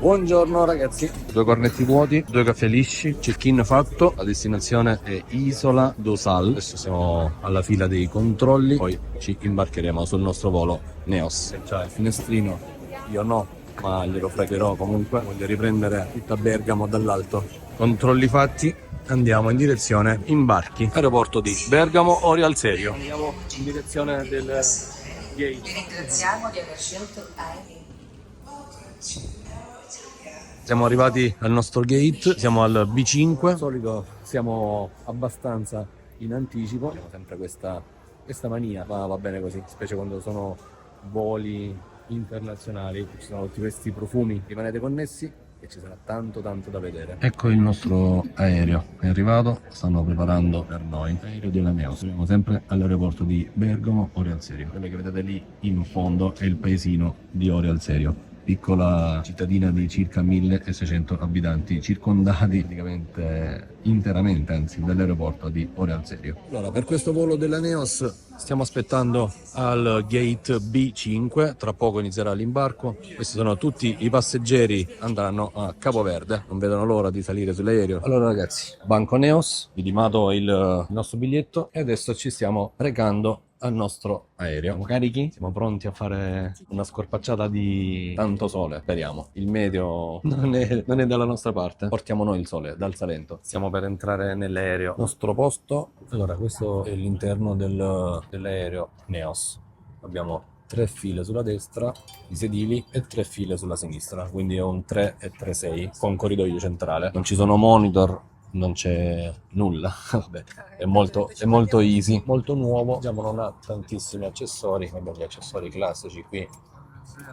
Buongiorno ragazzi, 2 cornetti vuoti, 2 caffè lisci, check-in fatto, la destinazione è Isola do Sal. Adesso siamo alla fila dei controlli, poi ci imbarcheremo sul nostro volo Neos. C'è il finestrino, io no, ma glielo fregherò comunque, voglio riprendere tutta Bergamo dall'alto. Controlli fatti, andiamo in direzione imbarchi, aeroporto di Bergamo Orio Serio. Andiamo in direzione del gate. Ringraziamo di aver scelto Aereo. Siamo arrivati al nostro gate, siamo al B5. Di solito siamo abbastanza in anticipo, abbiamo sempre questa mania, ma va bene così, specie quando sono voli internazionali, ci sono tutti questi profumi. Rimanete connessi e ci sarà tanto da vedere. Ecco il nostro aereo, è arrivato, stanno preparando per noi l'aereo della Neos. Siamo sempre all'aeroporto di Bergamo Orio Serio. Quello che vedete lì in fondo è il paesino di Orio Serio, piccola cittadina di circa 1600 abitanti, circondati praticamente interamente, anzi, dall'aeroporto di Orio Serio. Allora, per questo volo della Neos stiamo aspettando al gate B5, tra poco inizierà l'imbarco. Questi sono tutti i passeggeri, andranno a Capoverde, non vedono l'ora di salire sull'aereo. Allora ragazzi, banco Neos, vidimato il nostro biglietto e adesso ci stiamo recando al nostro aereo. Siamo carichi? Siamo pronti a fare una scorpacciata di tanto sole, speriamo. Il meteo non è dalla nostra parte. Portiamo noi il sole dal Salento. Stiamo per entrare nell'aereo. Nostro posto. Allora, questo è l'interno dell'aereo Neos. Abbiamo 3 file sulla destra di sedili e 3 file sulla sinistra, quindi è un 3 e 3-6 con corridoio centrale. Non ci sono monitor, non c'è nulla. Vabbè, è molto easy, molto nuovo. Diciamo non ha tantissimi accessori, abbiamo gli accessori classici qui,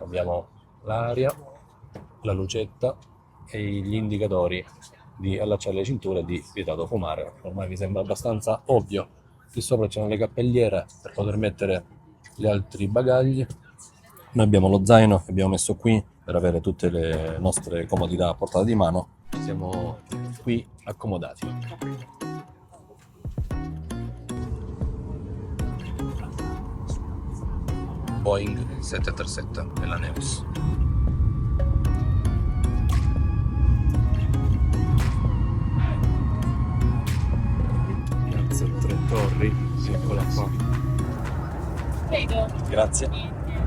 abbiamo l'aria, la lucetta e gli indicatori di allacciare le cinture e di vietato fumare. Ormai mi sembra abbastanza ovvio. Qui sopra c'erano le cappelliere per poter mettere gli altri bagagli. Noi abbiamo lo zaino che abbiamo messo qui per avere tutte le nostre comodità a portata di mano. Siamo qui accomodati. Boeing 737 della Neos. Piazza Tre Torri, eccola qua. Grazie.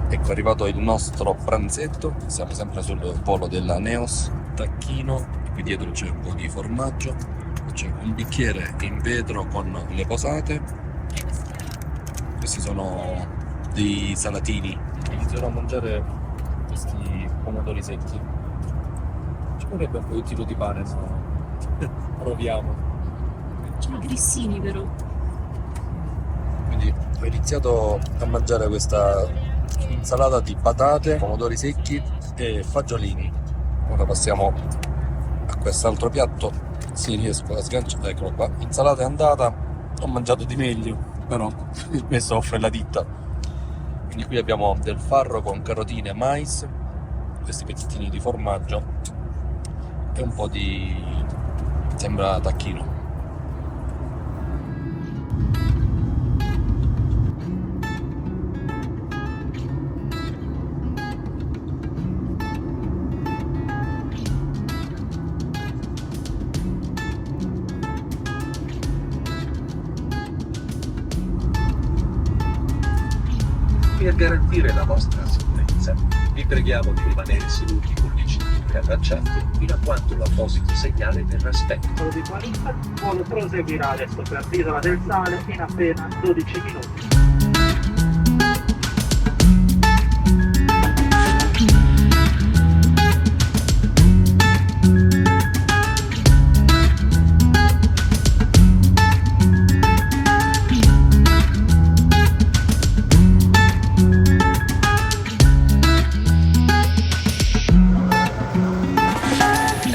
Ecco, è arrivato il nostro pranzetto. Siamo sempre sul volo della Neos. Tacchino. Qui dietro c'è un po' di formaggio, c'è un bicchiere in vetro con le posate. Questi sono dei salatini. Inizierò a mangiare questi pomodori secchi. Ci vorrebbe un po' di tiro di pane, ma proviamo. Sono grissini però. Quindi ho iniziato a mangiare questa insalata di patate, pomodori secchi e fagiolini. Ora passiamo a quest'altro piatto. Si riesco a sganciare, eccolo qua. Insalata è andata, ho mangiato di meglio, però mi soffre la ditta. Quindi qui abbiamo del farro con carotine e mais, questi pezzettini di formaggio e un po' di, sembra tacchino. Per garantire la vostra sicurezza, vi preghiamo di rimanere seduti con le cinture allacciate fino a quando l'apposito segnale verrà spento. Di 40, il volo proseguirà adesso per l'Isola del Sale in appena 12 minuti.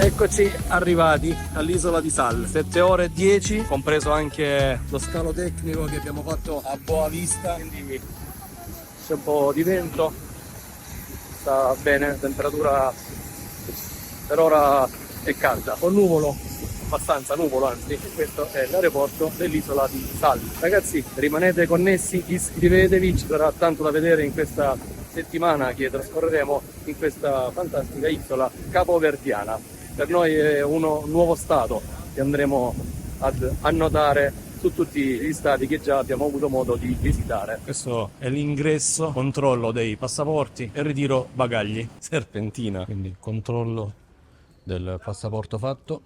Eccoci arrivati all'isola di Sal, 7 ore e 10, compreso anche lo scalo tecnico che abbiamo fatto a Boa Vista, quindi c'è un po' di vento, sta bene, temperatura per ora è calda, con nuvolo, abbastanza nuvolo anzi, questo è l'aeroporto dell'isola di Sal. Ragazzi, rimanete connessi, iscrivetevi, ci sarà tanto da vedere in questa settimana che trascorreremo in questa fantastica isola capoverdiana. Per noi è un nuovo stato che andremo ad annotare su tutti gli stati che già abbiamo avuto modo di visitare. Questo è l'ingresso, controllo dei passaporti e ritiro bagagli. Serpentina, quindi controllo del passaporto fatto.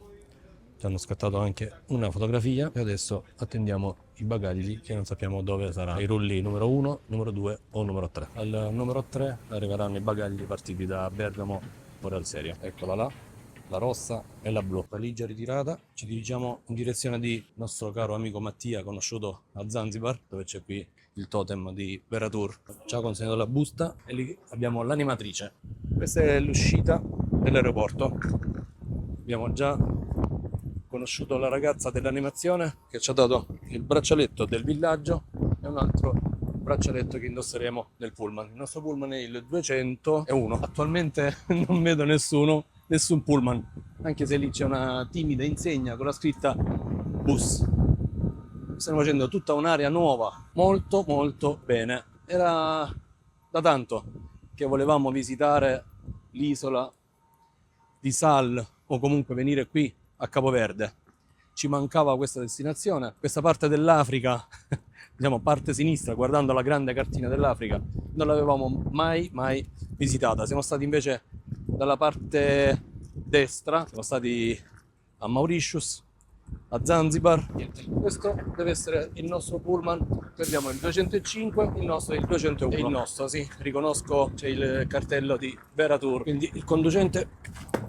Ci hanno scattato anche una fotografia e adesso attendiamo i bagagli che non sappiamo dove sarà. I rulli numero 1, numero 2 o numero 3. Al numero 3 arriveranno i bagagli partiti da Bergamo o dal Serio. Eccola là, la rossa e la blu. Valigia ritirata. Ci dirigiamo in direzione di nostro caro amico Mattia, conosciuto a Zanzibar, dove c'è qui il totem di Veratur. Ci ha consegnato la busta e lì abbiamo l'animatrice. Questa è l'uscita dell'aeroporto. Abbiamo già conosciuto la ragazza dell'animazione che ci ha dato il braccialetto del villaggio e un altro braccialetto che indosseremo nel pullman. Il nostro pullman è il 201. Attualmente non vedo nessun pullman, anche se lì c'è una timida insegna con la scritta bus. Stiamo facendo tutta un'area nuova, molto molto bene. Era da tanto che volevamo visitare l'isola di Sal o comunque venire qui a Capoverde. Ci mancava questa destinazione, questa parte dell'Africa, diciamo parte sinistra, guardando la grande cartina dell'Africa, non l'avevamo mai visitata. Siamo stati invece dalla parte destra, siamo stati a Mauritius, a Zanzibar. Niente. Questo deve essere il nostro pullman. Qui abbiamo il 205, il nostro è il 201. È il nostro, sì, riconosco, c'è il cartello di Veratur, quindi il conducente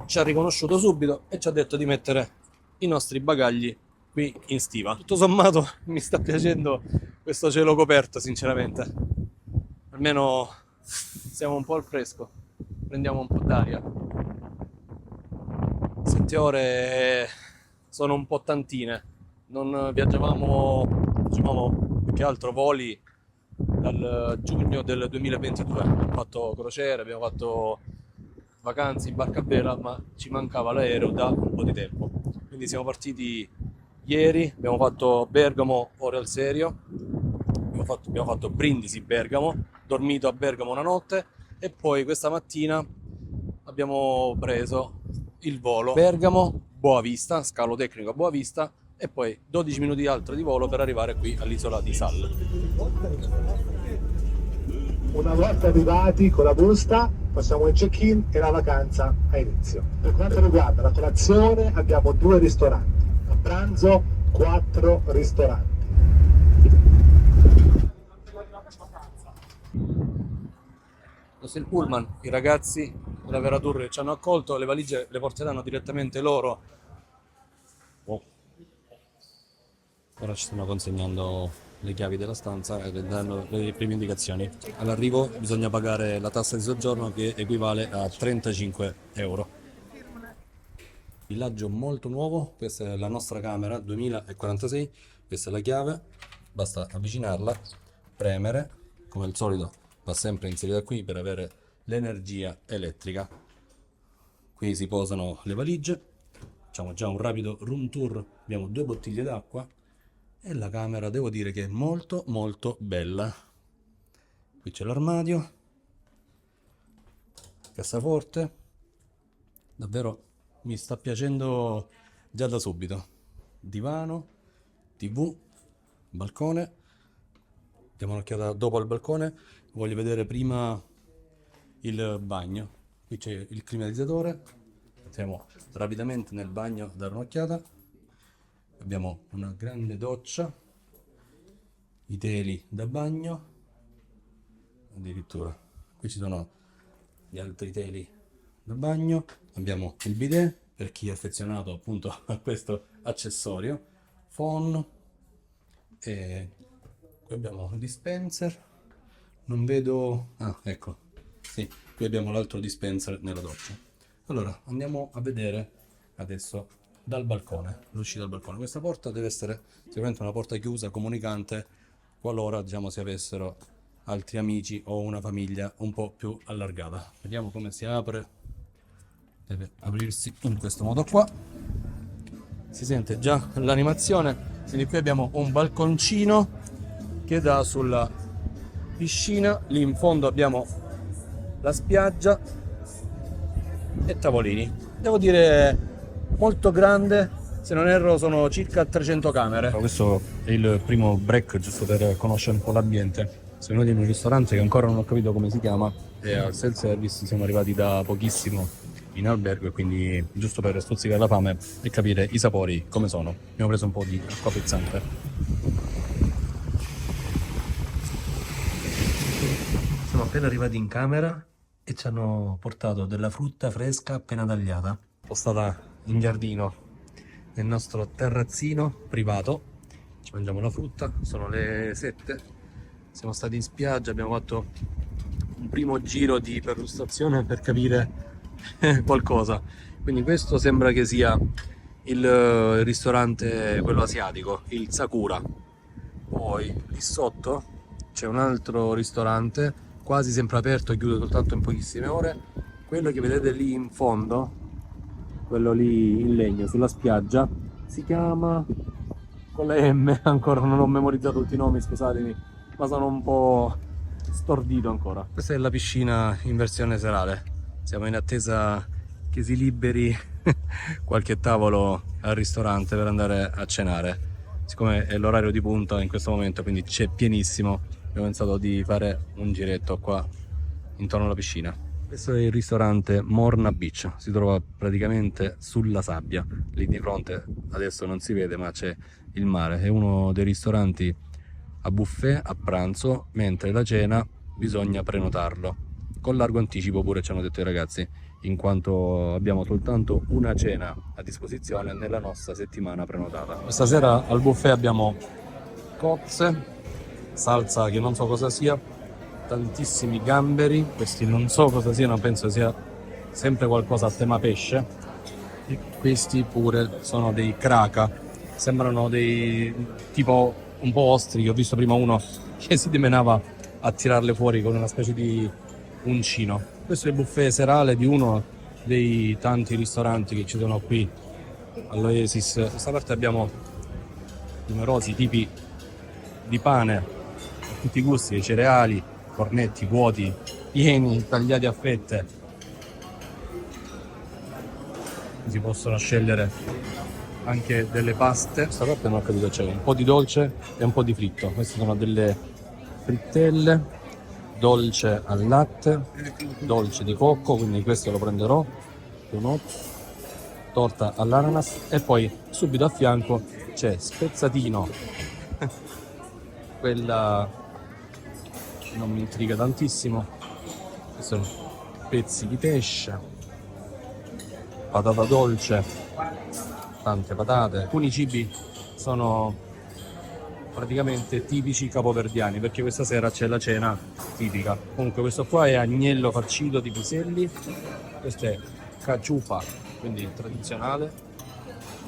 ci ha riconosciuto subito e ci ha detto di mettere i nostri bagagli qui in stiva. Tutto sommato mi sta piacendo questo cielo coperto, sinceramente. Almeno siamo un po' al fresco, prendiamo un po' d'aria. 7 ore sono un po' tantine. Non viaggiavamo, diciamo, più che altro voli dal giugno del 2022. Abbiamo fatto crociere, abbiamo fatto vacanze in barca a vela, ma ci mancava l'aereo da un po' di tempo. Quindi siamo partiti ieri, abbiamo fatto Bergamo, ore al Serio, abbiamo fatto Brindisi, Bergamo, dormito a Bergamo una notte e poi questa mattina abbiamo preso il volo Bergamo, Boavista, scalo tecnico a Boavista e poi 12 minuti altro di volo per arrivare qui all'isola di Sal. Una volta arrivati con la busta facciamo il check-in e la vacanza ha inizio. Per quanto riguarda la colazione abbiamo 2 ristoranti, a pranzo 4 ristoranti. Questo è il pullman, i ragazzi della Veratur ci hanno accolto, le valigie le porteranno direttamente loro. Oh. Ora ci stanno consegnando le chiavi della stanza e danno le prime indicazioni. All'arrivo bisogna pagare la tassa di soggiorno che equivale a 35 euro. Villaggio molto nuovo, questa è la nostra camera 2046, questa è la chiave, basta avvicinarla, premere, come al solito va sempre inserita qui per avere l'energia elettrica. Qui si posano le valigie, facciamo già un rapido room tour, abbiamo 2 bottiglie d'acqua e la camera devo dire che è molto molto bella. Qui c'è l'armadio, cassaforte, davvero mi sta piacendo già da subito. Divano, TV, balcone. Diamo un'occhiata dopo al balcone. Voglio vedere prima il bagno. Qui c'è il climatizzatore. Andiamo rapidamente nel bagno a dare un'occhiata. Abbiamo una grande doccia, i teli da bagno, addirittura qui ci sono gli altri teli da bagno. Abbiamo il bidet per chi è affezionato appunto a questo accessorio, phon, e qui abbiamo il dispenser. Non vedo, ecco, sì, qui abbiamo l'altro dispenser nella doccia. Allora andiamo a vedere adesso dal balcone, l'uscita dal balcone. Questa porta deve essere sicuramente una porta chiusa comunicante qualora, diciamo, si avessero altri amici o una famiglia un po' più allargata. Vediamo come si apre. Deve aprirsi in questo modo qua. Si sente già l'animazione. Quindi qui abbiamo un balconcino che dà sulla piscina. Lì in fondo abbiamo la spiaggia e tavolini. Devo dire molto grande, se non erro sono circa 300 camere. Questo è il primo break, giusto per conoscere un po' l'ambiente. Siamo venuti in un ristorante che ancora non ho capito come si chiama e al self-service siamo arrivati da pochissimo in albergo e quindi giusto per stuzzicare la fame e capire i sapori come sono. Abbiamo preso un po' di acqua pezzante. Siamo appena arrivati in camera e ci hanno portato della frutta fresca appena tagliata. Postata in giardino nel nostro terrazzino privato. Ci mangiamo la frutta, sono le 7. Siamo stati in spiaggia, abbiamo fatto un primo giro di perlustrazione per capire qualcosa. Quindi questo sembra che sia il ristorante, quello asiatico, il Sakura. Poi lì sotto c'è un altro ristorante, quasi sempre aperto e chiude soltanto in pochissime ore. Quello che vedete lì in fondo, quello lì in legno sulla spiaggia, si chiama con la M, ancora non ho memorizzato tutti i nomi, scusatemi, ma sono un po' stordito ancora. Questa è la piscina in versione serale. Siamo in attesa che si liberi qualche tavolo al ristorante per andare a cenare. Siccome è l'orario di punta in questo momento, quindi c'è pienissimo, abbiamo pensato di fare un giretto qua intorno alla piscina. Questo è il ristorante Morna Beach, si trova praticamente sulla sabbia. Lì di fronte adesso non si vede, ma c'è il mare. È uno dei ristoranti a buffet a pranzo, mentre la cena bisogna prenotarlo con largo anticipo, pure ci hanno detto i ragazzi, in quanto abbiamo soltanto una cena a disposizione nella nostra settimana prenotata. Questa sera al buffet abbiamo cozze, salsa che non so cosa sia, tantissimi gamberi, questi non so cosa siano, penso sia sempre qualcosa a tema pesce, e questi pure sono dei kraka, sembrano dei tipo un po' ostrichi. Ho visto prima uno che si dimenava a tirarle fuori con una specie di uncino. Questo è il buffet serale di uno dei tanti ristoranti che ci sono qui all'Oasis. Da questa parte abbiamo numerosi tipi di pane a tutti i gusti, cereali, cornetti vuoti, pieni, tagliati a fette. Si possono scegliere anche delle paste. Questa parte non ho capito, c'è un po' di dolce e un po' di fritto. Queste sono delle frittelle, dolce al latte, dolce di cocco, quindi questo lo prenderò, torta all'ananas, e poi subito a fianco c'è spezzatino, quella non mi intriga tantissimo, questi sono pezzi di pesce, patata dolce, tante patate. Alcuni cibi sono praticamente tipici capoverdiani, perché questa sera c'è la cena tipica. Comunque questo qua è agnello farcito di piselli, questo è caciupa, quindi tradizionale.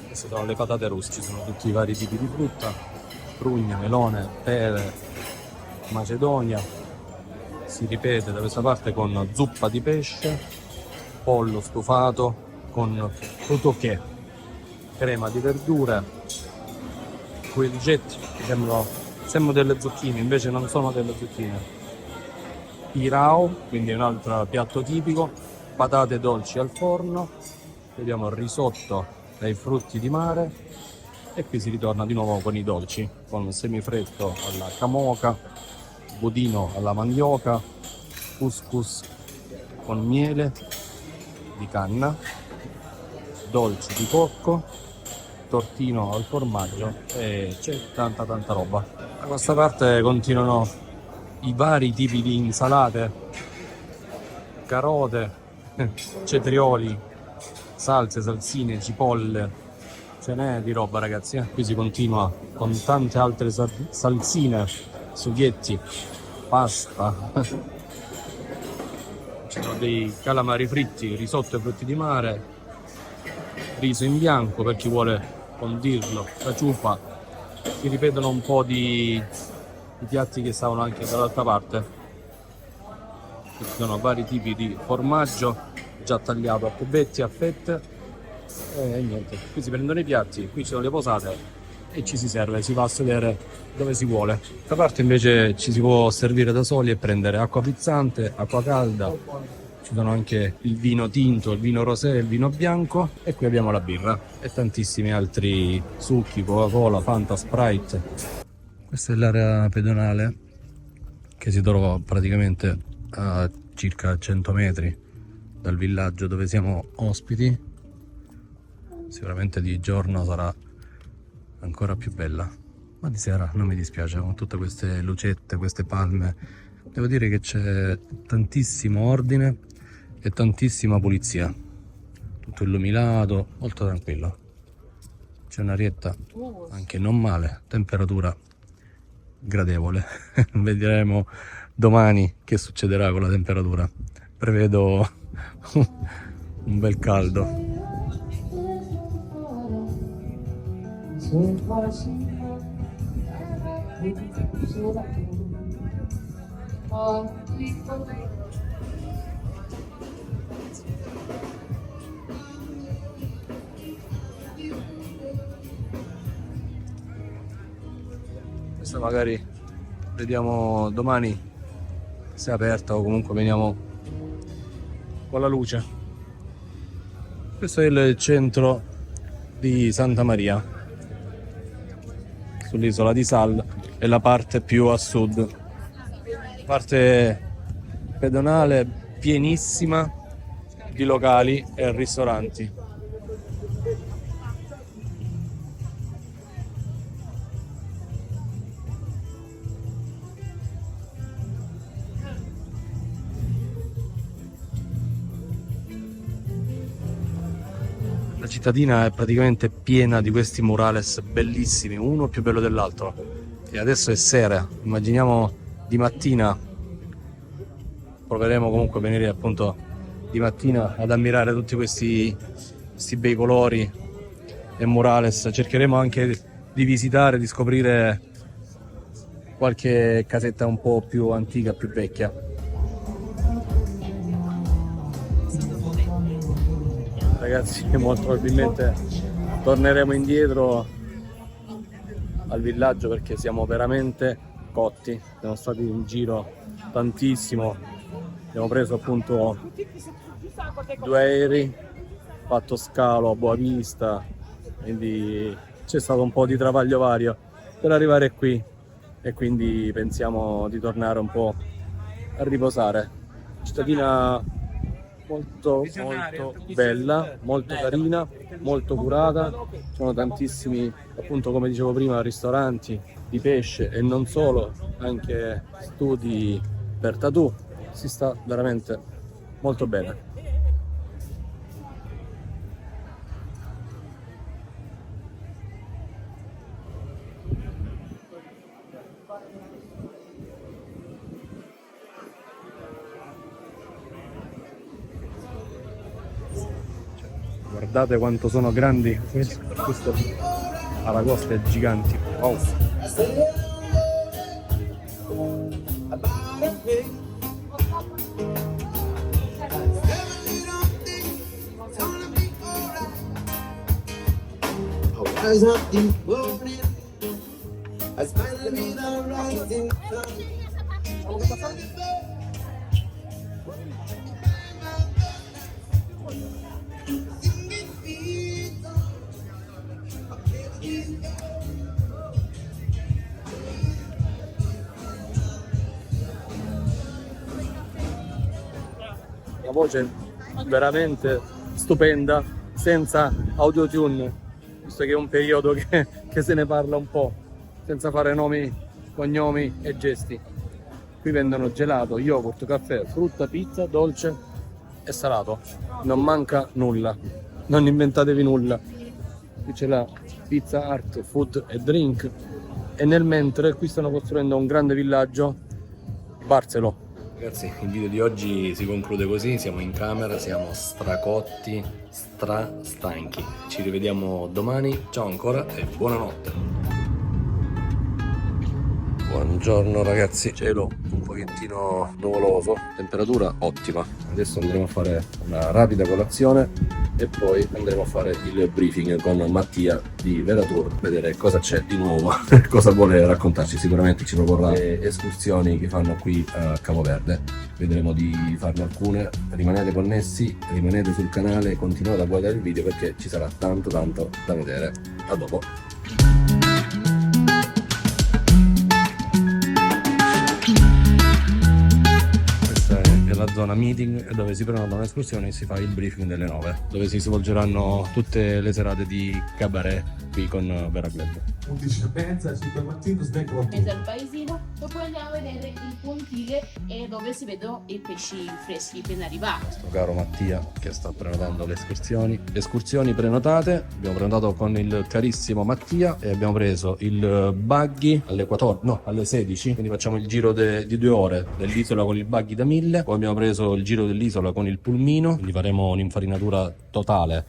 Queste sono le patate russe, ci sono tutti i vari tipi di frutta, prugne, melone, pere, macedonia. Si ripete da questa parte con zuppa di pesce, pollo stufato con totoché, crema di verdure, quei rigetti che sembrano delle zucchine, invece non sono delle zucchine. Pirao, quindi un altro piatto tipico, patate dolci al forno, vediamo il risotto dai frutti di mare, e qui si ritorna di nuovo con i dolci, con semifreddo alla camoca, budino alla mandioca, couscous con miele di canna, dolci di cocco, tortino al formaggio, e c'è tanta roba. Da questa parte continuano i vari tipi di insalate, carote, cetrioli, salse, salsine, cipolle, ce n'è di roba, ragazzi. Qui si continua con tante altre salsine, sughetti, pasta. Ci sono dei calamari fritti, risotto e frutti di mare, riso in bianco per chi vuole condirlo, la ciupa. Si ripetono un po' di piatti che stavano anche dall'altra parte. Ci sono vari tipi di formaggio già tagliato a cubetti, a fette, e niente. Qui si prendono i piatti, qui ci sono le posate e ci si serve, si va a sedere dove si vuole. Da parte invece ci si può servire da soli e prendere acqua frizzante, acqua calda, ci sono anche il vino tinto, il vino rosé, il vino bianco e qui abbiamo la birra e tantissimi altri succhi, Coca-Cola, Fanta, Sprite. Questa è l'area pedonale che si trova praticamente a circa 100 metri dal villaggio dove siamo ospiti. Sicuramente di giorno sarà ancora più bella, ma di sera non mi dispiace con tutte queste lucette, queste palme. Devo dire che c'è tantissimo ordine e tantissima pulizia, tutto illuminato, molto tranquillo. C'è un'arietta anche non male, temperatura gradevole. Vedremo domani che succederà con la temperatura. Prevedo un bel caldo. Questa magari vediamo domani se è aperta o comunque veniamo con la luce. Questo è il centro di Santa Maria, sull'isola di Sal, è la parte più a sud, parte pedonale pienissima di locali e ristoranti. La cittadina è praticamente piena di questi murales bellissimi, uno più bello dell'altro. E adesso è sera, immaginiamo di mattina. Proveremo comunque a venire appunto di mattina ad ammirare tutti questi bei colori e murales. Cercheremo anche di visitare, di scoprire qualche casetta un po' più antica, più vecchia. Ragazzi, molto probabilmente torneremo indietro al villaggio perché siamo veramente cotti. Siamo stati in giro tantissimo, abbiamo preso appunto 2 aerei, fatto scalo a Boavista, quindi c'è stato un po' di travaglio vario per arrivare qui e quindi pensiamo di tornare un po' a riposare. Cittadina molto bella, molto carina, molto curata. Ci sono tantissimi, appunto come dicevo prima, ristoranti di pesce e non solo, anche studi per tattoo. Si sta veramente molto bene. Guardate quanto sono grandi queste aragoste giganti. Wow. Una voce veramente stupenda, senza autotune, visto che è un periodo che se ne parla un po', senza fare nomi, cognomi e gesti. Qui vendono gelato, yogurt, caffè, frutta, pizza, dolce e salato. Non manca nulla, non inventatevi nulla. Qui c'è la Pizza Art, Food e Drink e nel mentre qui stanno costruendo un grande villaggio, Barcelo. Ragazzi, il video di oggi si conclude così, siamo in camera, siamo stracotti, stanchi. Ci rivediamo domani, ciao ancora e buonanotte. Buongiorno ragazzi, cielo un pochettino nuvoloso, temperatura ottima. Adesso andremo a fare una rapida colazione e poi andremo a fare il briefing con Mattia di Veratur, vedere cosa c'è di nuovo, cosa vuole raccontarci. Sicuramente ci proporrà le escursioni che fanno qui a Capoverde, vedremo di farne alcune. Rimanete connessi, rimanete sul canale, continuate a guardare il video perché ci sarà tanto da vedere. A dopo. La zona meeting dove si prenota un'escursione e si fa il briefing delle 9, dove si svolgeranno tutte le serate di cabaret qui con Vera Club. 11:30, 5 al mattino, snack con Mezzo al paesino, poi andiamo a vedere il pontile e dove si vedono i pesci freschi appena arrivati. Questo caro Mattia che sta prenotando le escursioni prenotate. Abbiamo prenotato con il carissimo Mattia e abbiamo preso il buggy alle 16, quindi facciamo il giro di 2 ore dell'isola con il buggy da 1000, poi abbiamo preso il giro dell'isola con il pulmino, quindi faremo un'infarinatura totale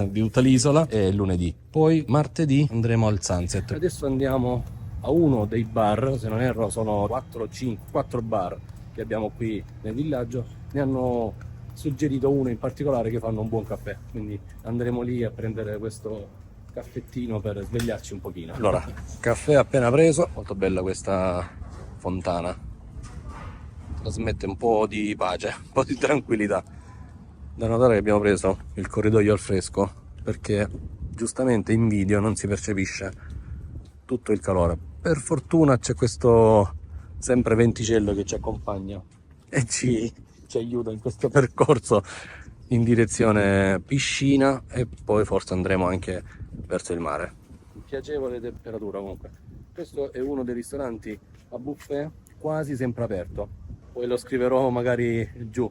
di tutta l'isola, e lunedì. Poi martedì andremo al Sunset. Adesso andiamo a uno dei bar, se non erro sono 4 bar che abbiamo qui nel villaggio. Ne hanno suggerito uno in particolare che fanno un buon caffè, quindi andremo lì a prendere questo caffettino per svegliarci un pochino. Allora, caffè appena preso, molto bella questa fontana, trasmette un po' di pace, un po' di tranquillità. Da notare che abbiamo preso il corridoio al fresco perché giustamente in video non si percepisce tutto il calore. Per fortuna c'è questo sempre venticello che ci accompagna e ci aiuta in questo percorso in direzione piscina, e poi forse andremo anche verso il mare. Piacevole temperatura comunque. Questo è uno dei ristoranti a buffet quasi sempre aperto, poi lo scriverò magari giù.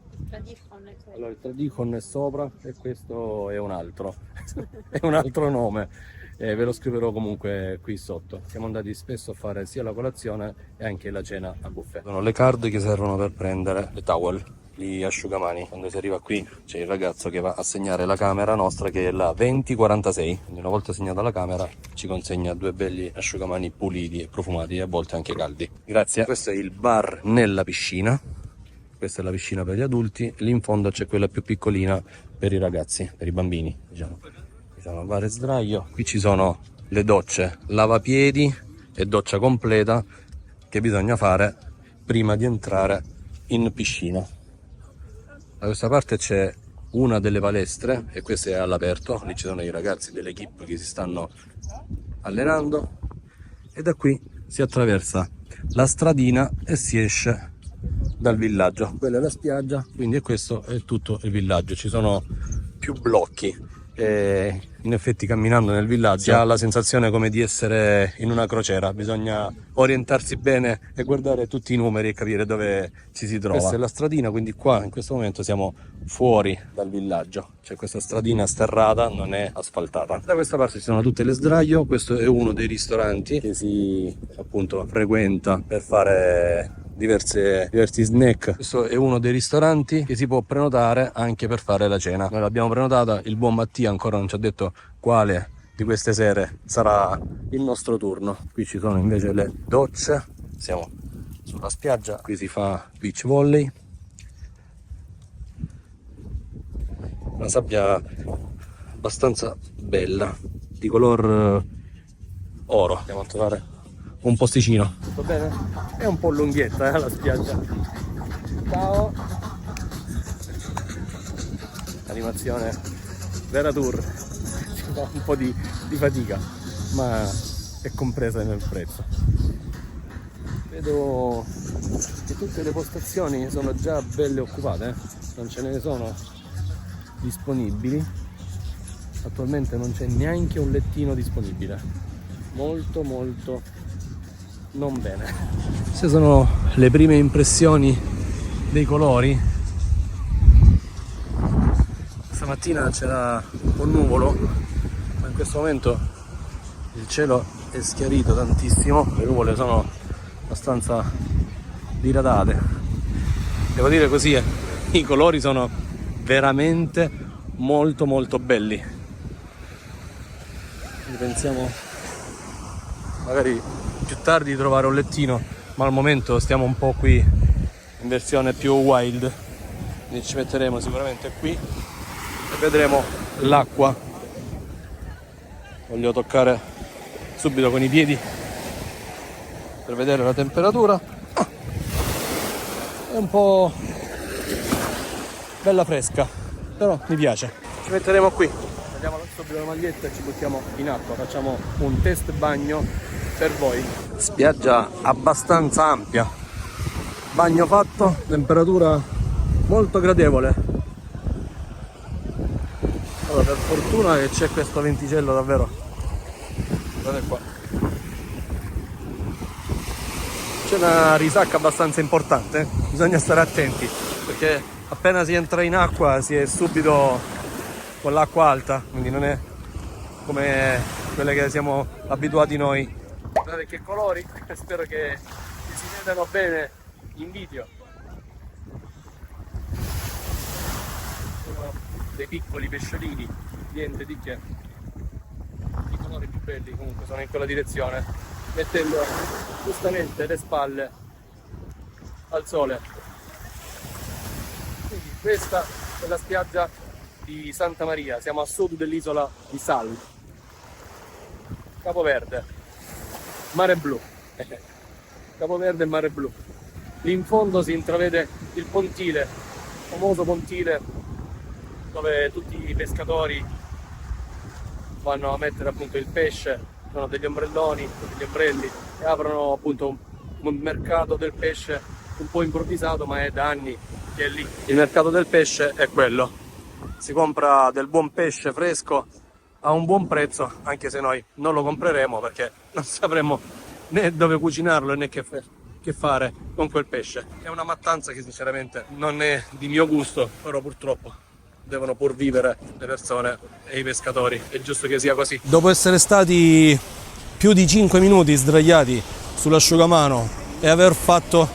Allora, il Tradicon è sopra e questo è un altro è un altro nome, ve lo scriverò comunque qui sotto. Siamo andati spesso a fare sia la colazione e anche la cena a buffet. Sono le card che servono per prendere le towel, gli asciugamani. Quando si arriva qui c'è il ragazzo che va a segnare la camera nostra, che è la 2046, quindi una volta segnata la camera ci consegna 2 belli asciugamani puliti e profumati, e a volte anche caldi. Grazie. Questo è il bar nella piscina, questa è la piscina per gli adulti, lì in fondo c'è quella più piccolina per i ragazzi, per i bambini, diciamo. Ci sono bar e sdraio, qui ci sono le docce, lavapiedi e doccia completa che bisogna fare prima di entrare in piscina. Da questa parte c'è una delle palestre e questa è all'aperto, lì ci sono i ragazzi dell'equipe che si stanno allenando, e da qui si attraversa la stradina e si esce dal villaggio. Quella è la spiaggia, quindi questo è tutto il villaggio. Ci sono più blocchi e in effetti camminando nel villaggio si ha la sensazione come di essere in una crociera. Bisogna orientarsi bene e guardare tutti i numeri e capire dove ci si trova. Questa è la stradina, quindi qua in questo momento siamo fuori dal villaggio, c'è questa stradina sterrata, non è asfaltata. Da questa parte ci sono tutte le sdraio. Questo è uno dei ristoranti che si appunto frequenta per fare diversi snack. Questo è uno dei ristoranti che si può prenotare anche per fare la cena. Noi l'abbiamo prenotata, il buon Mattia ancora non ci ha detto quale di queste sere sarà il nostro turno. Qui ci sono invece le docce, siamo sulla spiaggia, qui si fa beach volley, una sabbia abbastanza bella di color oro. Andiamo a trovare un posticino. Tutto bene? È un po' lunghietta la spiaggia. Ciao. Animazione Veratur. Ci fa un po' di fatica, ma è compresa nel prezzo. Vedo che tutte le postazioni sono già belle occupate, non ce ne sono disponibili. Attualmente non c'è neanche un lettino disponibile. Molto non bene. Queste sono le prime impressioni dei colori. Stamattina c'era un po' nuvolo, ma in questo momento il cielo è schiarito tantissimo, le nuvole sono abbastanza diradate. Devo dire così, i colori sono veramente molto belli. Quindi pensiamo magari più tardi di trovare un lettino, ma al momento stiamo un po' qui in versione più wild, quindi ci metteremo sicuramente qui e vedremo l'acqua. Voglio toccare subito con i piedi per vedere la temperatura. È un po' bella fresca, però mi piace. Ci metteremo qui, togliamo subito la maglietta e ci buttiamo in acqua. Facciamo un test bagno per voi. Spiaggia abbastanza ampia, bagno fatto, temperatura molto gradevole. Allora, per fortuna che c'è questo venticello davvero. Guardate qua. C'è una risacca abbastanza importante, bisogna stare attenti perché appena si entra in acqua si è subito con l'acqua alta, quindi non è come quelle che siamo abituati noi. Guardate che colori, spero che si vedano bene in video. Sono dei piccoli pesciolini, niente di che. I colori più belli comunque sono in quella direzione, mettendo giustamente le spalle al sole. Quindi questa è la spiaggia di Santa Maria, siamo a sud dell'isola di Sal, Capoverde, mare blu. Capoverde e mare blu. Lì in fondo si intravede il pontile, il famoso pontile dove tutti i pescatori vanno a mettere appunto il pesce, sono degli ombrelloni, degli ombrelli, e aprono appunto un mercato del pesce un po' improvvisato, ma è da anni che è lì. Il mercato del pesce è quello, si compra del buon pesce fresco a un buon prezzo, anche se noi non lo compreremo perché non sapremo né dove cucinarlo né che fare con quel pesce. È una mattanza che sinceramente non è di mio gusto, però purtroppo devono pur vivere le persone e i pescatori, è giusto che sia così. Dopo essere stati più di 5 minuti sdraiati sull'asciugamano e aver fatto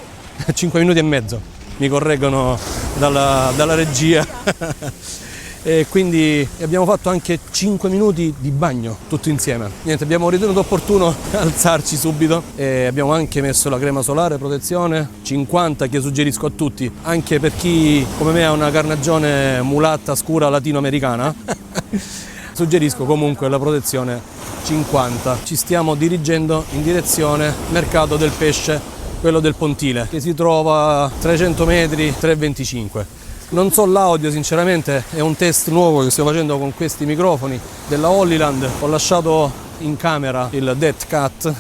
5 minuti e mezzo, mi correggono dalla regia, e quindi abbiamo fatto anche 5 minuti di bagno tutti insieme. Niente, abbiamo ritenuto opportuno alzarci subito e abbiamo anche messo la crema solare protezione 50, che suggerisco a tutti, anche per chi come me ha una carnagione mulatta scura latinoamericana. Suggerisco comunque la protezione 50. Ci stiamo dirigendo in direzione mercato del pesce, quello del pontile, che si trova a 300 metri, 3,25. Non so l'audio, sinceramente è un test nuovo che sto facendo con questi microfoni della Hollyland. Ho lasciato in camera il dead cat,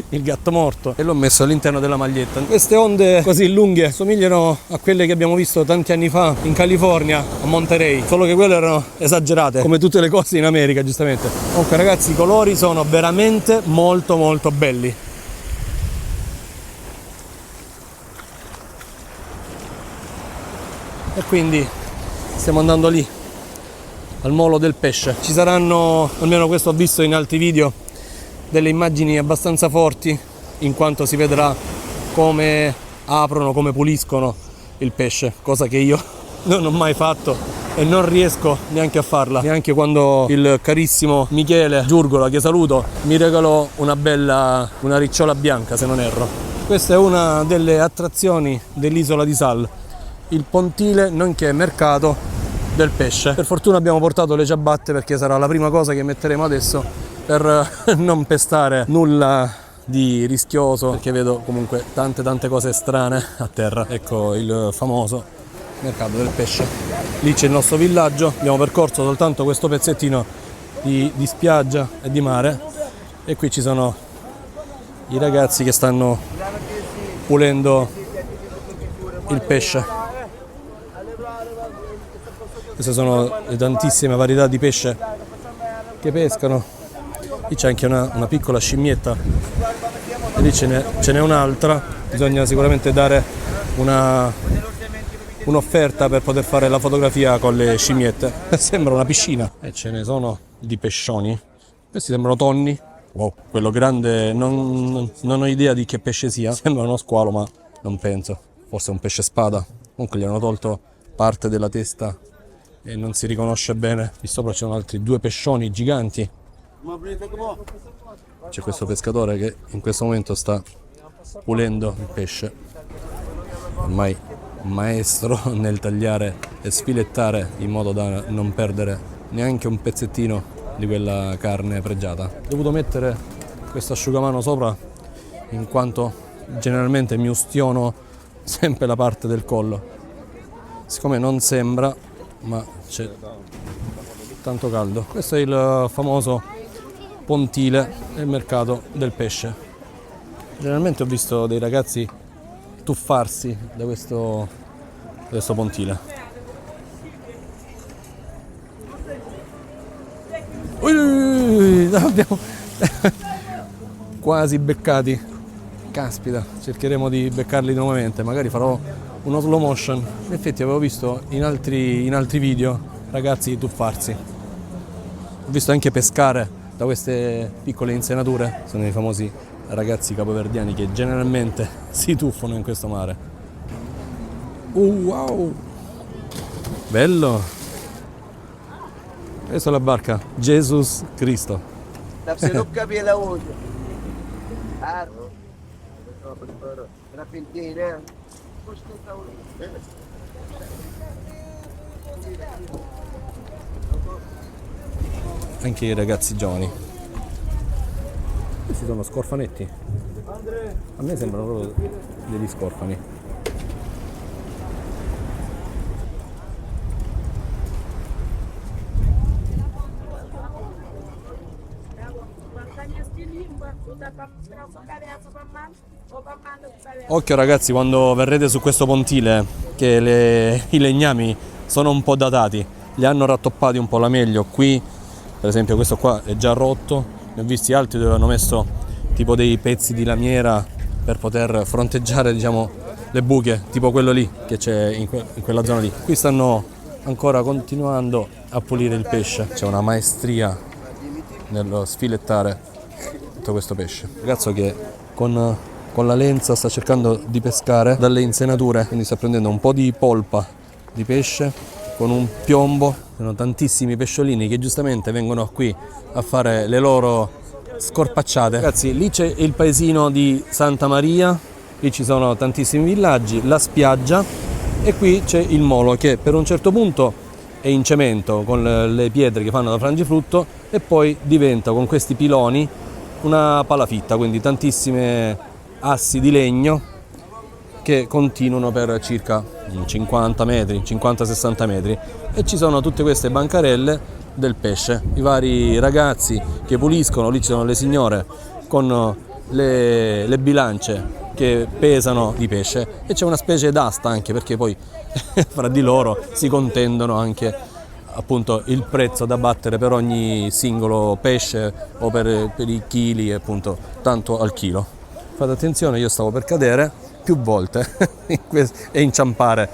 il gatto morto, e l'ho messo all'interno della maglietta. Queste onde così lunghe somigliano a quelle che abbiamo visto tanti anni fa in California, a Monterey, solo che quelle erano esagerate, come tutte le cose in America, giustamente. Comunque ragazzi, i colori sono veramente molto molto belli. E quindi stiamo andando lì, al molo del pesce. Ci saranno, almeno questo ho visto in altri video, delle immagini abbastanza forti, in quanto si vedrà come aprono, come puliscono il pesce, cosa che io non ho mai fatto e non riesco neanche a farla, neanche quando il carissimo Michele Giurgola, che saluto, mi regalò una ricciola bianca, se non erro. Questa è una delle attrazioni dell'isola di Sal, il pontile nonché mercato del pesce. Per fortuna abbiamo portato le ciabatte perché sarà la prima cosa che metteremo adesso per non pestare nulla di rischioso, perché vedo comunque tante cose strane a terra. Ecco il famoso mercato del pesce. Lì c'è il nostro villaggio, abbiamo percorso soltanto questo pezzettino di spiaggia e di mare, e qui ci sono i ragazzi che stanno pulendo il pesce. Queste sono le tantissime varietà di pesce che pescano. Qui c'è anche una piccola scimmietta e lì ce n'è un'altra. Bisogna sicuramente dare un'offerta per poter fare la fotografia con le scimmiette. Sembra una piscina e ce ne sono di pescioni. Questi sembrano tonni. Wow, quello grande non ho idea di che pesce sia. Sembra uno squalo, ma non penso. Forse è un pesce spada. Comunque gli hanno tolto parte della testa e non si riconosce bene. Qui sopra ci sono altri 2 pescioni giganti. C'è questo pescatore che in questo momento sta pulendo il pesce, ormai maestro nel tagliare e sfilettare in modo da non perdere neanche un pezzettino di quella carne pregiata. Ho dovuto mettere questo asciugamano sopra in quanto generalmente mi ustiono sempre la parte del collo. Siccome non sembra, ma c'è tanto caldo. Questo è il famoso pontile del mercato del pesce. Generalmente ho visto dei ragazzi tuffarsi da questo pontile. Abbiamo quasi beccati. Caspita, cercheremo di beccarli nuovamente. Magari farò uno slow motion. In effetti avevo visto in altri video ragazzi tuffarsi. Ho visto anche pescare da queste piccole insenature. Sono i famosi ragazzi capoverdiani che generalmente si tuffano in questo mare. Wow! Bello! Questa è la barca Jesus Cristo. Se non capi la voce. La pentina. Anche i ragazzi giovani. Questi sono scorfanetti. A me sembrano proprio degli scorfani. Occhio ragazzi quando verrete su questo pontile che i legnami sono un po' datati, li hanno rattoppati un po' la meglio. Qui per esempio questo qua è già rotto, ne ho visti altri dove hanno messo tipo dei pezzi di lamiera per poter fronteggiare, diciamo, le buche, tipo quello lì che c'è in quella zona lì. Qui stanno ancora continuando a pulire il pesce, c'è una maestria nello sfilettare tutto questo pesce. Il ragazzo che con la lenza sta cercando di pescare dalle insenature, quindi sta prendendo un po' di polpa di pesce con un piombo. Sono tantissimi pesciolini che giustamente vengono qui a fare le loro scorpacciate. Ragazzi, lì c'è il paesino di Santa Maria, qui ci sono tantissimi villaggi, la spiaggia e qui c'è il molo che per un certo punto è in cemento con le pietre che fanno da frangifrutto e poi diventa con questi piloni una palafitta, quindi tantissime assi di legno che continuano per circa 50 metri, 50-60 metri e ci sono tutte queste bancarelle del pesce, i vari ragazzi che puliscono, lì ci sono le signore con le bilance che pesano di pesce e c'è una specie d'asta anche perché poi fra di loro si contendono anche appunto il prezzo da battere per ogni singolo pesce o per i chili, appunto tanto al chilo. Fate attenzione, io stavo per cadere più volte e inciampare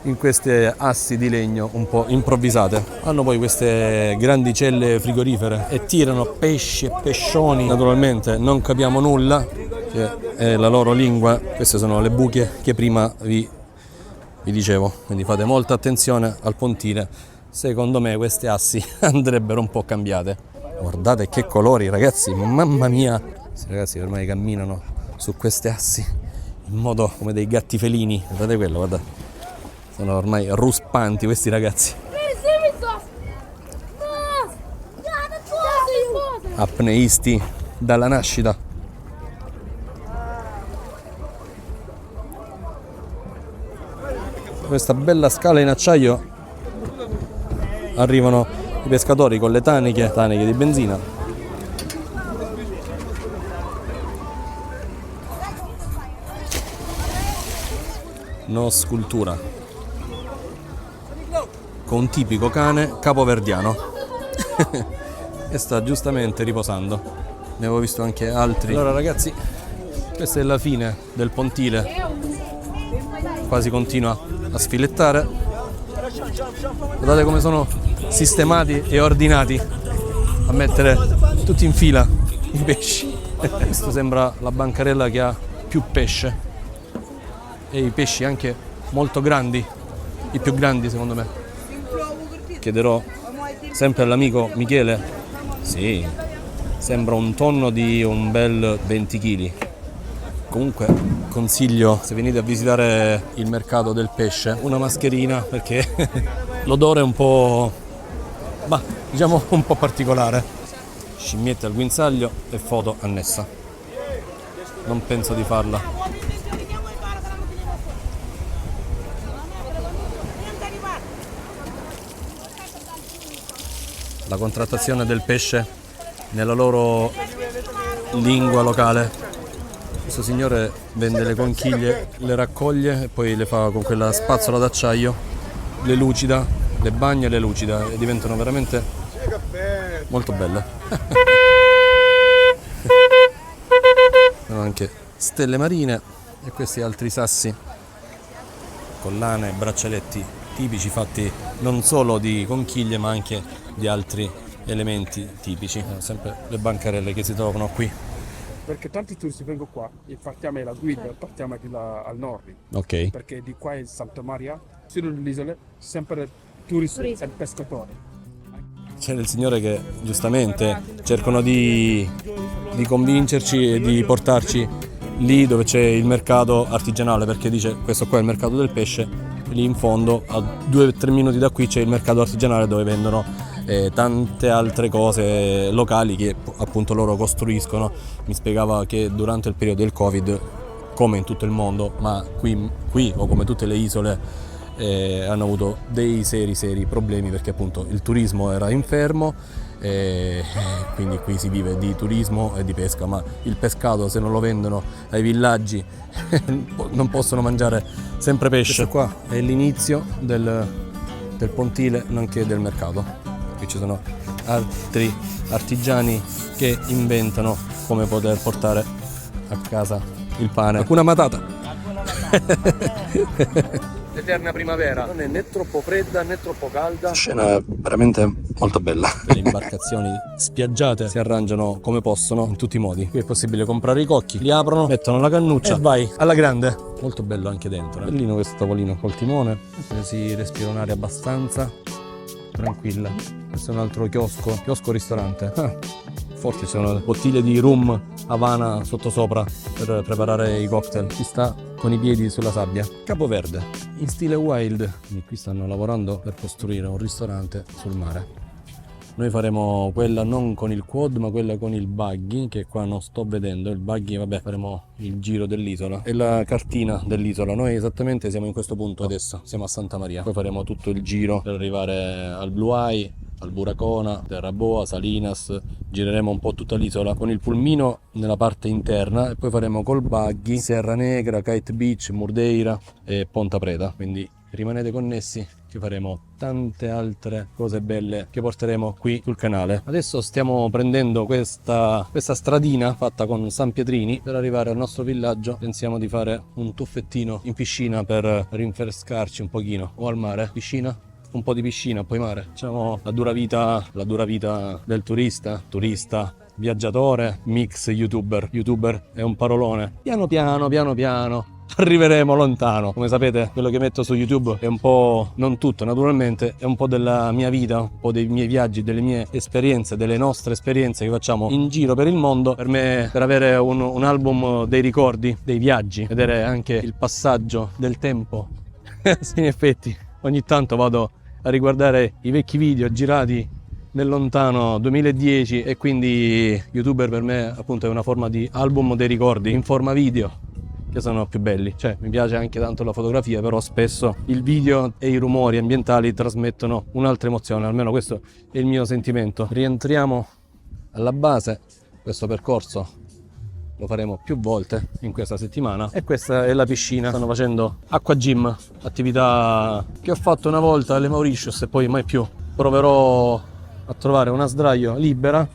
in queste assi di legno un po' improvvisate. Hanno poi queste grandi celle frigorifere e tirano pesci e pescioni. Naturalmente non capiamo nulla, che è la loro lingua. Queste sono le buche che prima vi dicevo, quindi fate molta attenzione al pontile. Secondo me queste assi andrebbero un po' cambiate. Guardate che colori ragazzi, mamma mia! Questi ragazzi ormai camminano su queste assi in modo come dei gatti felini. Guardate quello, guardate. Sono ormai ruspanti questi ragazzi. Apneisti dalla nascita. Questa bella scala in acciaio arrivano i pescatori con le taniche di benzina. No scultura con un tipico cane capoverdiano e sta giustamente riposando. Ne avevo visto anche altri. Allora ragazzi, questa è la fine del pontile, quasi continua a sfilettare. Guardate come sono sistemati e ordinati a mettere tutti in fila i pesci. Questo sembra la bancarella che ha più pesce e i pesci anche molto grandi, i più grandi secondo me. Chiederò sempre all'amico Michele. Sì, sembra un tonno di un bel 20 kg. Comunque consiglio, se venite a visitare il mercato del pesce, una mascherina perché l'odore è un po' ma diciamo un po' particolare. Scimmiette al guinzaglio e foto annessa. Non penso di farla. La contrattazione del pesce nella loro lingua locale. Questo signore vende le conchiglie, le raccoglie e poi le fa con quella spazzola d'acciaio, le lucida, le bagna e le lucida e diventano veramente molto belle. Sono anche stelle marine e questi altri sassi, collane e braccialetti tipici fatti non solo di conchiglie ma anche di altri elementi tipici. Sempre le bancarelle che si trovano qui. Perché tanti turisti vengono qua e partiamo la guida, partiamo anche al nord. Ok. Perché di qua è Santa Maria, sulle isole, sempre turisti e pescatori. C'è il signore che giustamente cercano di convincerci e di portarci lì dove c'è il mercato artigianale, perché dice questo qua è il mercato del pesce, lì in fondo a 2-3 minuti da qui c'è il mercato artigianale dove vendono tante altre cose locali che appunto loro costruiscono. Mi spiegava che durante il periodo del Covid, come in tutto il mondo, ma qui o come tutte le isole, hanno avuto dei seri problemi perché appunto il turismo era infermo, quindi qui si vive di turismo e di pesca, ma il pescato se non lo vendono ai villaggi non possono mangiare sempre pesce. Questo qua è l'inizio del pontile nonché del mercato. Qui ci sono altri artigiani che inventano come poter portare a casa il pane. Hakuna Matata. L'eterna primavera, non è né troppo fredda né troppo calda. Scena veramente molto bella. Le imbarcazioni spiaggiate si arrangiano come possono in tutti i modi. Qui è possibile comprare i cocchi, li aprono, mettono la cannuccia e vai alla grande. Molto bello anche dentro. Bellino questo tavolino col timone. Si respira un'aria abbastanza tranquilla. Questo è un altro chiosco ristorante. Forti sono bottiglie di rum Havana sottosopra per preparare i cocktail. Si sta con i piedi sulla sabbia. Capoverde in stile wild. E qui stanno lavorando per costruire un ristorante sul mare. Noi faremo quella non con il quad ma quella con il buggy, che qua non sto vedendo. Il buggy, vabbè, faremo il giro dell'isola e la cartina dell'isola. Noi esattamente siamo in questo punto adesso, siamo a Santa Maria. Poi faremo tutto il giro per arrivare al Blue Eye, al Buracona, Terraboa, Salinas. Gireremo un po' tutta l'isola con il pulmino nella parte interna e poi faremo col buggy Serra Negra, Kite Beach, Murdeira e Ponta Preta. Quindi rimanete connessi che faremo tante altre cose belle che porteremo qui sul canale. Adesso stiamo prendendo questa stradina fatta con San Pietrini per arrivare al nostro villaggio. Pensiamo di fare un tuffettino in piscina per rinfrescarci un pochino, o al mare. Piscina, un po' di piscina, poi mare. Diciamo la dura vita del turista, viaggiatore, mix youtuber è un parolone. Piano piano arriveremo lontano. Come sapete, quello che metto su YouTube è un po', non tutto naturalmente, è un po' della mia vita, un po' dei miei viaggi, delle mie esperienze, delle nostre esperienze che facciamo in giro per il mondo. Per me, per avere un album dei ricordi, dei viaggi, vedere anche il passaggio del tempo. Sì, in effetti ogni tanto vado a riguardare i vecchi video girati nel lontano 2010 e quindi YouTuber per me appunto è una forma di album dei ricordi in forma video, che sono più belli. Cioè, mi piace anche tanto la fotografia, però spesso il video e i rumori ambientali trasmettono un'altra emozione, almeno questo è il mio sentimento. Rientriamo alla base. Questo percorso lo faremo più volte in questa settimana e questa è la piscina. Stanno facendo acqua gym, attività che ho fatto una volta alle Mauritius e poi mai più. Proverò a trovare una sdraio libera,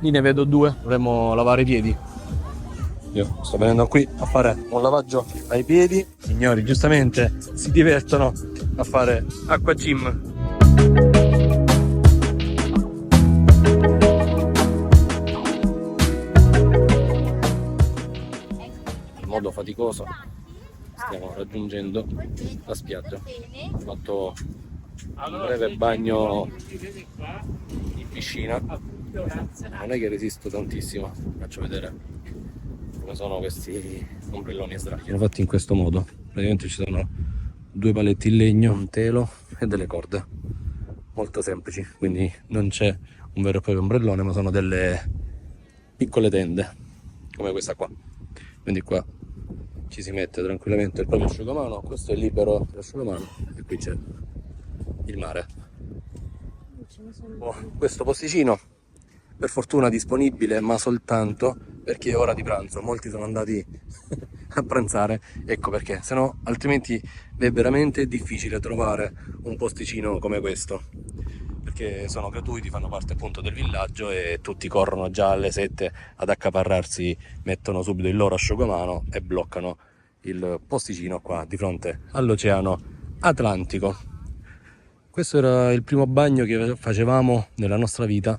lì ne vedo due, dovremmo lavare i piedi. Io sto venendo qui a fare un lavaggio ai piedi. Signori giustamente si divertono a fare acqua gym. In modo faticoso stiamo raggiungendo la spiaggia. Ho fatto un breve bagno in piscina. Non è che resisto tantissimo, faccio vedere come sono questi ombrelloni a sdraio. Sono fatti in questo modo, praticamente ci sono due paletti in legno, un telo e delle corde. molto semplici, quindi non c'è un vero e proprio ombrellone, ma sono delle piccole tende come questa qua. Quindi qua ci si mette tranquillamente il proprio asciugamano, questo è libero l'asciugamano e qui c'è il mare. Questo posticino per fortuna disponibile, ma soltanto perché è ora di pranzo, molti sono andati a pranzare, ecco perché, se no altrimenti è veramente difficile trovare un posticino come questo, perché sono gratuiti, fanno parte appunto del villaggio e tutti corrono già alle 7 ad accaparrarsi, mettono subito il loro asciugamano e bloccano il posticino qua di fronte all'Oceano Atlantico. Questo era il primo bagno che facevamo nella nostra vita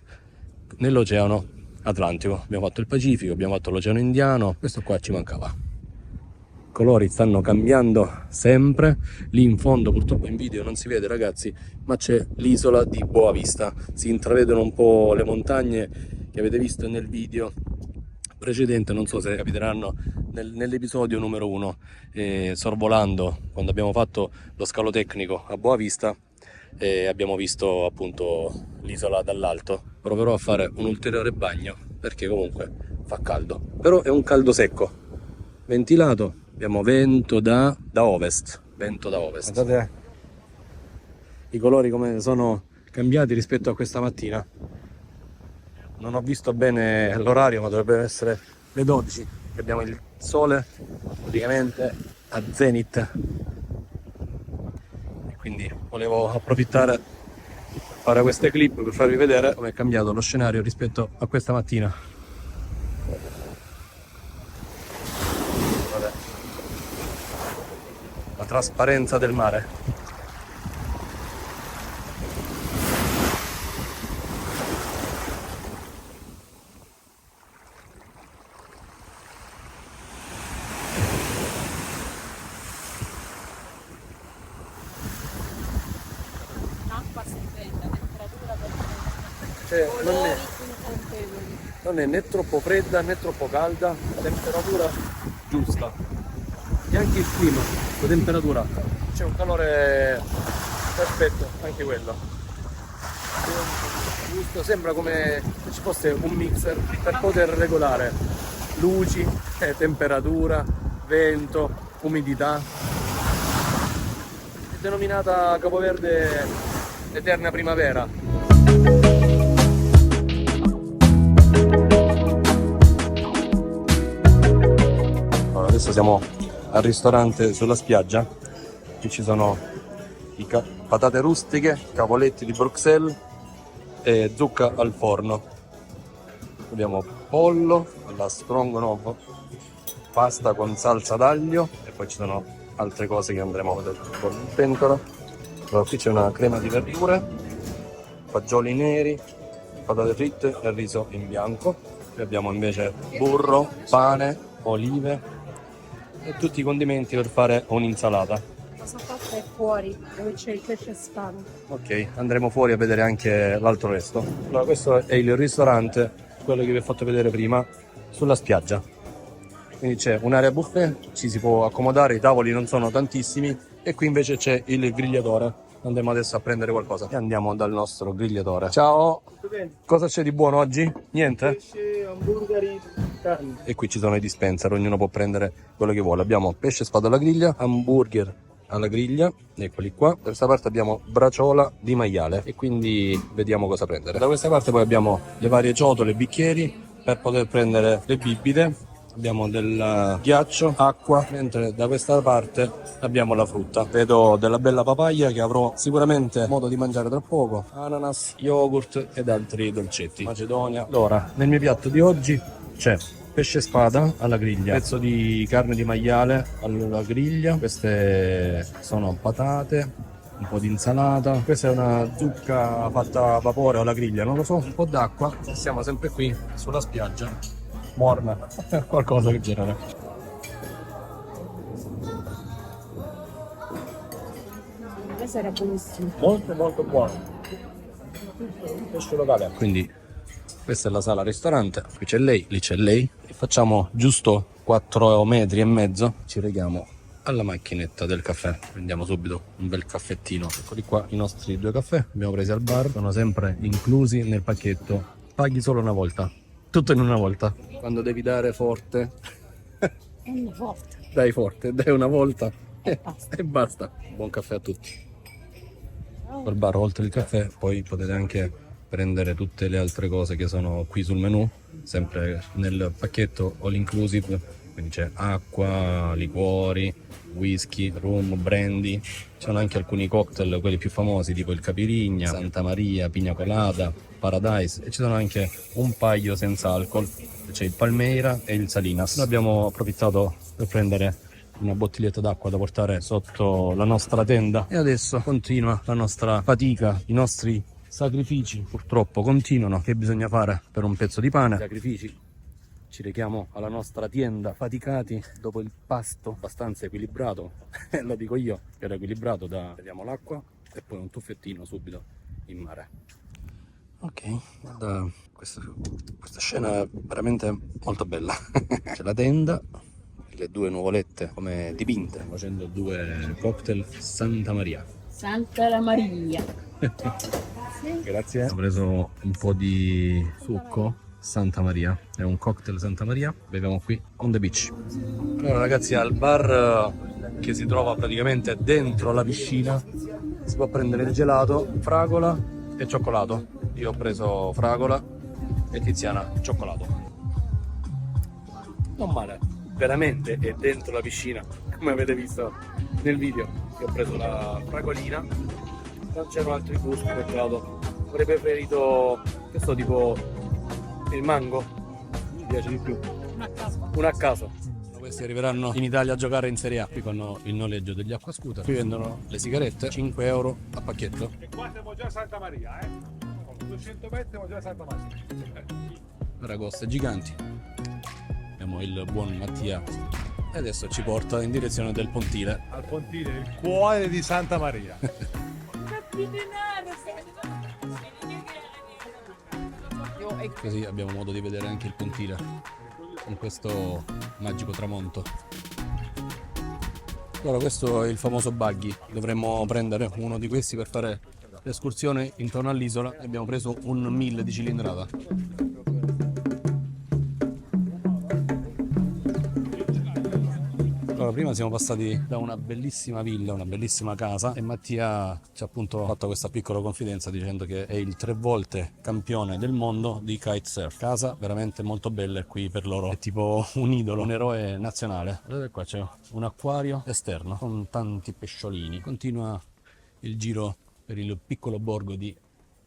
nell'Oceano Atlantico. Abbiamo fatto il Pacifico, abbiamo fatto l'Oceano Indiano, questo qua ci mancava. I colori stanno cambiando sempre. Lì in fondo, purtroppo in video non si vede ragazzi, ma c'è l'isola di Boa Vista. Si intravedono un po' le montagne che avete visto nel video precedente, non so se capiteranno nell'episodio numero 1, sorvolando quando abbiamo fatto lo scalo tecnico a Boa Vista. E abbiamo visto appunto l'isola dall'alto. Proverò a fare un ulteriore bagno perché comunque fa caldo, però è un caldo secco, ventilato. Abbiamo vento da ovest, guardate i colori come sono cambiati rispetto a questa mattina. Non ho visto bene l'orario, ma dovrebbe essere le 12 che abbiamo il sole praticamente a zenith. Quindi volevo approfittare per fare queste clip per farvi vedere come è cambiato lo scenario rispetto a questa mattina. Vabbè. La trasparenza del mare. Cioè, non è né troppo fredda né troppo calda, la temperatura giusta. E anche il clima, la temperatura, c'è un calore perfetto, anche quello. Giusto, sembra come se ci fosse un mixer per poter regolare luci, temperatura, vento, umidità. È denominata Capoverde Eterna Primavera. Adesso siamo al ristorante sulla spiaggia, qui ci sono patate rustiche, cavoletti di Bruxelles e zucca al forno. Abbiamo pollo alla stroganoff, pasta con salsa d'aglio e poi ci sono altre cose che andremo a vedere con in pentola. Allora, qui c'è una crema di verdure, fagioli neri, patate fritte e riso in bianco. Qui abbiamo invece burro, pane, olive e tutti i condimenti per fare un'insalata. Cosa fatta è fuori, dove c'è il pesce spada. Ok, andremo fuori a vedere anche l'altro resto. Allora, questo è il ristorante, quello che vi ho fatto vedere prima, sulla spiaggia. Quindi c'è un'area buffet, ci si può accomodare, i tavoli non sono tantissimi e qui invece c'è il grigliatore. Andremo adesso a prendere qualcosa e andiamo dal nostro grigliatore. Ciao! Cosa c'è di buono oggi? Niente? Pesce, hamburgeri, carne. E qui ci sono i dispenser, ognuno può prendere quello che vuole. Abbiamo pesce spada alla griglia, hamburger alla griglia, eccoli qua. Da questa parte abbiamo braciola di maiale e quindi vediamo cosa prendere. Da questa parte poi abbiamo le varie ciotole, bicchieri per poter prendere le bibite. Abbiamo del ghiaccio, acqua, mentre da questa parte abbiamo la frutta. Vedo della bella papaya che avrò sicuramente modo di mangiare tra poco, ananas, yogurt ed altri dolcetti. Macedonia. Allora, nel mio piatto di oggi c'è pesce spada alla griglia, pezzo di carne di maiale alla griglia, queste sono patate, un po' di insalata, questa è una zucca fatta a vapore o alla griglia, non lo so, un po' d'acqua. Siamo sempre qui sulla spiaggia. Morna, qualcosa del genere. Questo era buonissimo. Molto molto buono. Pesce locale. Quindi questa è la sala ristorante, qui c'è lei, lì c'è lei. E facciamo giusto 4 metri e mezzo, ci reghiamo alla macchinetta del caffè. Prendiamo subito un bel caffettino. Eccoli qua i nostri 2 caffè, abbiamo presi al bar, sono sempre inclusi nel pacchetto. Paghi solo una volta, tutto in una volta. Quando devi dare forte, Una volta. dai forte, dai una volta Basta. e basta. Buon caffè a tutti. Al bar, oltre il caffè, poi potete anche prendere tutte le altre cose che sono qui sul menù, sempre nel pacchetto all inclusive, quindi c'è acqua, liquori, whisky, rum, brandy, ci sono anche alcuni cocktail, quelli più famosi, tipo il Capirigna, Santa Maria, Pina Colada, Paradise, e ci sono anche un paio senza alcol, c'è il Palmeira e il Salinas. Noi abbiamo approfittato per prendere una bottiglietta d'acqua da portare sotto la nostra tenda e adesso continua la nostra fatica, i nostri sacrifici purtroppo continuano, che bisogna fare per un pezzo di pane. Sacrifici, ci rechiamo alla nostra tienda faticati dopo il pasto abbastanza equilibrato lo dico io che era equilibrato, vediamo l'acqua e poi un tuffettino subito in mare. Ok, guarda, questa scena è veramente molto bella. C'è la tenda, le 2 nuvolette come dipinte, facendo 2 cocktail Santa Maria. Santa Maria. Grazie. Ho preso un po' di succo Santa Maria, è un cocktail Santa Maria, beviamo qui on the beach. Allora ragazzi, al bar che si trova praticamente dentro la piscina si può prendere il gelato, fragola e cioccolato. Io ho preso fragola e Tiziana cioccolato. Non male, veramente è dentro la piscina, come avete visto nel video. Io ho preso la fragolina, non c'erano altri gusti per gelato. Avrei preferito questo tipo il mango, mi piace di più. Un a caso. Questi arriveranno in Italia a giocare in Serie A. Qui fanno il noleggio degli acqua scooter. Qui vendono le sigarette, 5 euro a pacchetto. E qua siamo già a Santa Maria, 200 metri siamo già a Santa Maria. Ragoste giganti. Abbiamo il buon Mattia e adesso ci porta in direzione del pontile. Al pontile, il cuore di Santa Maria. Così abbiamo modo di vedere anche il pontile con questo magico tramonto. Allora, questo è il famoso buggy. Dovremmo prendere uno di questi per fare l'escursione intorno all'isola. Abbiamo preso un 1000 di cilindrata. Allora, prima siamo passati da una bellissima villa, una bellissima casa, e Mattia ci ha appunto fatto questa piccola confidenza dicendo che è il 3 volte campione del mondo di kitesurf. Casa veramente molto bella, e qui per loro è tipo un idolo, un eroe nazionale. Vedete, qua c'è un acquario esterno con tanti pesciolini. Continua il giro per il piccolo borgo di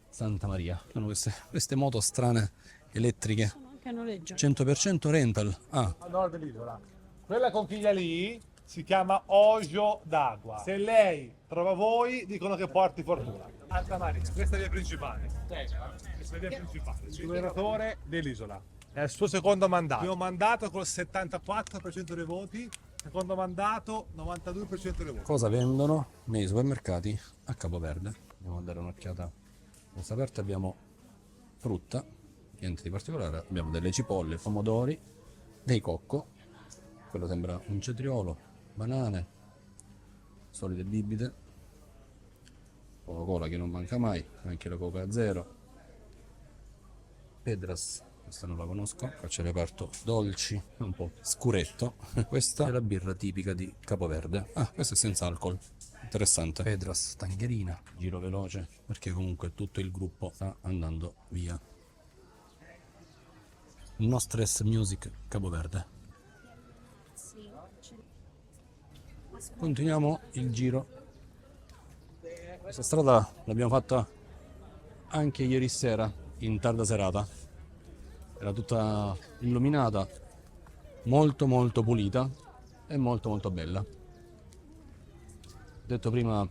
Santa Maria. Sono queste moto strane elettriche. Sono anche a noleggio. 100% rental. Ah, A nord dell'isola. Quella conchiglia lì si chiama Ojo d'Agua. Se lei trova voi, dicono che porti fortuna. Santa Maria, questa è la via principale. Questa è la via principale. Il governatore dell'isola. È il suo secondo mandato. Primo mandato col 74% dei voti, secondo mandato 92% dei voti. cosa vendono nei supermercati a Capoverde? Andiamo a dare un'occhiata. Questa aperta abbiamo frutta, niente di particolare. Abbiamo delle cipolle, pomodori, dei cocco. Quello sembra un cetriolo, banane, solite bibite, Coca-Cola che non manca mai, anche la Coca Zero, Pedras, questa non la conosco, qua c'è il reparto dolci, un po' scuretto. Questa è la birra tipica di Capoverde. Ah, questa è senza alcol, interessante. Pedras, tangherina, giro veloce, perché comunque tutto il gruppo sta andando via. No Stress Music Capoverde. Continuiamo il giro. Questa strada l'abbiamo fatta anche ieri sera in tarda serata. Era tutta illuminata, molto molto pulita e molto molto bella. Ho detto prima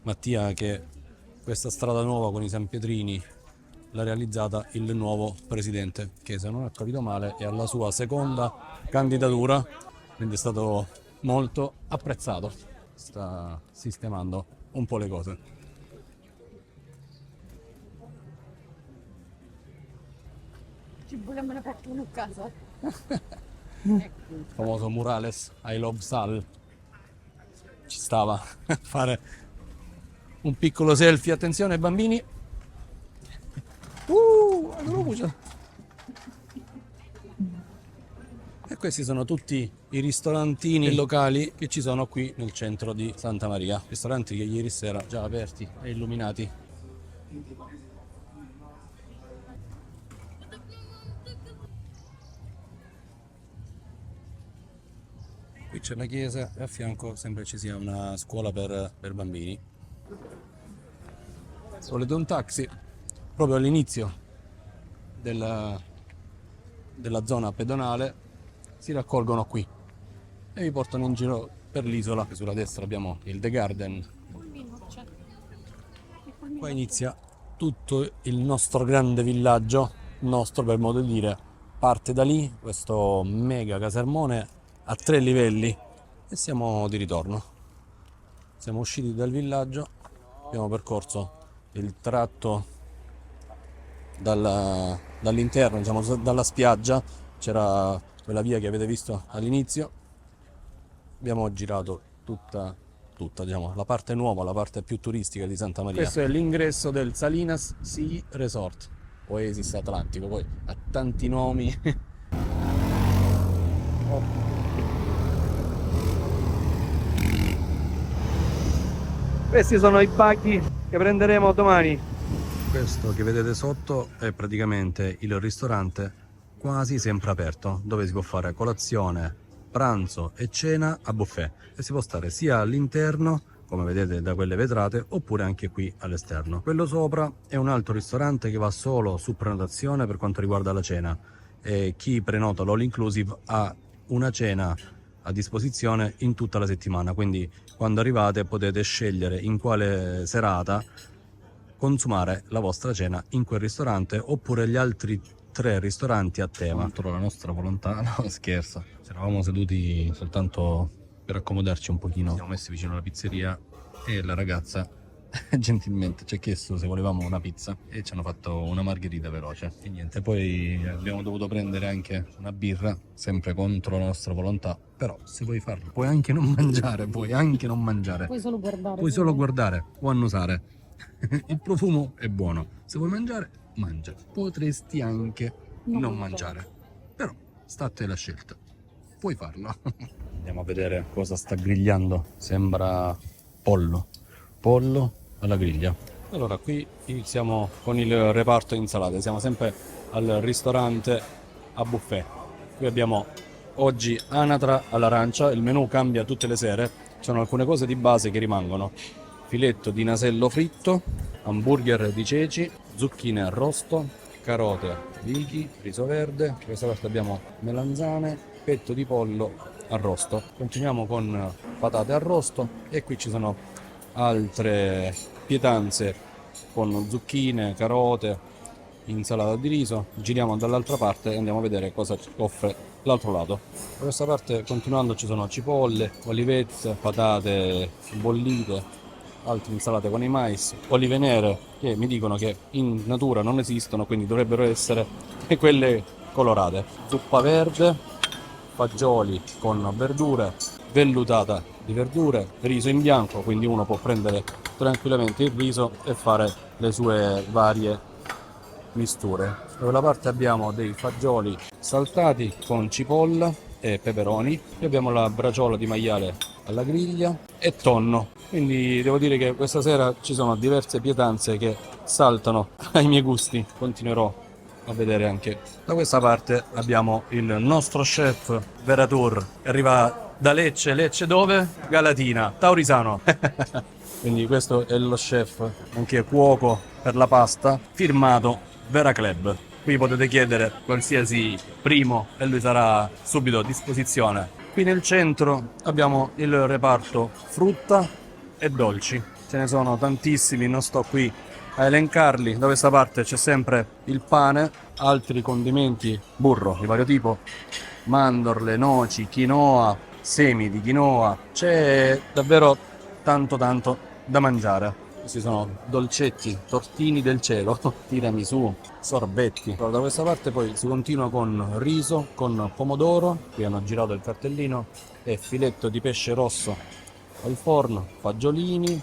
Mattia che questa strada nuova con i San Pietrini l'ha realizzata il nuovo presidente, che se non ho capito male è alla sua seconda candidatura, quindi è stato molto apprezzato. Sta sistemando un po' le cose. Ci vogliamo una portare a casa. Il famoso murales I Love Sal. stava a fare un piccolo selfie. Attenzione bambini. E questi sono tutti i ristorantini locali che ci sono qui nel centro di Santa Maria. Ristoranti che ieri sera già aperti e illuminati. Qui c'è la chiesa e a fianco sembra ci sia una scuola per bambini. Volete un taxi? Proprio all'inizio della zona pedonale si raccolgono qui e vi portano in giro per l'isola. Sulla destra abbiamo il The Garden. Qua inizia tutto il nostro grande villaggio, nostro per modo di dire, parte da lì, questo mega casermone a 3 livelli e siamo di ritorno. Siamo usciti dal villaggio, abbiamo percorso il tratto dall'interno, diciamo dalla spiaggia, c'era quella via che avete visto all'inizio, abbiamo girato tutta diciamo, la parte nuova, la parte più turistica di Santa Maria. Questo è l'ingresso del Salinas Sea Resort, Oasis Atlantico, poi ha tanti nomi. Questi sono i buggy che prenderemo domani. Questo che vedete sotto è praticamente il ristorante quasi sempre aperto, dove si può fare colazione, pranzo e cena a buffet e si può stare sia all'interno, come vedete da quelle vetrate, oppure anche qui all'esterno. Quello sopra è un altro ristorante che va solo su prenotazione per quanto riguarda la cena e chi prenota l'all inclusive ha una cena a disposizione in tutta la settimana, quindi quando arrivate potete scegliere in quale serata consumare la vostra cena in quel ristorante oppure gli altri 3 ristoranti a tema. Contro la nostra volontà, no scherzo, eravamo seduti soltanto per accomodarci un pochino, siamo messi vicino alla pizzeria e la ragazza gentilmente ci ha chiesto se volevamo una pizza e ci hanno fatto una margherita veloce e niente, poi abbiamo dovuto prendere anche una birra sempre contro la nostra volontà, però se vuoi farlo puoi anche non mangiare, puoi solo guardare o annusare. Il profumo è buono, se vuoi mangiare mangia, potresti anche non mangiare, però sta a te la scelta, puoi farlo. Andiamo a vedere cosa sta grigliando, sembra pollo alla griglia. Allora qui iniziamo con il reparto insalate, siamo sempre al ristorante a buffet. Qui abbiamo oggi anatra all'arancia, il menù cambia tutte le sere, ci sono alcune cose di base che rimangono: filetto di nasello fritto, hamburger di ceci, zucchine arrosto, carote, vichi, riso verde, questa parte abbiamo melanzane, petto di pollo arrosto. Continuiamo con patate arrosto e qui ci sono altre pietanze con zucchine, carote, insalata di riso. Giriamo dall'altra parte e andiamo a vedere cosa offre l'altro lato. Da questa parte, continuando, ci sono cipolle, olivette, patate bollite, altre insalate con i mais, olive nere che mi dicono che in natura non esistono, quindi dovrebbero essere quelle colorate, zuppa verde, fagioli con verdure, vellutata di verdure, riso in bianco, quindi uno può prendere tranquillamente il riso e fare le sue varie misture. Da quella parte abbiamo dei fagioli saltati con cipolla e peperoni, qui abbiamo la braciola di maiale alla griglia e tonno, quindi devo dire che questa sera ci sono diverse pietanze che saltano ai miei gusti. Continuerò a vedere anche da questa parte. Abbiamo il nostro chef Veratur che arriva da Lecce dove? Galatina, Taurisano. Quindi questo è lo chef, anche cuoco per la pasta, firmato Vera Club. Qui potete chiedere qualsiasi primo e lui sarà subito a disposizione. Qui nel centro abbiamo il reparto frutta e dolci, ce ne sono tantissimi, non sto qui a elencarli. Da questa parte c'è sempre il pane, altri condimenti, burro di vario tipo, mandorle, noci, quinoa, semi di quinoa, c'è davvero tanto da mangiare. Questi sono dolcetti, tortini del cielo, tiramisù, sorbetti. Allora, da questa parte poi si continua con riso, con pomodoro, qui hanno girato il cartellino, e filetto di pesce rosso al forno, fagiolini,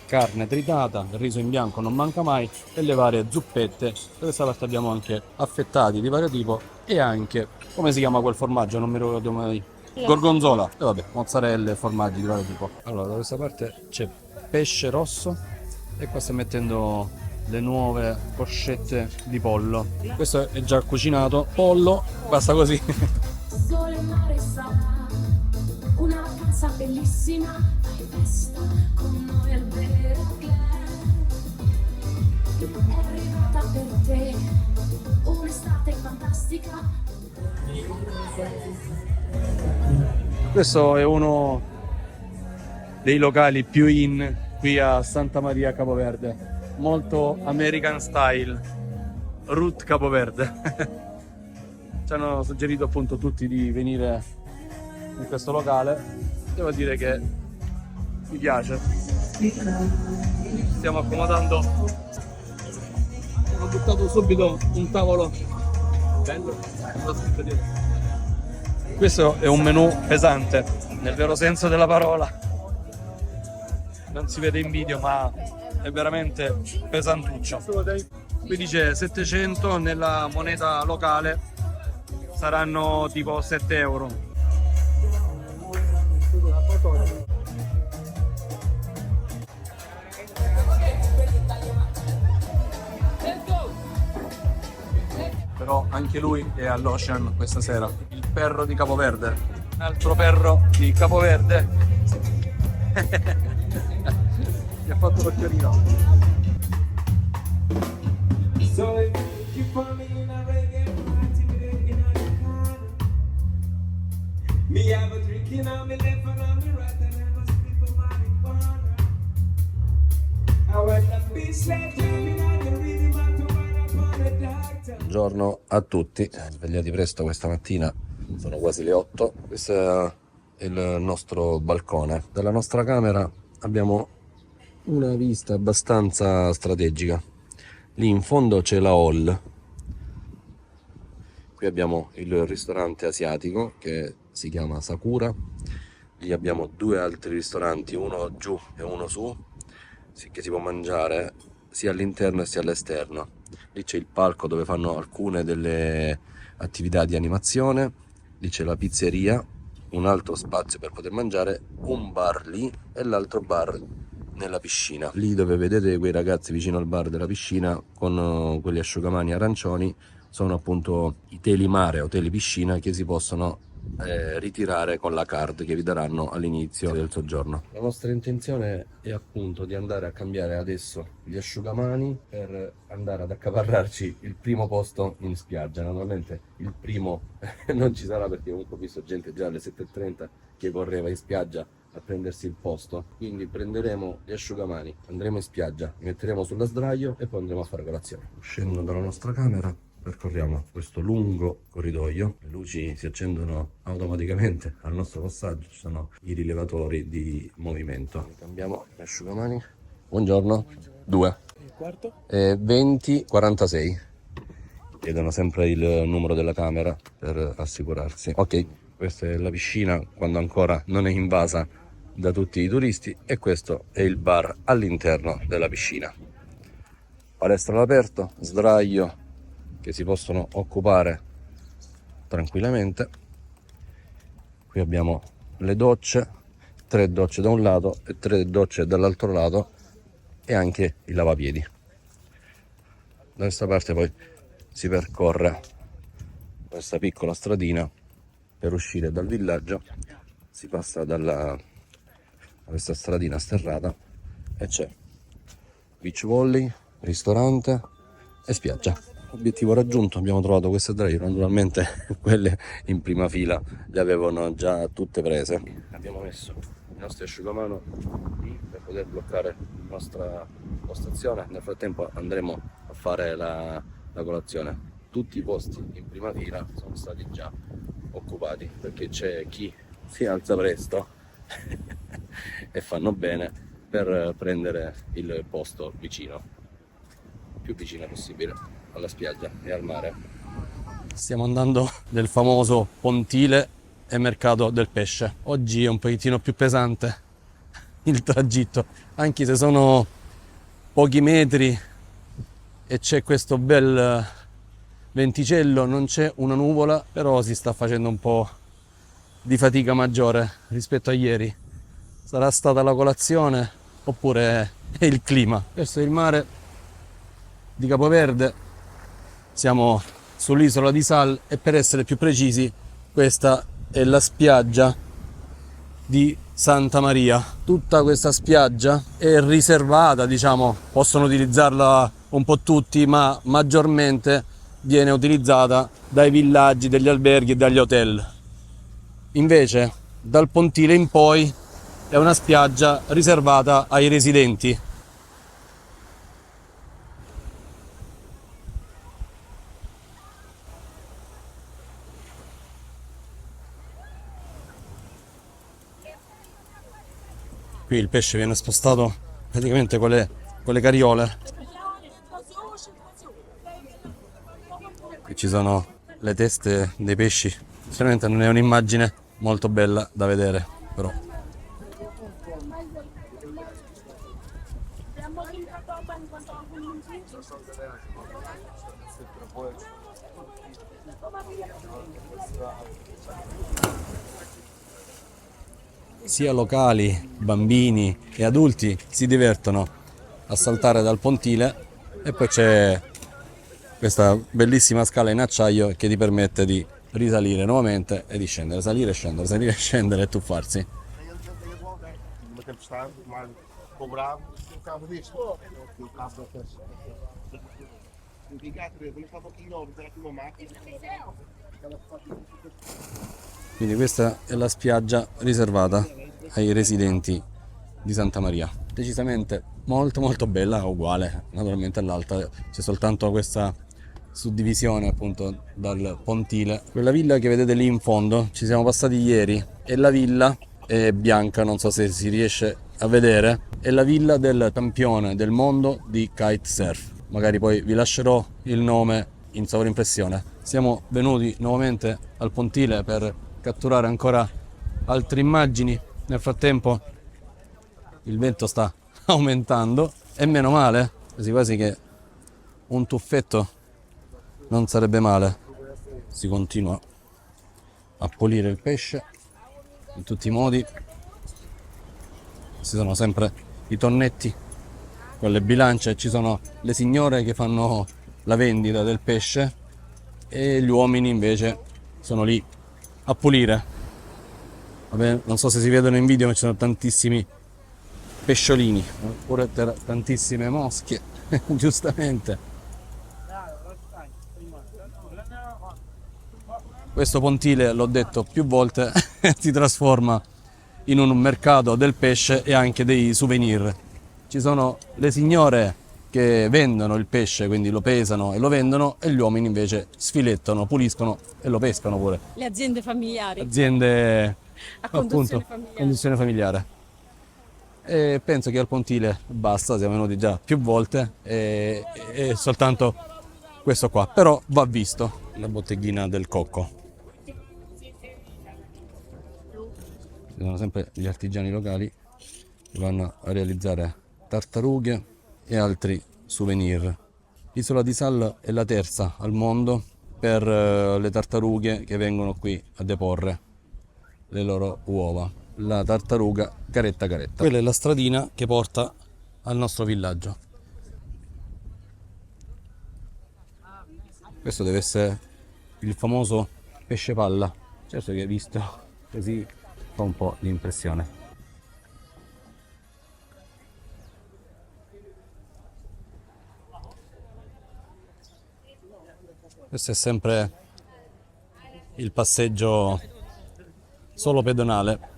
carne tritata, il riso in bianco non manca mai e le varie zuppette. Da questa parte abbiamo anche affettati di vario tipo e anche, come si chiama quel formaggio? Non mi ricordo mai. Gorgonzola e vabbè, mozzarelle e formaggi di vario tipo. Allora, da questa parte c'è pesce rosso e qua sta mettendo le nuove coscette di pollo. Questo è già cucinato, pollo, basta così. Sole e mare sarà una vacanza bellissima, fai festa con noi al vero club. È arrivata per te un'estate fantastica. Questo è uno dei locali più in qui a Santa Maria Capoverde, molto American style, root Capoverde. Ci hanno suggerito appunto tutti di venire in questo locale, devo dire che mi piace. Stiamo accomodando, ho buttato subito un tavolo bello. Questo è un menù pesante, nel vero senso della parola. Non si vede in video, ma è veramente pesantuccio. Qui dice 700, nella moneta locale saranno tipo 7 euro. Però anche lui è all'Ocean questa sera. Il perro di Capoverde. Un altro perro di Capoverde. Mi ha fatto l'occhiolino. Buongiorno a tutti, svegliati presto questa mattina, sono quasi le 8, questo è il nostro balcone. Dalla nostra camera abbiamo una vista abbastanza strategica, lì in fondo c'è la hall, qui abbiamo il ristorante asiatico che si chiama Sakura, lì abbiamo due altri ristoranti, uno giù e uno su, che si può mangiare sia all'interno sia all'esterno. Lì c'è il palco dove fanno alcune delle attività di animazione, lì c'è la pizzeria, un altro spazio per poter mangiare, un bar lì e l'altro bar nella piscina. Lì dove vedete quei ragazzi vicino al bar della piscina con quegli asciugamani arancioni sono appunto i teli mare o teli piscina che si possono ritirare con la card che vi daranno all'inizio del soggiorno. La nostra intenzione è appunto di andare a cambiare adesso gli asciugamani per andare ad accaparrarci il primo posto in spiaggia. Naturalmente il primo non ci sarà perché comunque ho visto gente già alle 7:30 che correva in spiaggia a prendersi il posto, quindi prenderemo gli asciugamani, andremo in spiaggia, li metteremo sulla sdraio e poi andremo a fare colazione. Uscendo dalla nostra camera percorriamo questo lungo corridoio, le luci si accendono automaticamente al nostro passaggio, ci sono i rilevatori di movimento. Cambiamo gli asciugamani. Buongiorno. 2. Il quarto? 2046. Chiedono sempre il numero della camera per assicurarsi. Ok, questa è la piscina quando ancora non è invasa da tutti i turisti e questo è il bar all'interno della piscina. Palestra all'aperto, sdraio che si possono occupare tranquillamente. Qui abbiamo le docce, 3 docce da un lato e 3 docce dall'altro lato e anche i lavapiedi. Da questa parte poi si percorre questa piccola stradina per uscire dal villaggio, si passa da questa stradina sterrata e c'è beach volley, ristorante e spiaggia. Obiettivo raggiunto, abbiamo trovato queste sdraio, naturalmente quelle in prima fila le avevano già tutte prese. Abbiamo messo i nostri asciugamano lì per poter bloccare la nostra postazione, nel frattempo andremo a fare la colazione. Tutti i posti in prima fila sono stati già occupati perché c'è chi si alza presto e fanno bene per prendere il posto vicino, più vicino possibile alla spiaggia e al mare. Stiamo andando nel famoso pontile e mercato del pesce. Oggi è un pochettino più pesante il tragitto, anche se sono pochi metri e c'è questo bel venticello, non c'è una nuvola, però si sta facendo un po' di fatica maggiore rispetto a ieri. Sarà stata la colazione oppure è il clima. Questo è il mare di Capoverde, siamo sull'isola di Sal e, per essere più precisi, questa è la spiaggia di Santa Maria. Tutta questa spiaggia è riservata, diciamo, possono utilizzarla un po' tutti, ma maggiormente viene utilizzata dai villaggi, dagli alberghi e dagli hotel. Invece dal pontile in poi è una spiaggia riservata ai residenti. Qui il pesce viene spostato praticamente con le carriole. Qui ci sono le teste dei pesci. Sinceramente non è un'immagine molto bella da vedere, però. Sia locali, bambini e adulti si divertono a saltare dal pontile, e poi c'è questa bellissima scala in acciaio che ti permette di risalire nuovamente e di scendere, salire e scendere e tuffarsi. Quindi questa è la spiaggia riservata ai residenti di Santa Maria. Decisamente molto molto bella, uguale naturalmente all'altra, c'è soltanto questa suddivisione appunto dal pontile. Quella villa che vedete lì in fondo, ci siamo passati ieri, è la villa, è bianca, non so se si riesce a vedere, è la villa del campione del mondo di kitesurf. Magari poi vi lascerò il nome in sovraimpressione. Siamo venuti nuovamente al pontile per catturare ancora altre immagini. Nel frattempo il vento sta aumentando e meno male, quasi quasi che un tuffetto non sarebbe male. Si continua a pulire il pesce in tutti i modi. Ci sono sempre i tonnetti con le bilance, ci sono le signore che fanno la vendita del pesce e gli uomini invece sono lì a pulire. Vabbè, non so se si vedono in video, ma ci sono tantissimi pesciolini, oppure tantissime mosche, giustamente. Questo pontile, l'ho detto più volte, si trasforma in un mercato del pesce e anche dei souvenir. Ci sono le signore che vendono il pesce, quindi lo pesano e lo vendono, e gli uomini invece sfilettano, puliscono e lo pescano pure. Le aziende familiari. Aziende A conduzione appunto, familiare. conduzione familiare. E penso che al pontile basta, siamo venuti già più volte e soltanto questo qua, però va visto. La botteghina del cocco. Ci sono sempre gli artigiani locali che vanno a realizzare tartarughe e altri souvenir. L'isola di Sal è la terza al mondo per le tartarughe che vengono qui a deporre le loro uova. La tartaruga caretta caretta. Quella è la stradina che porta al nostro villaggio. Questo deve essere il famoso pesce palla. Certo che visto così fa un po' di impressione. Questo è sempre il passeggio solo pedonale.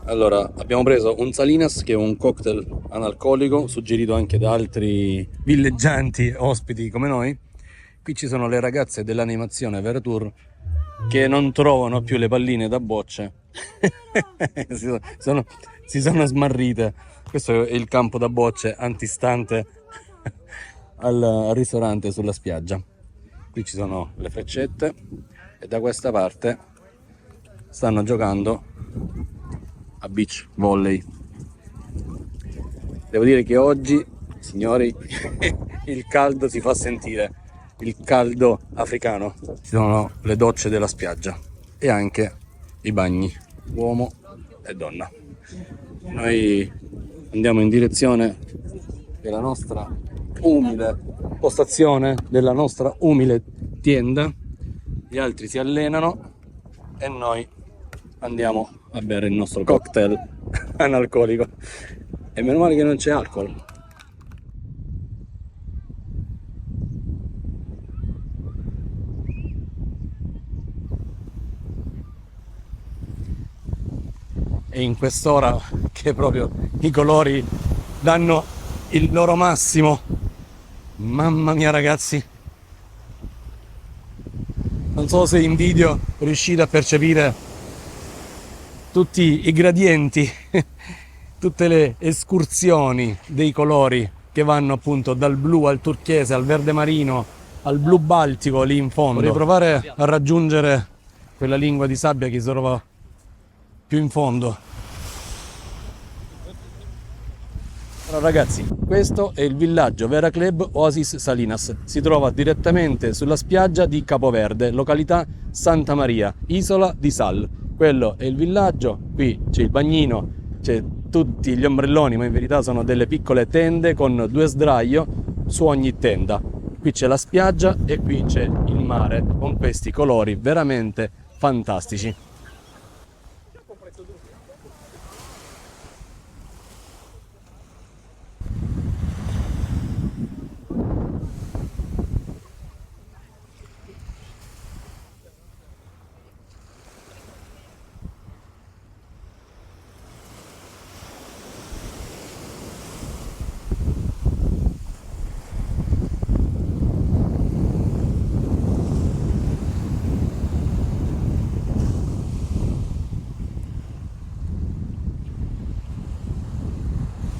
Allora, abbiamo preso un Salinas, che è un cocktail analcolico, suggerito anche da altri villeggianti ospiti come noi. Qui ci sono le ragazze dell'animazione Veratour che non trovano più le palline da bocce. si sono smarrite. Questo è il campo da bocce antistante al ristorante sulla spiaggia. Qui ci sono le freccette e da questa parte stanno giocando a beach volley. Devo dire che oggi, signori, il caldo si fa sentire, il caldo africano. Ci sono le docce della spiaggia e anche i bagni uomo e donna. Noi andiamo in direzione della nostra umile postazione, della nostra umile tienda. Gli altri si allenano e noi andiamo a bere il nostro cocktail analcolico. E meno male che non c'è alcol. E in quest'ora che proprio i colori danno il loro massimo, mamma mia ragazzi, non so se in video riuscite a percepire tutti i gradienti, tutte le escursioni dei colori che vanno appunto dal blu al turchese, al verde marino, al blu baltico lì in fondo. Vorrei provare a raggiungere quella lingua di sabbia che si trova più in fondo. Allora ragazzi, questo è il villaggio Vera Club Oasis Salinas, si trova direttamente sulla spiaggia di Capoverde, località Santa Maria, isola di Sal. Quello è il villaggio, qui c'è il bagnino, c'è tutti gli ombrelloni, ma in verità sono delle piccole tende con 2 sdraio su ogni tenda. Qui c'è la spiaggia e qui c'è il mare con questi colori veramente fantastici.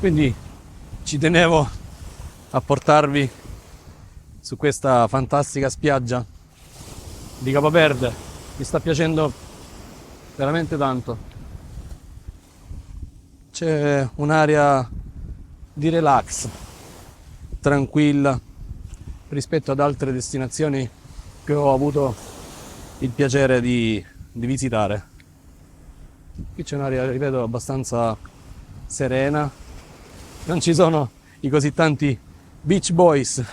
Quindi ci tenevo a portarvi su questa fantastica spiaggia di Capoverde. Mi sta piacendo veramente tanto. C'è un'area di relax, tranquilla, rispetto ad altre destinazioni che ho avuto il piacere di visitare. Qui c'è un'area, ripeto, abbastanza serena. Non ci sono i così tanti beach boys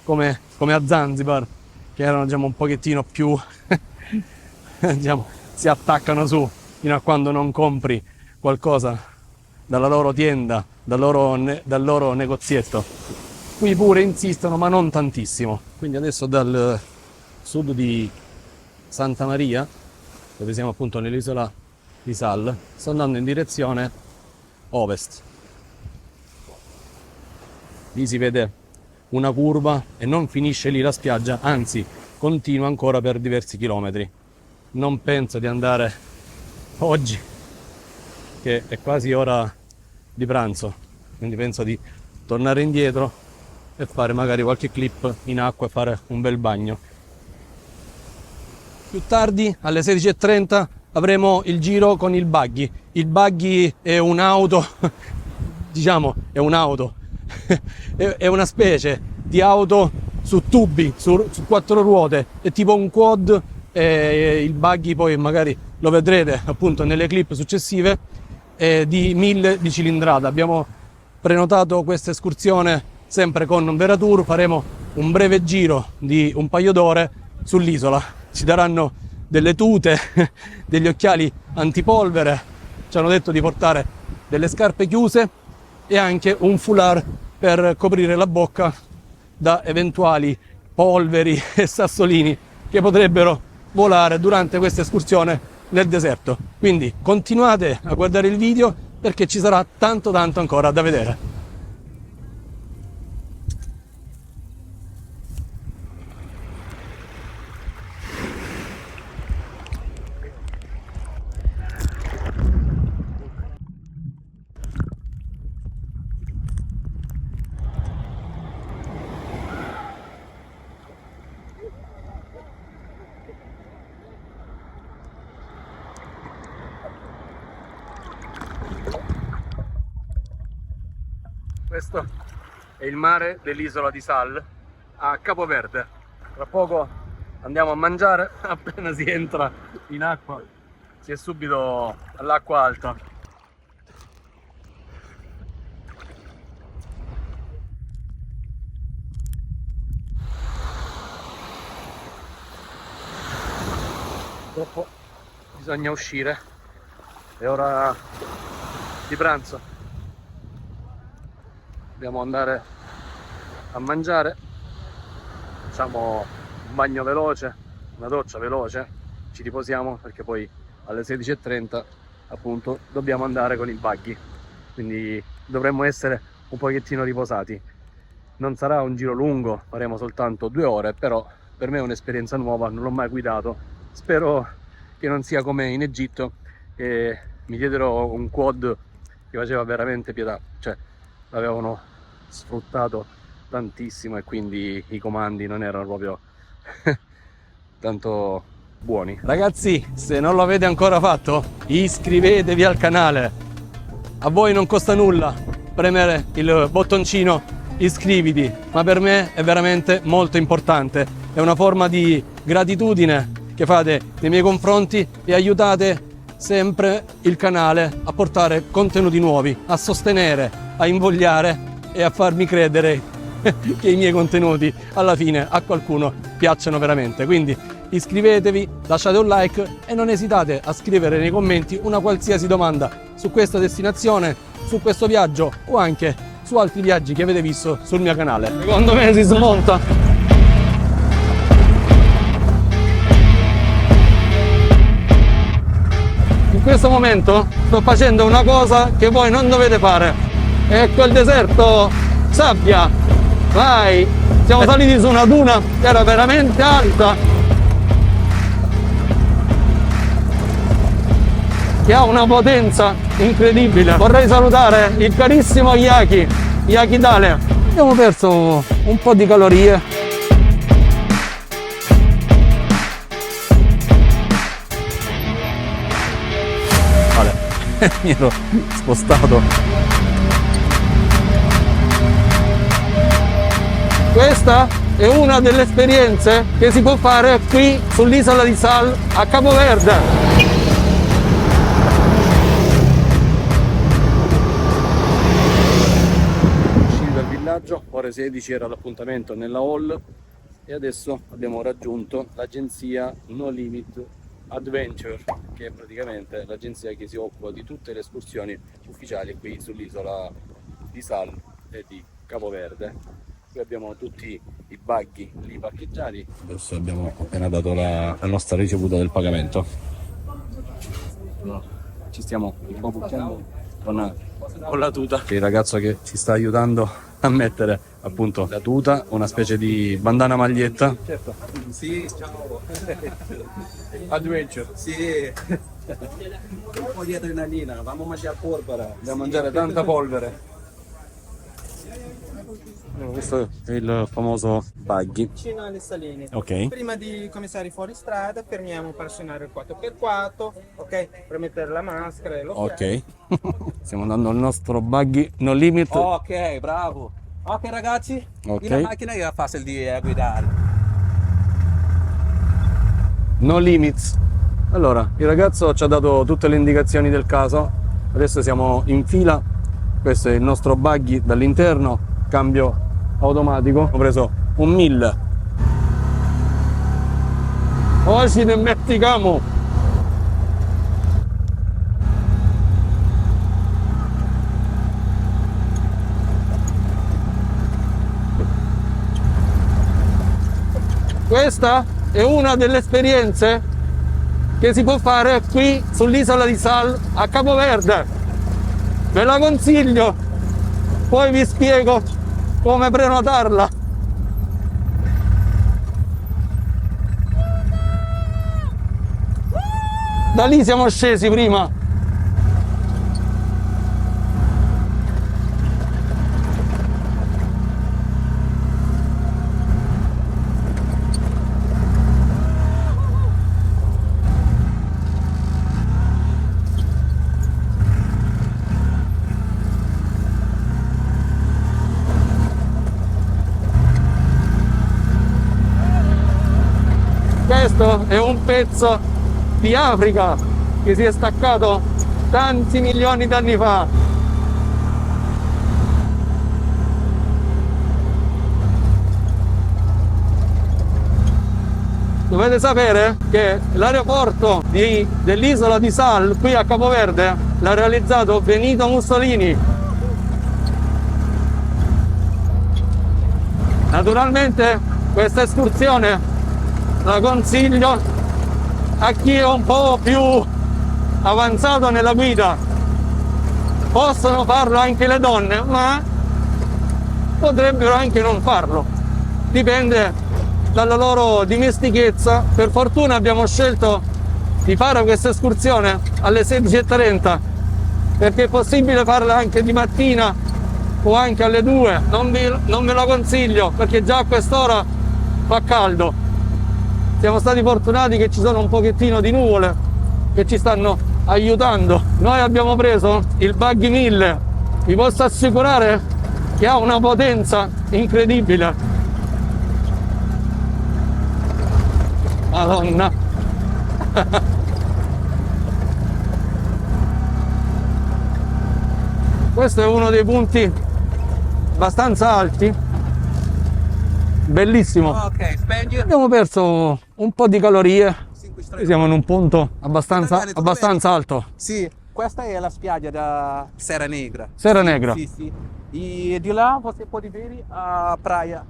come a Zanzibar, che erano, diciamo, un pochettino più diciamo, si attaccano su fino a quando non compri qualcosa dalla loro tienda, dal loro negozietto. Qui pure insistono, ma non tantissimo. Quindi adesso dal sud di Santa Maria, dove siamo appunto nell'isola di Sal, sto andando in direzione ovest. Lì si vede una curva e non finisce lì la spiaggia, anzi continua ancora per diversi chilometri. Non penso di andare oggi, che è quasi ora di pranzo, quindi penso di tornare indietro e fare magari qualche clip in acqua e fare un bel bagno. Più tardi, alle 16:30, avremo il giro con il buggy. Il buggy è un'auto, diciamo, è una specie di auto su tubi, su 4 ruote, è tipo un quad. Il buggy poi magari lo vedrete appunto nelle clip successive, di 1000 di cilindrata. Abbiamo prenotato questa escursione sempre con Veratour, faremo un breve giro di un paio d'ore sull'isola. Ci daranno delle tute, degli occhiali antipolvere, ci hanno detto di portare delle scarpe chiuse e anche un foulard per coprire la bocca da eventuali polveri e sassolini che potrebbero volare durante questa escursione nel deserto. Quindi continuate a guardare il video perché ci sarà tanto ancora da vedere. Questo è il mare dell'isola di Sal a Capoverde. Tra poco andiamo a mangiare, appena si entra in acqua si è subito all'acqua alta. Purtroppo bisogna uscire, è ora di pranzo. Dobbiamo andare a mangiare, facciamo un bagno veloce, una doccia veloce, ci riposiamo perché poi alle 16:30 appunto dobbiamo andare con il buggy, quindi dovremmo essere un pochettino riposati. Non sarà un giro lungo, faremo soltanto 2 ore, però per me è un'esperienza nuova, non l'ho mai guidato, spero che non sia come in Egitto e mi diedero un quad che faceva veramente pietà, cioè l'avevano sfruttato tantissimo e quindi i comandi non erano proprio tanto buoni. Ragazzi, se non lo avete ancora fatto, iscrivetevi al canale, a voi non costa nulla premere il bottoncino iscriviti, ma per me è veramente molto importante, è una forma di gratitudine che fate nei miei confronti e aiutate sempre il canale a portare contenuti nuovi, a sostenere, a invogliare e a farmi credere che i miei contenuti alla fine a qualcuno piacciono veramente. Quindi iscrivetevi, lasciate un like e non esitate a scrivere nei commenti una qualsiasi domanda su questa destinazione, su questo viaggio o anche su altri viaggi che avete visto sul mio canale. Secondo me si smonta. In questo momento sto facendo una cosa che voi non dovete fare. Ecco il deserto, sabbia, vai! Siamo saliti su una duna che era veramente alta, che ha una potenza incredibile. Vorrei salutare il carissimo Yaki Dale. Abbiamo perso un po' di calorie. Mi ero spostato. Questa è una delle esperienze che si può fare qui sull'isola di Sal a Capoverde. Usciti dal villaggio, ore 16 era l'appuntamento nella hall e adesso abbiamo raggiunto l'agenzia No Limit Adventure, che è praticamente l'agenzia che si occupa di tutte le escursioni ufficiali qui sull'isola di Sal e di Capoverde. Qui abbiamo tutti i buggy lì parcheggiati. Adesso abbiamo appena dato la nostra ricevuta del pagamento. Ci stiamo un po' buttando con la tuta. Il ragazzo che ci sta aiutando a mettere appunto la tuta, una specie di bandana maglietta. Certo. Sì, ciao. Adventure. Sì. Un po' di adrenalina, vamo a mangiare polvere. Andiamo a mangiare tanta polvere. Questo è il famoso buggy. Vicino alle Saline. Ok. Prima di cominciare fuori strada fermiamo per suonare il 4x4, ok? Per mettere la maschera e lo Ok. Stiamo andando al nostro buggy No Limit. Ok, bravo. Ok ragazzi, Ok. la macchina è facile di guidare. No Limits. Allora, il ragazzo ci ha dato tutte le indicazioni del caso. Adesso siamo in fila. Questo è il nostro buggy dall'interno, cambio automatico. Ho preso un 1000. Oggi ne mettiamo. Questa è una delle esperienze che si può fare qui sull'isola di Sal a Capoverde. Ve la consiglio, poi vi spiego come prenotarla. Da lì siamo scesi prima. Questo è un pezzo di Africa che si è staccato tanti milioni di anni fa. Dovete sapere che l'aeroporto dell'isola di Sal, qui a Capoverde, l'ha realizzato Benito Mussolini. Naturalmente questa escursione la consiglio a chi è un po' più avanzato nella guida. Possono farlo anche le donne, ma potrebbero anche non farlo. Dipende dalla loro dimestichezza. Per fortuna abbiamo scelto di fare questa escursione alle 16:30 perché è possibile farla anche di mattina o anche alle 2. Non ve la consiglio perché già a quest'ora fa caldo. Siamo stati fortunati che ci sono un pochettino di nuvole che ci stanno aiutando. Noi abbiamo preso il Buggy 1000, vi posso assicurare che ha una potenza incredibile. Madonna. Questo è uno dei punti abbastanza alti. Bellissimo. Ok, spegni. Abbiamo perso un po' di calorie. Siamo in un punto abbastanza alto. Sì, questa è la spiaggia da Serra Negra. Serra Negra. Sì, sì. E di là você pode ver a praia.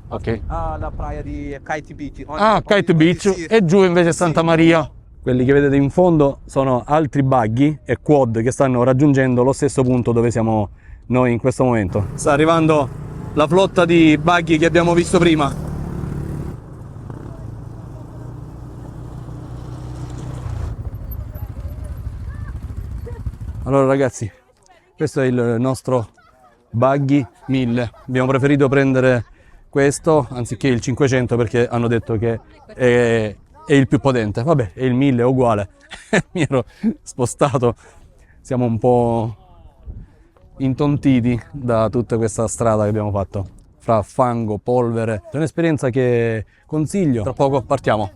Ok. La praia di Kite Beach. Kite Beach. Sì. E giù invece Santa Maria. Quelli che vedete in fondo sono altri buggy e quad che stanno raggiungendo lo stesso punto dove siamo noi in questo momento. Sta arrivando la flotta di buggy che abbiamo visto prima. Allora ragazzi, questo è il nostro Buggy 1000. Abbiamo preferito prendere questo anziché il 500 perché hanno detto che è il più potente. Vabbè, è il 1000 è uguale. Mi ero spostato. Siamo un po' intontiti da tutta questa strada che abbiamo fatto fra fango, polvere. È un'esperienza che consiglio. Tra poco partiamo.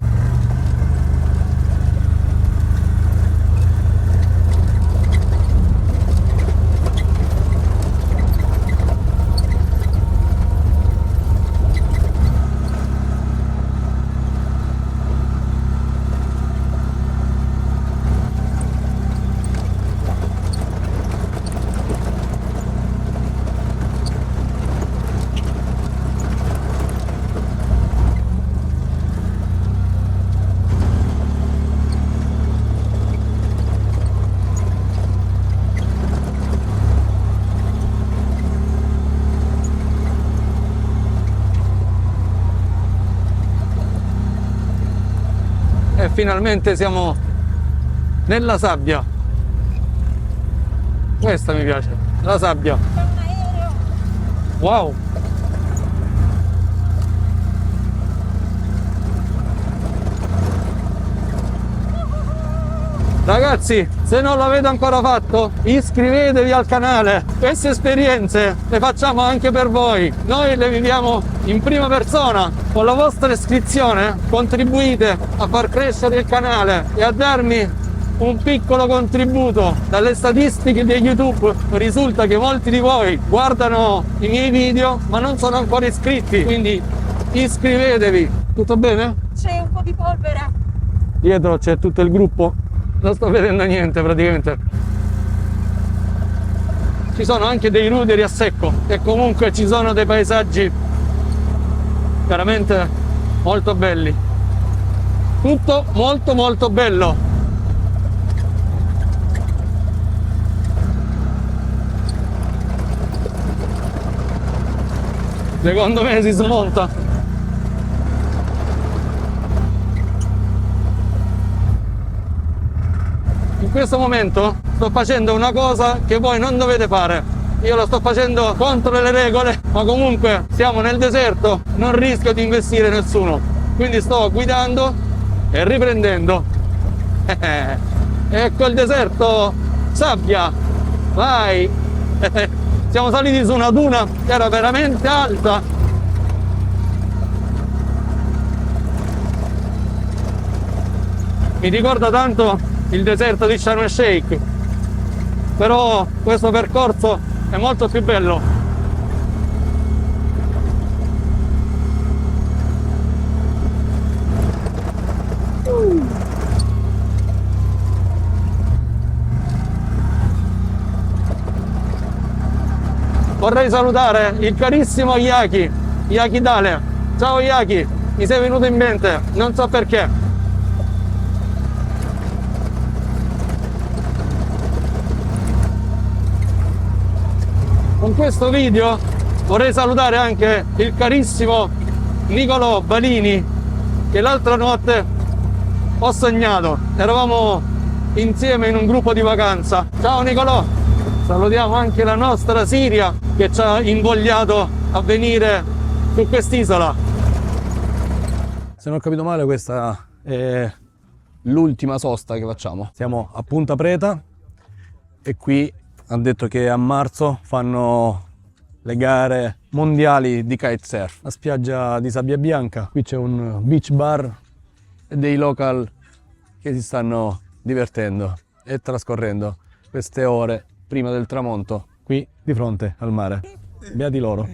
E finalmente siamo nella sabbia. Questa mi piace, la sabbia. Wow! Ragazzi, se non l'avete ancora fatto, iscrivetevi al canale. Queste esperienze le facciamo anche per voi. Noi le viviamo in prima persona. Con la vostra iscrizione contribuite a far crescere il canale e a darmi un piccolo contributo. Dalle statistiche di YouTube risulta che molti di voi guardano i miei video ma non sono ancora iscritti, quindi iscrivetevi. Tutto bene? C'è un po' di polvere. Dietro c'è tutto il gruppo. Non sto vedendo niente praticamente. Ci sono anche dei ruderi a secco e comunque ci sono dei paesaggi veramente molto belli. Tutto molto molto bello. Secondo me si smonta. In questo momento sto facendo una cosa che voi non dovete fare. Io lo sto facendo contro le regole, ma comunque siamo nel deserto, non rischio di investire nessuno. Quindi sto guidando e riprendendo. Ecco il deserto, sabbia, vai. Siamo saliti su una duna che era veramente alta. Mi ricorda tanto il deserto di Sharm el Sheikh, però questo percorso è molto più bello. Vorrei salutare il carissimo Yaki Dale. Ciao Yaki, mi sei venuto in mente, non so perché. Con questo video vorrei salutare anche il carissimo Nicolò Balini, che l'altra notte ho sognato. Eravamo insieme in un gruppo di vacanza. Ciao Nicolò! Salutiamo anche la nostra Siria che ci ha invogliato a venire su quest'isola. Se non ho capito male, questa è l'ultima sosta che facciamo. Siamo a Punta Preta e qui ha detto che a marzo fanno le gare mondiali di kitesurf. La spiaggia di sabbia bianca, qui c'è un beach bar e dei local che si stanno divertendo e trascorrendo queste ore prima del tramonto qui di fronte al mare. Beati loro.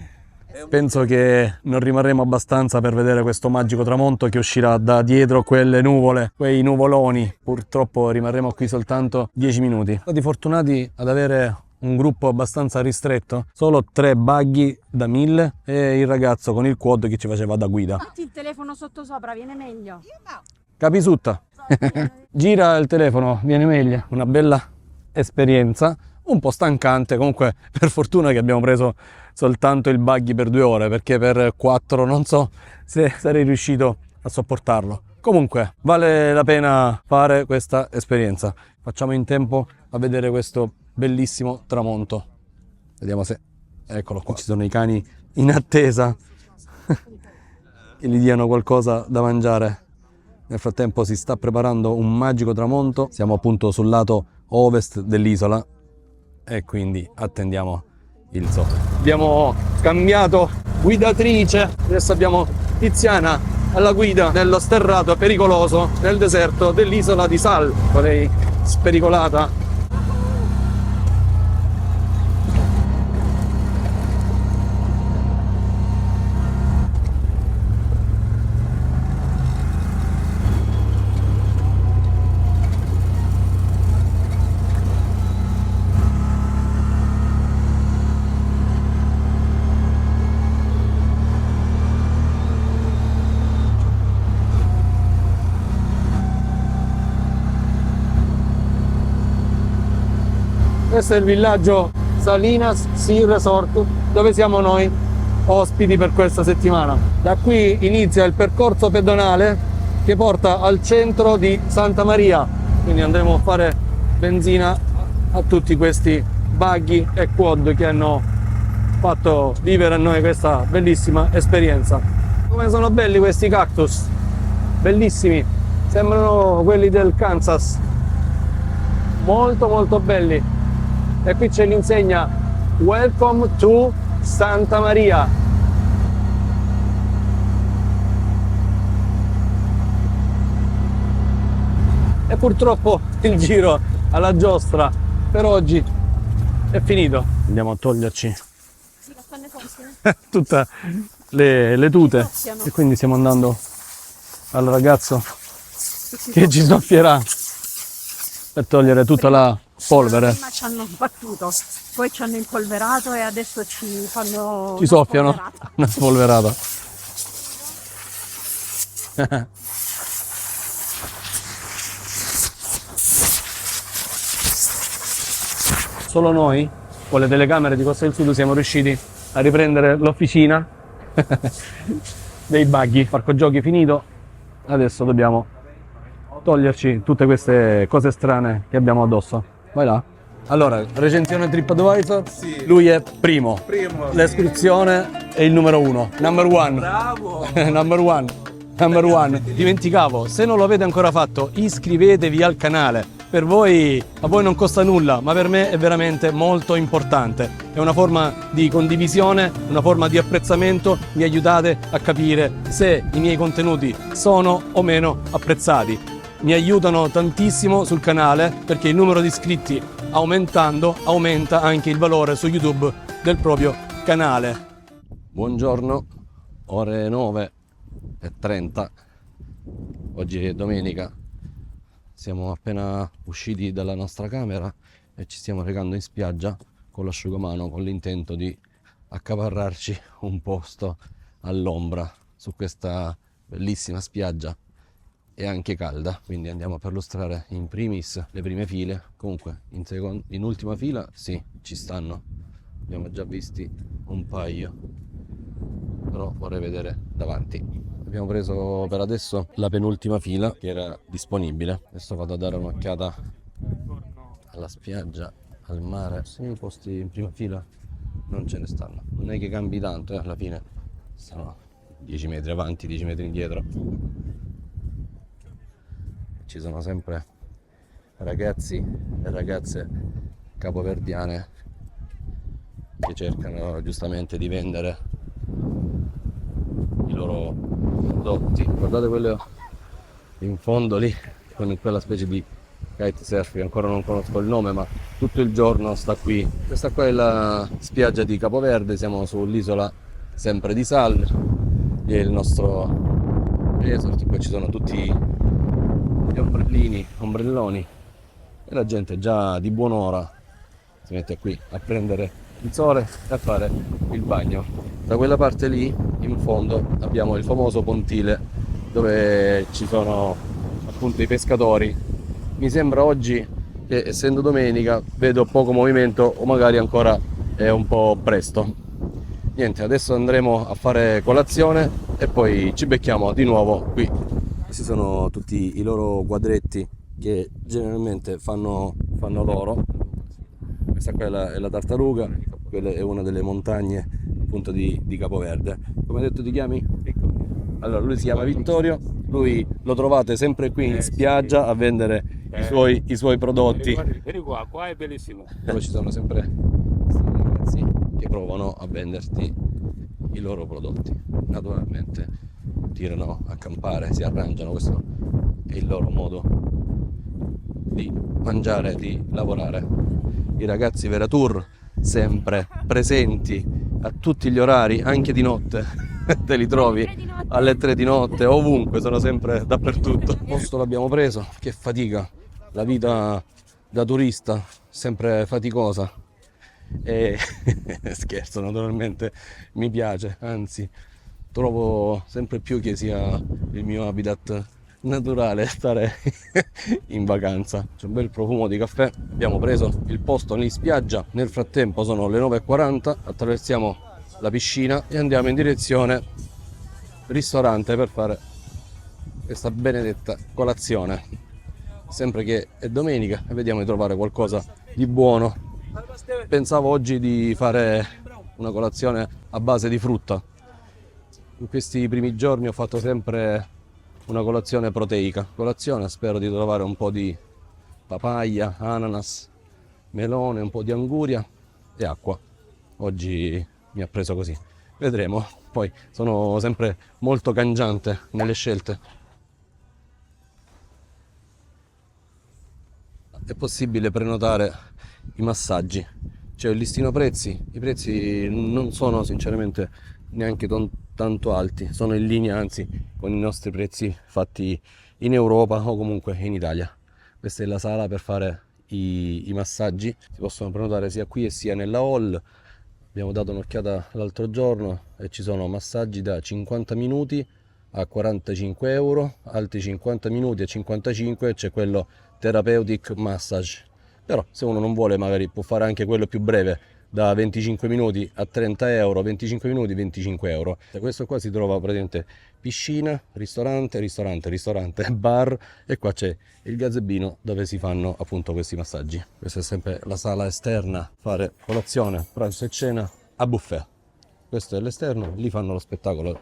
Penso che non rimarremo abbastanza per vedere questo magico tramonto che uscirà da dietro quelle nuvole, quei nuvoloni. Purtroppo rimarremo qui soltanto 10 minuti. Siamo stati fortunati ad avere un gruppo abbastanza ristretto, solo 3 buggy da 1000 e il ragazzo con il quad che ci faceva da guida. Metti il telefono sotto sopra, viene meglio. Capisutta. Gira il telefono, viene meglio. Una bella esperienza, un po' stancante, comunque per fortuna che abbiamo preso soltanto il buggy per 2 ore, perché per 4 non so se sarei riuscito a sopportarlo. Comunque vale la pena fare questa esperienza. Facciamo in tempo a vedere questo bellissimo tramonto. Vediamo se... Eccolo qua. Ci sono i cani in attesa che gli diano qualcosa da mangiare. Nel frattempo si sta preparando un magico tramonto. Siamo appunto sul lato ovest dell'isola e quindi attendiamo il sole. Abbiamo cambiato guidatrice, adesso abbiamo Tiziana alla guida dello sterrato pericoloso nel deserto dell'isola di Sal. Lei spericolata. Questo è il villaggio Salinas Sea Resort dove siamo noi ospiti per questa settimana. Da qui inizia il percorso pedonale che porta al centro di Santa Maria, quindi andremo a fare benzina a tutti questi buggy e quad che hanno fatto vivere a noi questa bellissima esperienza. Come sono belli questi cactus, bellissimi, sembrano quelli del Kansas, molto molto belli. E qui c'è l'insegna Welcome to Santa Maria. E purtroppo il giro alla giostra per oggi è finito. Andiamo a toglierci tutte le tute e quindi stiamo andando al ragazzo che ci soffierà per togliere tutta la polvere. Prima ci hanno battuto, poi ci hanno impolverato e adesso ci fanno ci soffiano una spolverata. Solo noi, con le telecamere di Costa del Sud, siamo riusciti a riprendere l'officina dei buggy. Parco giochi finito, adesso dobbiamo toglierci tutte queste cose strane che abbiamo addosso. Vai là. Allora, recensione TripAdvisor, lui è primo. L'escursione è il numero 1, number one. Bravo! Number one. Dimenticavo, se non lo avete ancora fatto, iscrivetevi al canale. A voi non costa nulla, ma per me è veramente molto importante. È una forma di condivisione, una forma di apprezzamento. Mi aiutate a capire se i miei contenuti sono o meno apprezzati. Mi aiutano tantissimo sul canale, perché il numero di iscritti aumentando aumenta anche il valore su YouTube del proprio canale. Buongiorno, ore 9:30. Oggi è domenica. Siamo appena usciti dalla nostra camera e ci stiamo recando in spiaggia con l'asciugamano, con l'intento di accaparrarci un posto all'ombra su questa bellissima spiaggia e anche calda, quindi andiamo a perlustrare in primis le prime file. Comunque in ultima fila sì, ci stanno, abbiamo già visti un paio, però vorrei vedere davanti. Abbiamo preso per adesso la penultima fila che era disponibile. Adesso vado a dare un'occhiata alla spiaggia, al mare. Sì, i posti in prima fila non ce ne stanno. Non è che cambi tanto, alla fine sono 10 metri avanti, 10 metri indietro. Ci sono sempre ragazzi e ragazze capoverdiane che cercano giustamente di vendere i loro prodotti. Guardate quello in fondo lì, con quella specie di kitesurf che ancora non conosco il nome, ma tutto il giorno sta qui. Questa qua è la spiaggia di Capoverde, siamo sull'isola sempre di Sal, lì è il nostro resort. Qua ci sono tutti gli ombrellini, ombrelloni, e la gente già di buon'ora si mette qui a prendere il sole e a fare il bagno. Da quella parte lì in fondo abbiamo il famoso pontile dove ci sono appunto i pescatori. Mi sembra oggi che, essendo domenica, vedo poco movimento, o magari ancora è un po' presto. Niente, adesso andremo a fare colazione e poi ci becchiamo di nuovo qui. Questi sono tutti i loro quadretti che generalmente fanno loro. Questa qua è la tartaruga, quella è una delle montagne appunto di Capoverde. Come hai detto ti chiami? Allora, lui si chiama Vittorio, lui lo trovate sempre qui in spiaggia a vendere i suoi prodotti. Vieni qua è bellissimo. Poi ci sono sempre questi ragazzi che provano a venderti i loro prodotti. Naturalmente tirano a campare, si arrangiano, questo è il loro modo di mangiare, di lavorare. I ragazzi Veratur sempre presenti a tutti gli orari, anche di notte. Te li trovi alle 3 di notte, ovunque, sono sempre dappertutto. Il posto l'abbiamo preso, che fatica, la vita da turista sempre faticosa. E scherzo, naturalmente mi piace, anzi trovo sempre più che sia il mio habitat naturale stare in vacanza. C'è un bel profumo di caffè. Abbiamo preso il posto in spiaggia, nel frattempo sono le 9:40, attraversiamo la piscina e andiamo in direzione ristorante per fare questa benedetta colazione, sempre che è domenica, e vediamo di trovare qualcosa di buono. Pensavo oggi di fare una colazione a base di frutta. In questi primi giorni ho fatto sempre una colazione proteica. Spero di trovare un po' di papaya, ananas, melone, un po' di anguria e acqua. Oggi mi ha preso così, vedremo. Poi sono sempre molto cangiante nelle scelte. È possibile prenotare i massaggi, c'è il listino prezzi. I prezzi non sono sinceramente neanche tanto alti, sono in linea anzi con i nostri prezzi fatti in Europa o comunque in Italia. Questa è la sala per fare i massaggi, si possono prenotare sia qui e sia nella hall. Abbiamo dato un'occhiata l'altro giorno e ci sono massaggi da 50 minuti a 45 euro, altri 50 minuti a 55 c'è quello therapeutic massage. Però se uno non vuole magari può fare anche quello più breve, da 25 minuti a 30 euro, 25 minuti 25 euro. Questo qua si trova praticamente piscina, ristorante, bar, e qua c'è il gazebino dove si fanno appunto questi massaggi. Questa è sempre la sala esterna, fare colazione, pranzo e cena a buffet. Questo è l'esterno, lì fanno lo spettacolo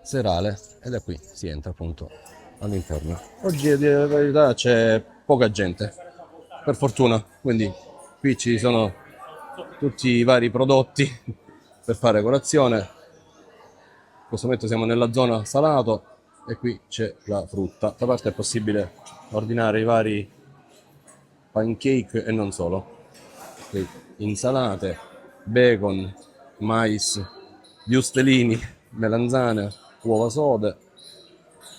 serale e da qui si entra appunto all'interno. Oggi a dire la verità c'è poca gente, per fortuna, quindi qui ci sono tutti i vari prodotti per fare colazione. In questo momento siamo nella zona salato e qui c'è la frutta. Da parte è possibile ordinare i vari pancake e non solo. Qui insalate, bacon, mais, viustelini, melanzane, uova sode.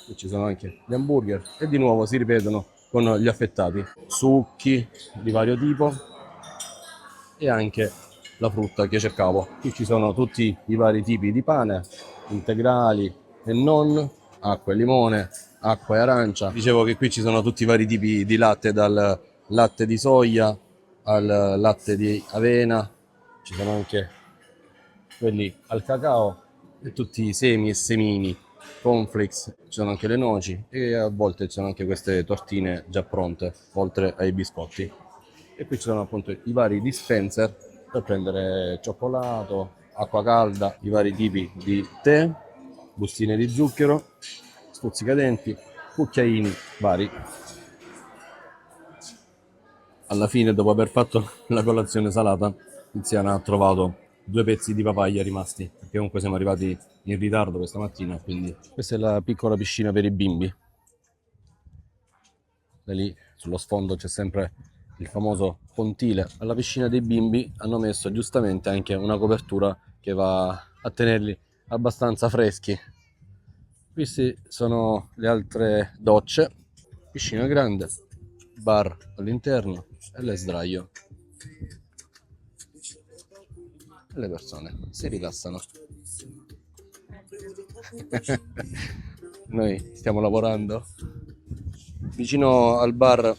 Qui ci sono anche gli hamburger e di nuovo si ripetono con gli affettati, succhi di vario tipo e anche la frutta che cercavo. Qui ci sono tutti i vari tipi di pane, integrali e non, acqua e limone, acqua e arancia. Dicevo che qui ci sono tutti i vari tipi di latte, dal latte di soia al latte di avena, ci sono anche quelli al cacao e tutti i semi e semini, cornflakes, ci sono anche le noci e a volte ci sono anche queste tortine già pronte, oltre ai biscotti. E qui ci sono appunto i vari dispenser per prendere cioccolato, acqua calda, i vari tipi di tè, bustine di zucchero, stuzzicadenti, cucchiaini vari. Alla fine, dopo aver fatto la colazione salata, Tiziana ha trovato 2 pezzi di papaya rimasti, perché comunque siamo arrivati in ritardo questa mattina, quindi questa è la piccola piscina per i bimbi. Da lì sullo sfondo c'è sempre il famoso pontile. Alla piscina dei bimbi hanno messo giustamente anche una copertura che va a tenerli abbastanza freschi. Queste sono le altre docce, piscina grande, bar all'interno e le sdraio. E le persone si rilassano. Noi stiamo lavorando. Vicino al bar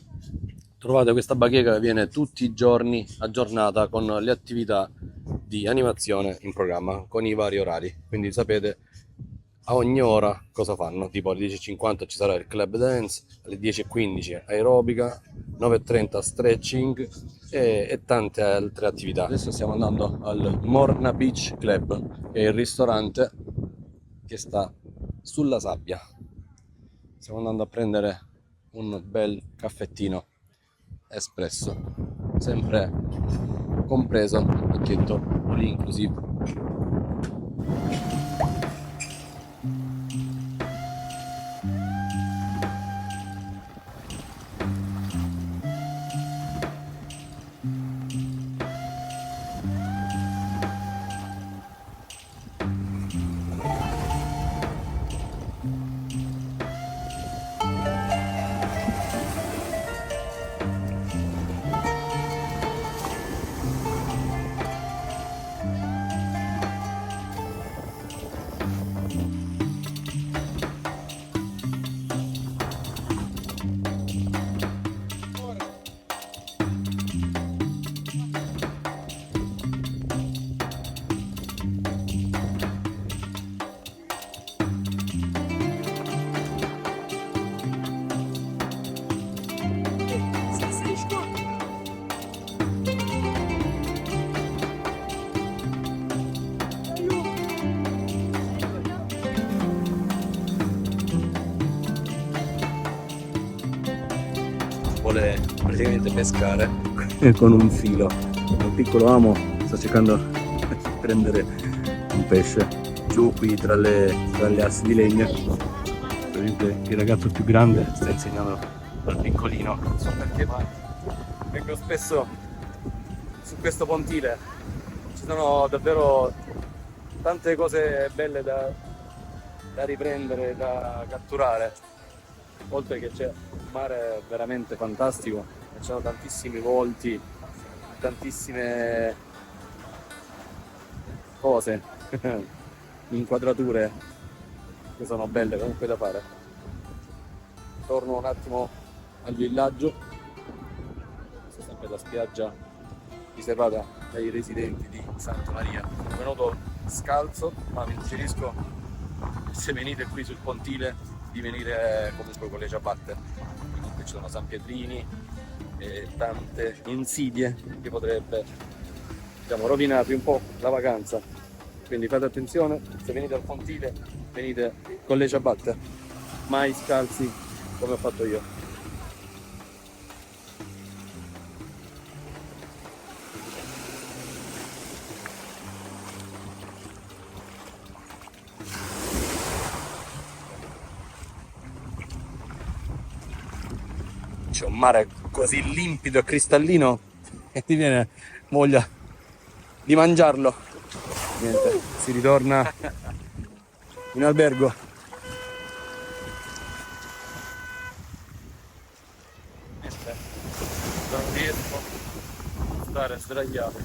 trovate questa bacheca che viene tutti i giorni aggiornata con le attività di animazione in programma, con i vari orari. Quindi sapete a ogni ora cosa fanno. Tipo alle 10:50 ci sarà il club dance, alle 10:15 aerobica, 9:30 stretching e tante altre attività. Adesso stiamo andando al Morna Beach Club, che è il ristorante che sta sulla sabbia. Stiamo andando a prendere un bel caffettino espresso, sempre compreso il pacchetto all inclusive. Vuole praticamente pescare con un filo. Un piccolo amo sta cercando di prendere un pesce giù qui tra le assi di legno. Il ragazzo più grande sta insegnando al piccolino, non so perché, ma vengo spesso su questo pontile. Ci sono davvero tante cose belle da riprendere, da catturare, oltre che c'è un mare veramente fantastico e ci sono tantissimi volti, tantissime cose, inquadrature che sono belle comunque da fare. Torno un attimo al villaggio. Questa è sempre la spiaggia riservata ai residenti di Santa Maria. Sono venuto scalzo, ma vi suggerisco, se venite qui sul pontile, di venire comunque con le ciabatte. Comunque ci sono San Pietrini e tante insidie che potrebbe, diciamo, rovinarvi un po' la vacanza. Quindi fate attenzione, se venite al pontile venite con le ciabatte, mai scalzi come ho fatto io. C'è un mare così limpido e cristallino che ti viene voglia di mangiarlo. Niente, si ritorna in albergo. Niente, non riesco a stare sdraiato.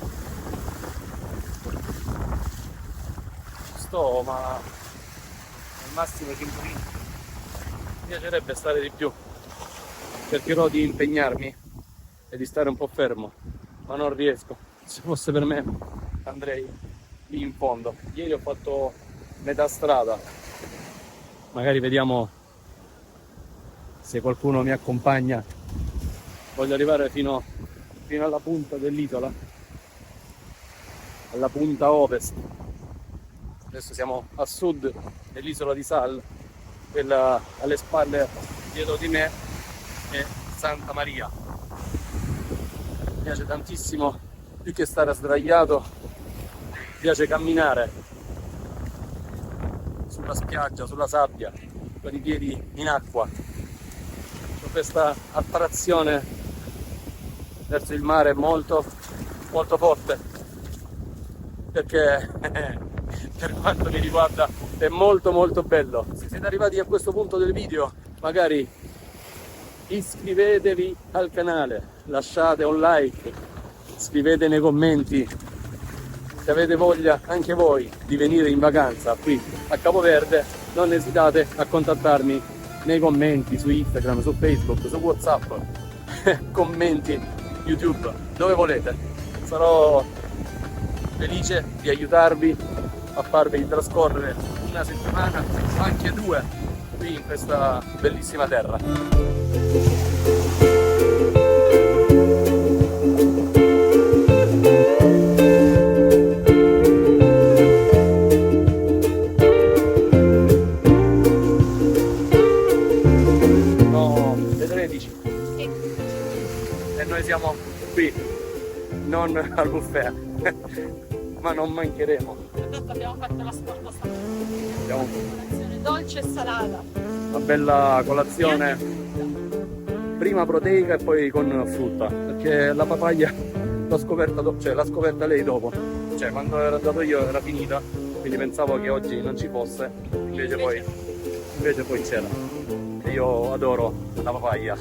Sto, ma al massimo 5 minuti. Mi piacerebbe stare di più. Cercherò di impegnarmi e di stare un po' fermo, ma non riesco. Se fosse per me andrei lì in fondo. Ieri ho fatto metà strada, magari vediamo se qualcuno mi accompagna. Voglio arrivare fino alla punta dell'isola, alla punta ovest. Adesso siamo a sud dell'isola di Sal, quella alle spalle dietro di me è Santa Maria. Mi piace tantissimo, più che stare sdraiato, mi piace camminare sulla spiaggia, sulla sabbia, con i piedi in acqua. Ho questa attrazione verso il mare molto molto forte, perché per quanto mi riguarda è molto molto bello. Se siete arrivati a questo punto del video, magari iscrivetevi al canale, lasciate un like, scrivete nei commenti se avete voglia anche voi di venire in vacanza qui a Capo Verde. Non esitate a contattarmi nei commenti su Instagram, su Facebook, su WhatsApp, commenti, YouTube, dove volete. Sarò felice di aiutarvi a farvi trascorrere una settimana, anche 2, qui in questa bellissima terra. No, le 13. E noi siamo qui, non al buffet, ma non mancheremo. Abbiamo fatto la scorta stamattina. Abbiamo Colazione dolce e salata. una bella colazione, prima proteica e poi con frutta, perché la papaya l'ho scoperta, l'ha scoperta lei dopo, cioè quando ero andato io era finita, quindi pensavo che oggi non ci fosse, invece poi c'era. E io adoro la papaya,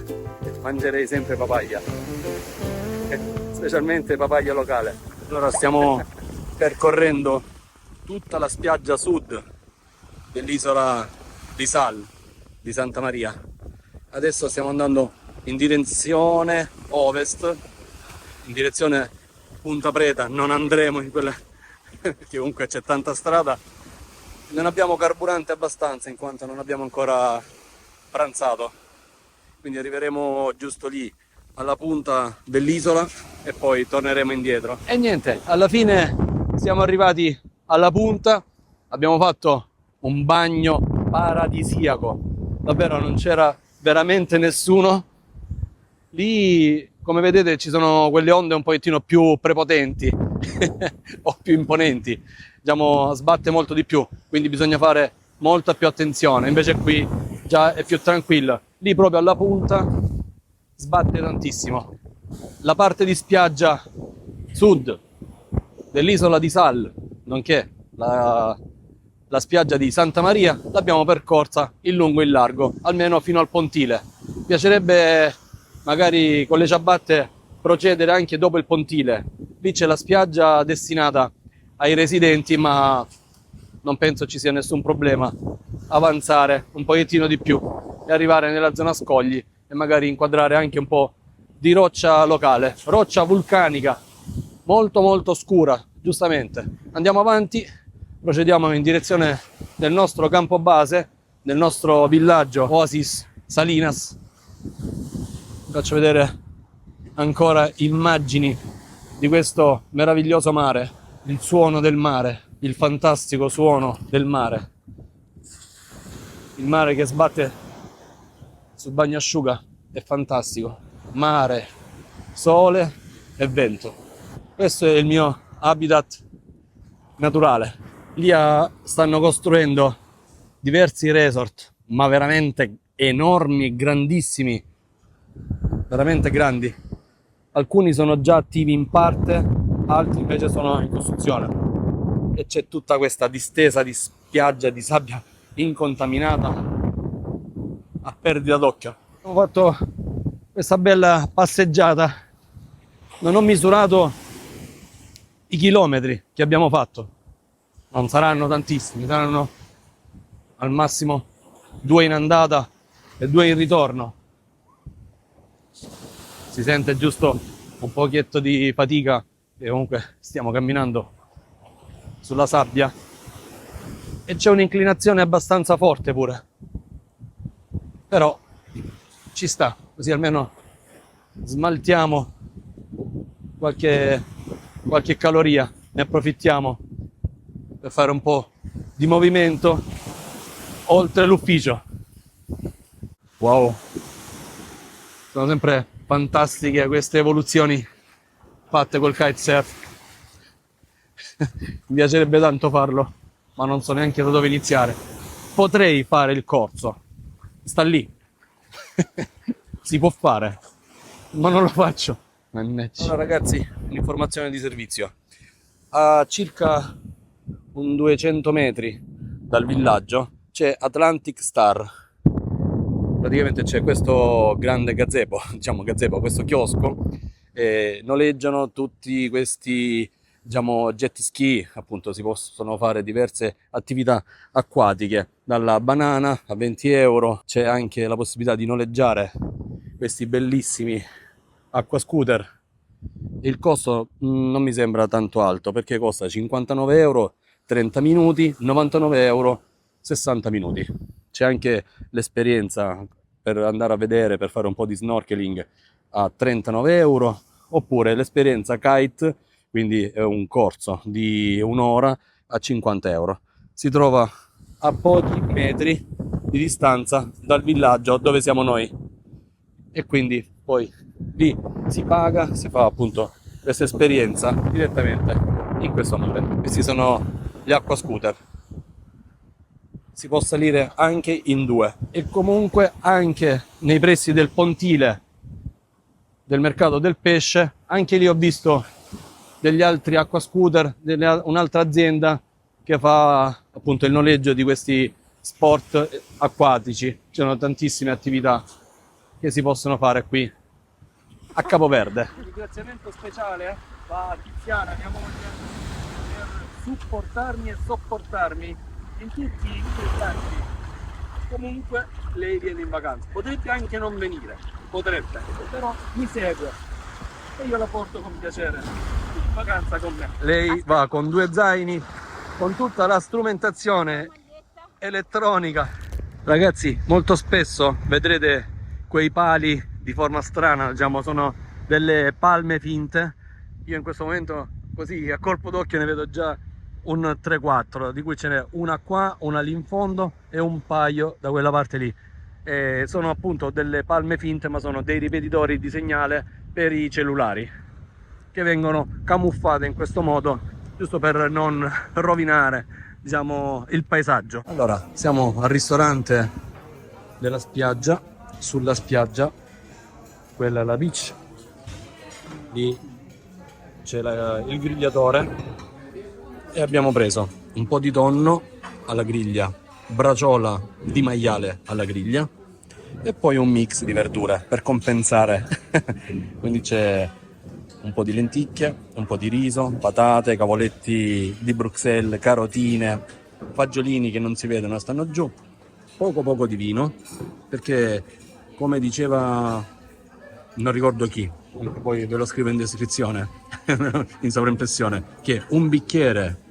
mangerei sempre papaya, specialmente papaya locale. Allora stiamo percorrendo tutta la spiaggia sud dell'isola di Sal, di Santa Maria. Adesso stiamo andando in direzione ovest, in direzione Punta Preta. Non andremo in quella perché comunque c'è tanta strada. Non abbiamo carburante abbastanza in quanto non abbiamo ancora pranzato, quindi arriveremo giusto lì alla punta dell'isola e poi torneremo indietro. E niente, alla fine siamo arrivati alla punta, abbiamo fatto un bagno paradisiaco, davvero non c'era veramente nessuno. Lì, come vedete, ci sono quelle onde un pochettino più prepotenti o più imponenti, diciamo, sbatte molto di più, quindi bisogna fare molta più attenzione. Invece qui già è più tranquillo, lì proprio alla punta sbatte tantissimo. La parte di spiaggia sud dell'isola di Sal, nonché la spiaggia di Santa Maria, l'abbiamo percorsa in lungo e in largo, almeno fino al pontile. Mi piacerebbe magari con le ciabatte procedere anche dopo il pontile. Lì c'è la spiaggia destinata ai residenti, ma non penso ci sia nessun problema avanzare un pochettino di più e arrivare nella zona scogli e magari inquadrare anche un po' di roccia locale, roccia vulcanica molto molto scura. Giustamente andiamo avanti, procediamo in direzione del nostro campo base, del nostro villaggio Oasis Salinas. Vi faccio vedere ancora immagini di questo meraviglioso mare, il suono del mare, il fantastico suono del mare, il mare che sbatte sul bagnasciuga è fantastico, mare, sole e vento. Questo è il mio habitat naturale. Lì stanno costruendo diversi resort, ma veramente enormi e grandissimi, veramente grandi. Alcuni sono già attivi in parte, altri invece sono in costruzione. E c'è tutta questa distesa di spiaggia, di sabbia incontaminata a perdita d'occhio. Ho fatto questa bella passeggiata, non ho misurato i chilometri che abbiamo fatto, non saranno tantissimi, saranno al massimo 2 in andata e 2 in ritorno. Si sente giusto un pochetto di fatica, e comunque stiamo camminando sulla sabbia e c'è un'inclinazione abbastanza forte pure, però ci sta, così almeno smaltiamo qualche caloria, ne approfittiamo per fare un po' di movimento oltre l'ufficio. Wow, sono sempre fantastiche queste evoluzioni fatte col kitesurf. Mi piacerebbe tanto farlo, ma non so neanche da dove iniziare. Potrei fare il corso, sta lì. Si può fare, ma non lo faccio. Allora ragazzi, un'informazione di servizio. A circa un 200 metri dal villaggio c'è Atlantic Star. Praticamente c'è questo grande gazebo, diciamo gazebo, questo chiosco, e noleggiano tutti questi, diciamo, jet ski, appunto si possono fare diverse attività acquatiche, dalla banana a 20 euro, c'è anche la possibilità di noleggiare questi bellissimi acqua scooter. Il costo non mi sembra tanto alto, perché costa 59 euro 30 minuti, 99 euro 60 minuti. C'è anche l'esperienza per andare a vedere, per fare un po' di snorkeling a 39 euro, oppure l'esperienza kite, quindi è un corso di un'ora a 50 euro. Si trova a pochi metri di distanza dal villaggio dove siamo noi, e quindi poi lì si paga, si fa appunto questa esperienza direttamente in questo mare. Questi sono gli acqua scooter, si può salire anche in 2, e comunque anche nei pressi del pontile del mercato del pesce, anche lì ho visto degli altri acqua scooter, un'altra azienda che fa appunto il noleggio di questi sport acquatici. Ci sono tantissime attività che si possono fare qui a Capoverde. Un ringraziamento speciale va a Tiziana, mia moglie, per supportarmi e sopportarmi in tutti questi anni. Comunque lei viene in vacanza, potrebbe anche non venire, potrebbe, però mi segue e io la porto con piacere in vacanza con me. Lei va con 2 zaini, con tutta la strumentazione elettronica. Ragazzi, molto spesso vedrete quei pali di forma strana, diciamo sono delle palme finte. Io in questo momento così a colpo d'occhio ne vedo già un 3-4, di cui ce n'è una qua, una lì in fondo e un paio da quella parte lì. Sono appunto delle palme finte, ma sono dei ripetitori di segnale per i cellulari, che vengono camuffate in questo modo giusto per non rovinare, diciamo, il paesaggio. Allora, siamo al ristorante della spiaggia, sulla spiaggia, quella è la beach, lì c'è il grigliatore, e abbiamo preso un po' di tonno alla griglia, braciola di maiale alla griglia e poi un mix di verdure per compensare. Quindi c'è un po' di lenticchie, un po' di riso, patate, cavoletti di Bruxelles, carotine, fagiolini che non si vedono stanno giù, poco di vino, perché come diceva, non ricordo chi, poi ve lo scrivo in descrizione, in sovraimpressione, che un bicchiere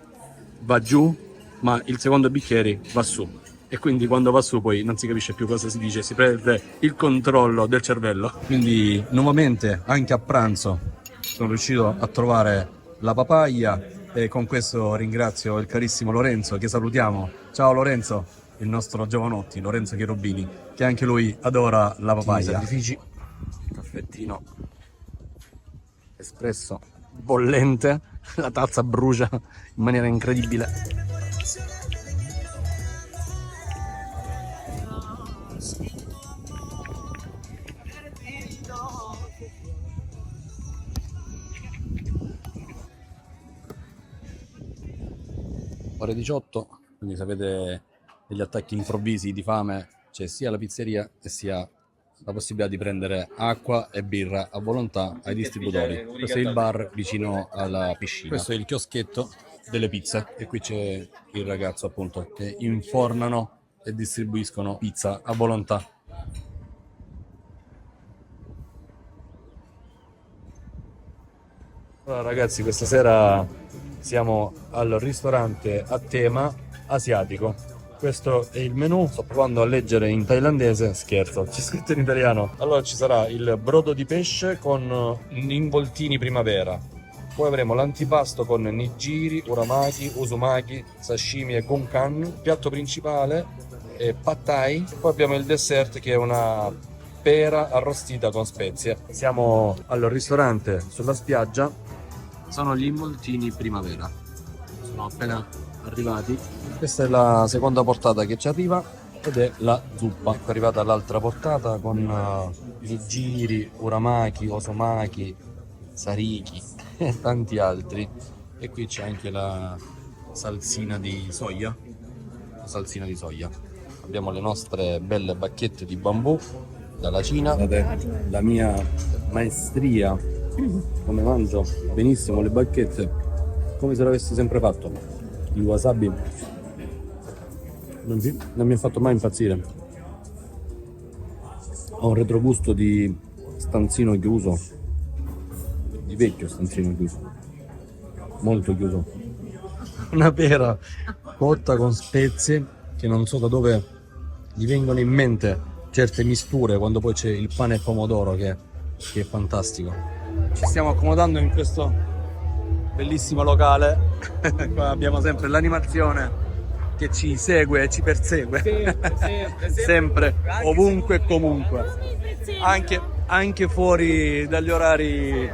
va giù, ma il secondo bicchiere va su. E quindi quando va su poi non si capisce più cosa si dice, si perde il controllo del cervello. Quindi nuovamente anche a pranzo sono riuscito a trovare la papaya e con questo ringrazio il carissimo Lorenzo, che salutiamo. Ciao Lorenzo, il nostro giovanotti, Lorenzo Cherubini, che anche lui adora la papaya. Sacrifici, caffettino espresso bollente, la tazza brucia in maniera incredibile. Ore 18, quindi se avete degli attacchi improvvisi di fame c'è sia la pizzeria e sia la possibilità di prendere acqua e birra a volontà ai distributori. Questo è il bar vicino alla piscina. Questo è il chioschetto delle pizze e qui c'è il ragazzo appunto che infornano e distribuiscono pizza a volontà. Allora ragazzi, questa sera siamo al ristorante a tema asiatico. Questo è il menù, sto provando a leggere in thailandese, scherzo, c'è scritto in italiano. Allora ci sarà il brodo di pesce con involtini primavera, poi avremo l'antipasto con nigiri, uramaki, uzumaki, sashimi e gunkan, piatto principale è pad thai, poi abbiamo il dessert che è una pera arrostita con spezie. Siamo al ristorante sulla spiaggia, sono gli involtini primavera, sono appena arrivati. Questa è la seconda portata che ci arriva ed è la zuppa. È arrivata l'altra portata con nigiri, uramaki, osomaki, sariki e tanti altri. E qui c'è anche la salsina di soia. Abbiamo le nostre belle bacchette di bambù dalla Cina. Guardate la mia maestria, come mangio benissimo le bacchette, come se l'avessi sempre fatto. Il wasabi non mi ha fatto mai impazzire. Ho un retrogusto di stanzino chiuso, di vecchio stanzino chiuso, molto chiuso. Una pera cotta con spezie che non so da dove gli vengono in mente certe misture, quando poi c'è il pane e pomodoro che è fantastico. Ci stiamo accomodando in questo bellissimo locale. Qua abbiamo sempre l'animazione che ci segue e ci persegue sempre, ovunque e comunque, anche fuori dagli orari.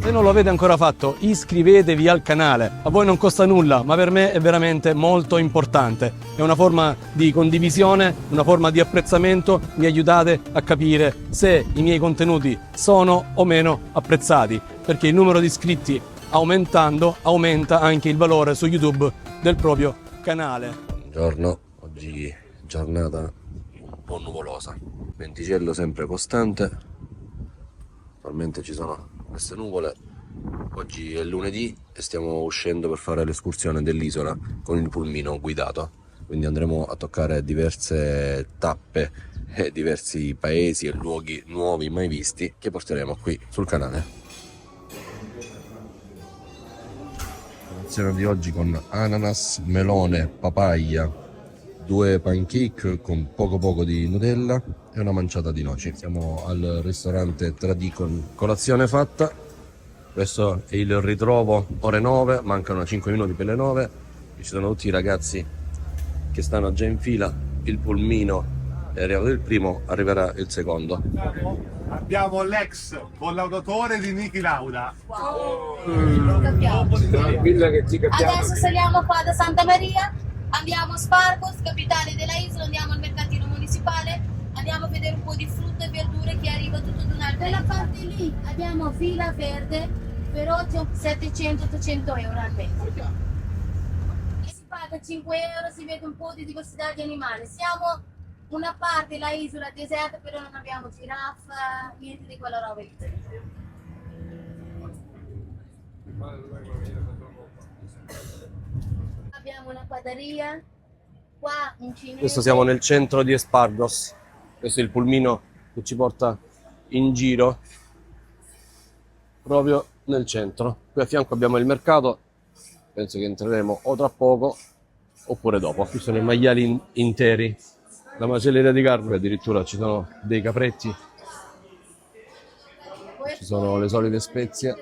Se non lo avete ancora fatto, iscrivetevi al canale. A voi non costa nulla, ma per me è veramente molto importante. È una forma di condivisione, una forma di apprezzamento. Mi aiutate a capire se i miei contenuti sono o meno apprezzati, perché il numero di iscritti aumentando aumenta anche il valore su YouTube del proprio canale. Buongiorno, oggi giornata un po' nuvolosa, venticello sempre costante, attualmente ci sono queste nuvole. Oggi è lunedì e stiamo uscendo per fare l'escursione dell'isola con il pulmino guidato, quindi andremo a toccare diverse tappe e diversi paesi e luoghi nuovi mai visti che porteremo qui sul canale. Colazione di oggi con ananas, melone, papaya, 2 pancake con poco di Nutella e una manciata di noci. Siamo al ristorante Tradicon. Colazione fatta, questo è il ritrovo, ore 9, mancano 5 minuti per le 9. Ci sono tutti i ragazzi che stanno già in fila, il pulmino è arrivato il primo, arriverà il secondo. Abbiamo l'ex collaudatore di Niki Lauda. Adesso saliamo qua da Santa Maria, andiamo a Spargos, capitale della isola, andiamo al mercatino municipale, andiamo a vedere un po' di frutta e verdure che arriva tutto da un'altra. Quella parte lì abbiamo fila verde per 700-800 euro al mese. Si paga 5 euro, si vede un po' di diversità di animali. Siamo una parte la isola deserta, però non abbiamo giraffa, niente di quella roba lì. Abbiamo una padaria, qua un cinese. Adesso siamo nel centro di Espargos. Questo è il pulmino che ci porta in giro proprio nel centro. Qui a fianco abbiamo il mercato, penso che entreremo o tra poco oppure dopo. Qui sono i maiali interi, la macelleria di carne, addirittura ci sono dei capretti, ci sono le solite spezie.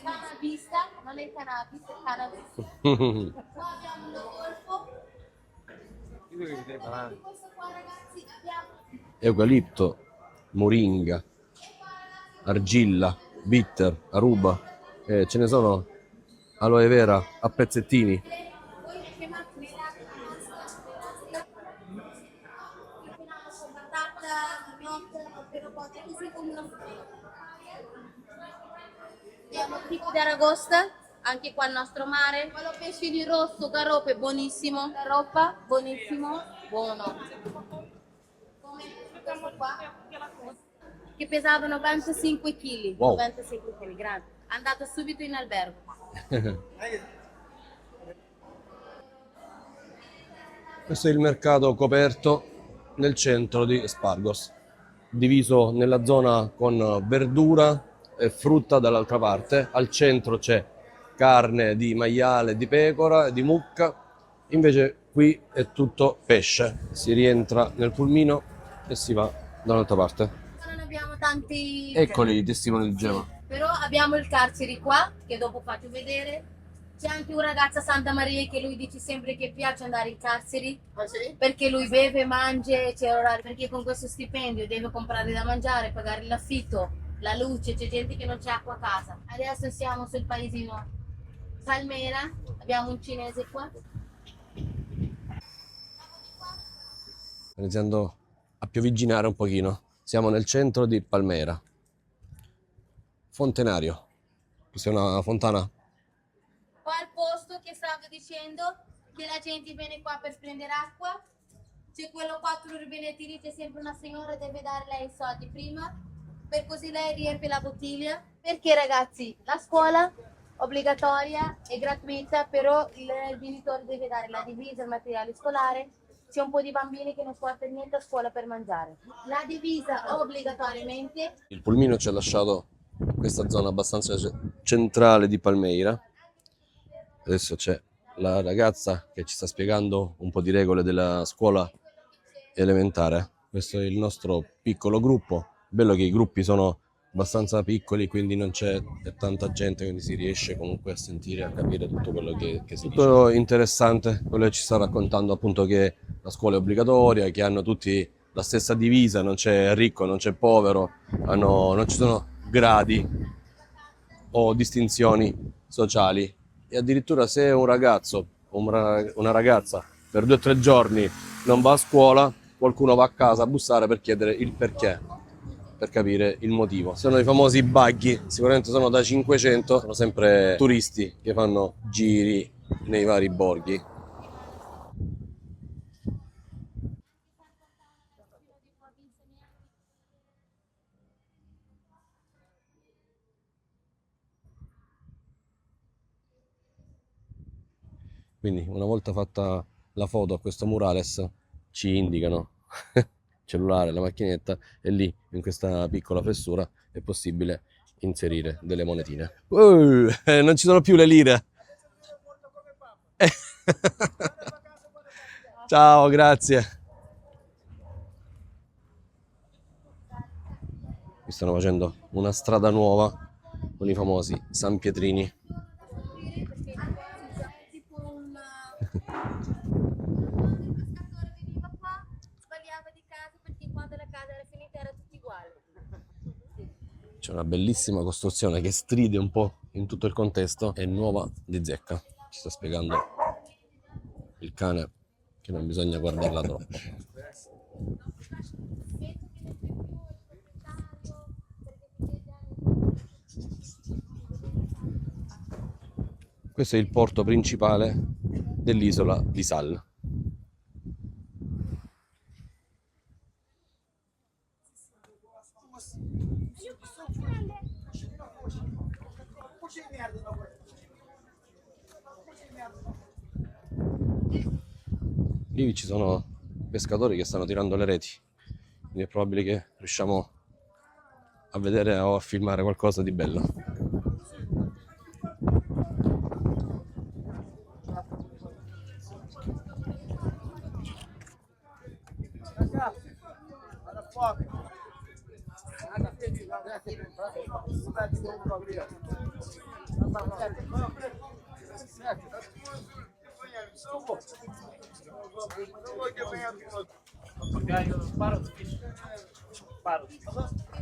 Cannabista, non è cannabis, è cannabis. Qua abbiamo un golfo. Questo qua ragazzi abbiamo Eucalipto, moringa, argilla, bitter, aruba, ce ne sono aloe vera a pezzettini. Abbiamo il tipo di aragosta, anche qua il nostro mare. Quello pesce di rosso, garrope, buonissimo. Garroppa, buonissimo, buono. Come questo qua, che pesava 95 kg. Wow. 95 kg, grande. Andato subito in albergo. Questo è il mercato coperto nel centro di Espargos, diviso nella zona con verdura e frutta dall'altra parte. Al centro c'è carne di maiale, di pecora e di mucca, invece qui è tutto pesce. Si rientra nel pulmino e si va da un'altra parte. Non abbiamo tanti... Eccoli i testimoni di Geova. Però abbiamo il carcere qua, che dopo faccio vedere. C'è anche un ragazzo a Santa Maria che lui dice sempre che piace andare in carcere, perché lui beve, mangia, c'è orario, perché con questo stipendio deve comprare da mangiare, pagare l'affitto, la luce, c'è gente che non c'è acqua a casa. Adesso siamo sul paesino Palmera, abbiamo un cinese qua. Sta iniziando a piovigginare un pochino. Siamo nel centro di Palmera. Fontenario. Questa è una fontana. Qua al posto che stavo dicendo che la gente viene qua per prendere acqua, c'è quello 4 rubinetti, c'è sempre una signora, deve dare lei i soldi prima, per così lei riempie la bottiglia. Perché ragazzi, la scuola obbligatoria è gratuita, però il genitore deve dare la divisa, il materiale scolare. C'è un po' di bambini che non portano niente a scuola per mangiare. La divisa obbligatoriamente. Il pulmino ci ha lasciato in questa zona abbastanza centrale di Palmeira. Adesso c'è la ragazza che ci sta spiegando un po' di regole della scuola elementare. Questo è il nostro piccolo gruppo. Bello che i gruppi sono abbastanza piccoli, quindi non c'è tanta gente, quindi si riesce comunque a sentire, a capire tutto quello che si dice. Tutto interessante, quello che ci sta raccontando appunto, che la scuola è obbligatoria, che hanno tutti la stessa divisa, non c'è ricco, non c'è povero, non ci sono gradi o distinzioni sociali. E addirittura se un ragazzo o una ragazza per 2 o 3 giorni non va a scuola, qualcuno va a casa a bussare per chiedere il perché, per capire il motivo. Sono i famosi buggy, sicuramente sono da 500, sono sempre turisti che fanno giri nei vari borghi. Quindi una volta fatta la foto a questo murales ci indicano il cellulare, la macchinetta, e lì in questa piccola fessura è possibile inserire delle monetine. Non ci sono più le lire. Ciao, grazie. Qui stanno facendo una strada nuova con i famosi San Pietrini. una bellissima costruzione che stride un po' in tutto il contesto, è nuova di zecca. Ci sta spiegando il cane che non bisogna guardarla troppo. Questo è il porto principale dell'isola di Sal. Lì ci sono pescatori che stanno tirando le reti, quindi è probabile che riusciamo a vedere o a filmare qualcosa di bello.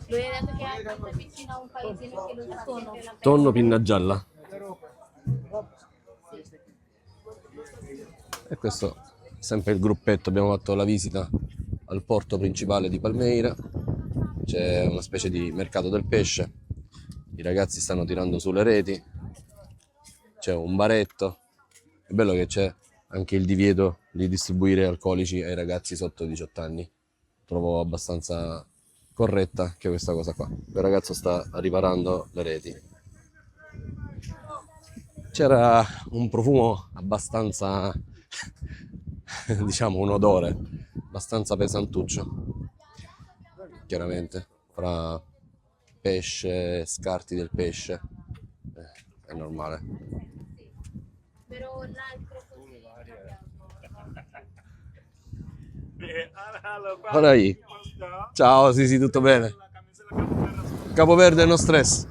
Lui ha detto che è vicino a un paesino che lo sono. Tonno pinna gialla. E questo è sempre il gruppetto. Abbiamo fatto la visita al porto principale di Palmeira. C'è una specie di mercato del pesce. I ragazzi stanno tirando sulle reti. C'è un baretto. È bello che c'è anche il divieto di distribuire alcolici ai ragazzi sotto i 18 anni. Trovo abbastanza corretta anche questa cosa qua. Il ragazzo sta riparando le reti. C'era un profumo abbastanza diciamo un odore abbastanza pesantuccio, chiaramente fra pesce, scarti del pesce, è normale. Però l'altro Ora lì. Ciao, sì, tutto bene. Capoverde no stress.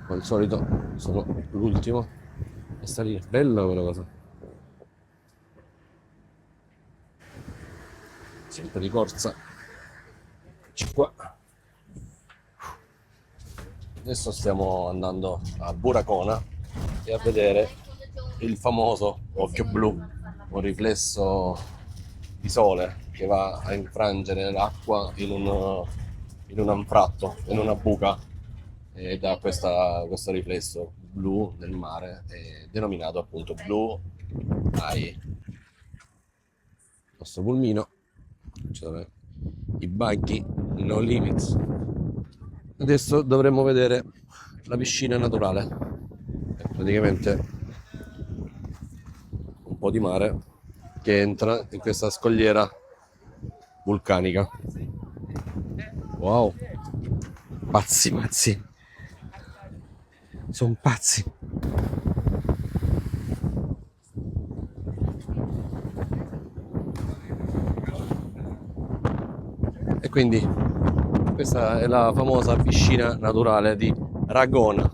Come al solito sono l'ultimo a salire. Bella quella cosa. Sempre di corsa. Eccoci qua. Adesso stiamo andando a Buracona e a vedere il famoso occhio blu, un riflesso di sole che va a infrangere l'acqua in un anfratto, in una buca, e dà questo riflesso blu del mare, denominato appunto Blue Eye. Il nostro pulmino, cioè i buggy no limits. Adesso dovremmo vedere la piscina naturale, è praticamente un po' di mare che entra in questa scogliera vulcanica. Wow, pazzi, sono pazzi. E quindi questa è la famosa piscina naturale di Regona,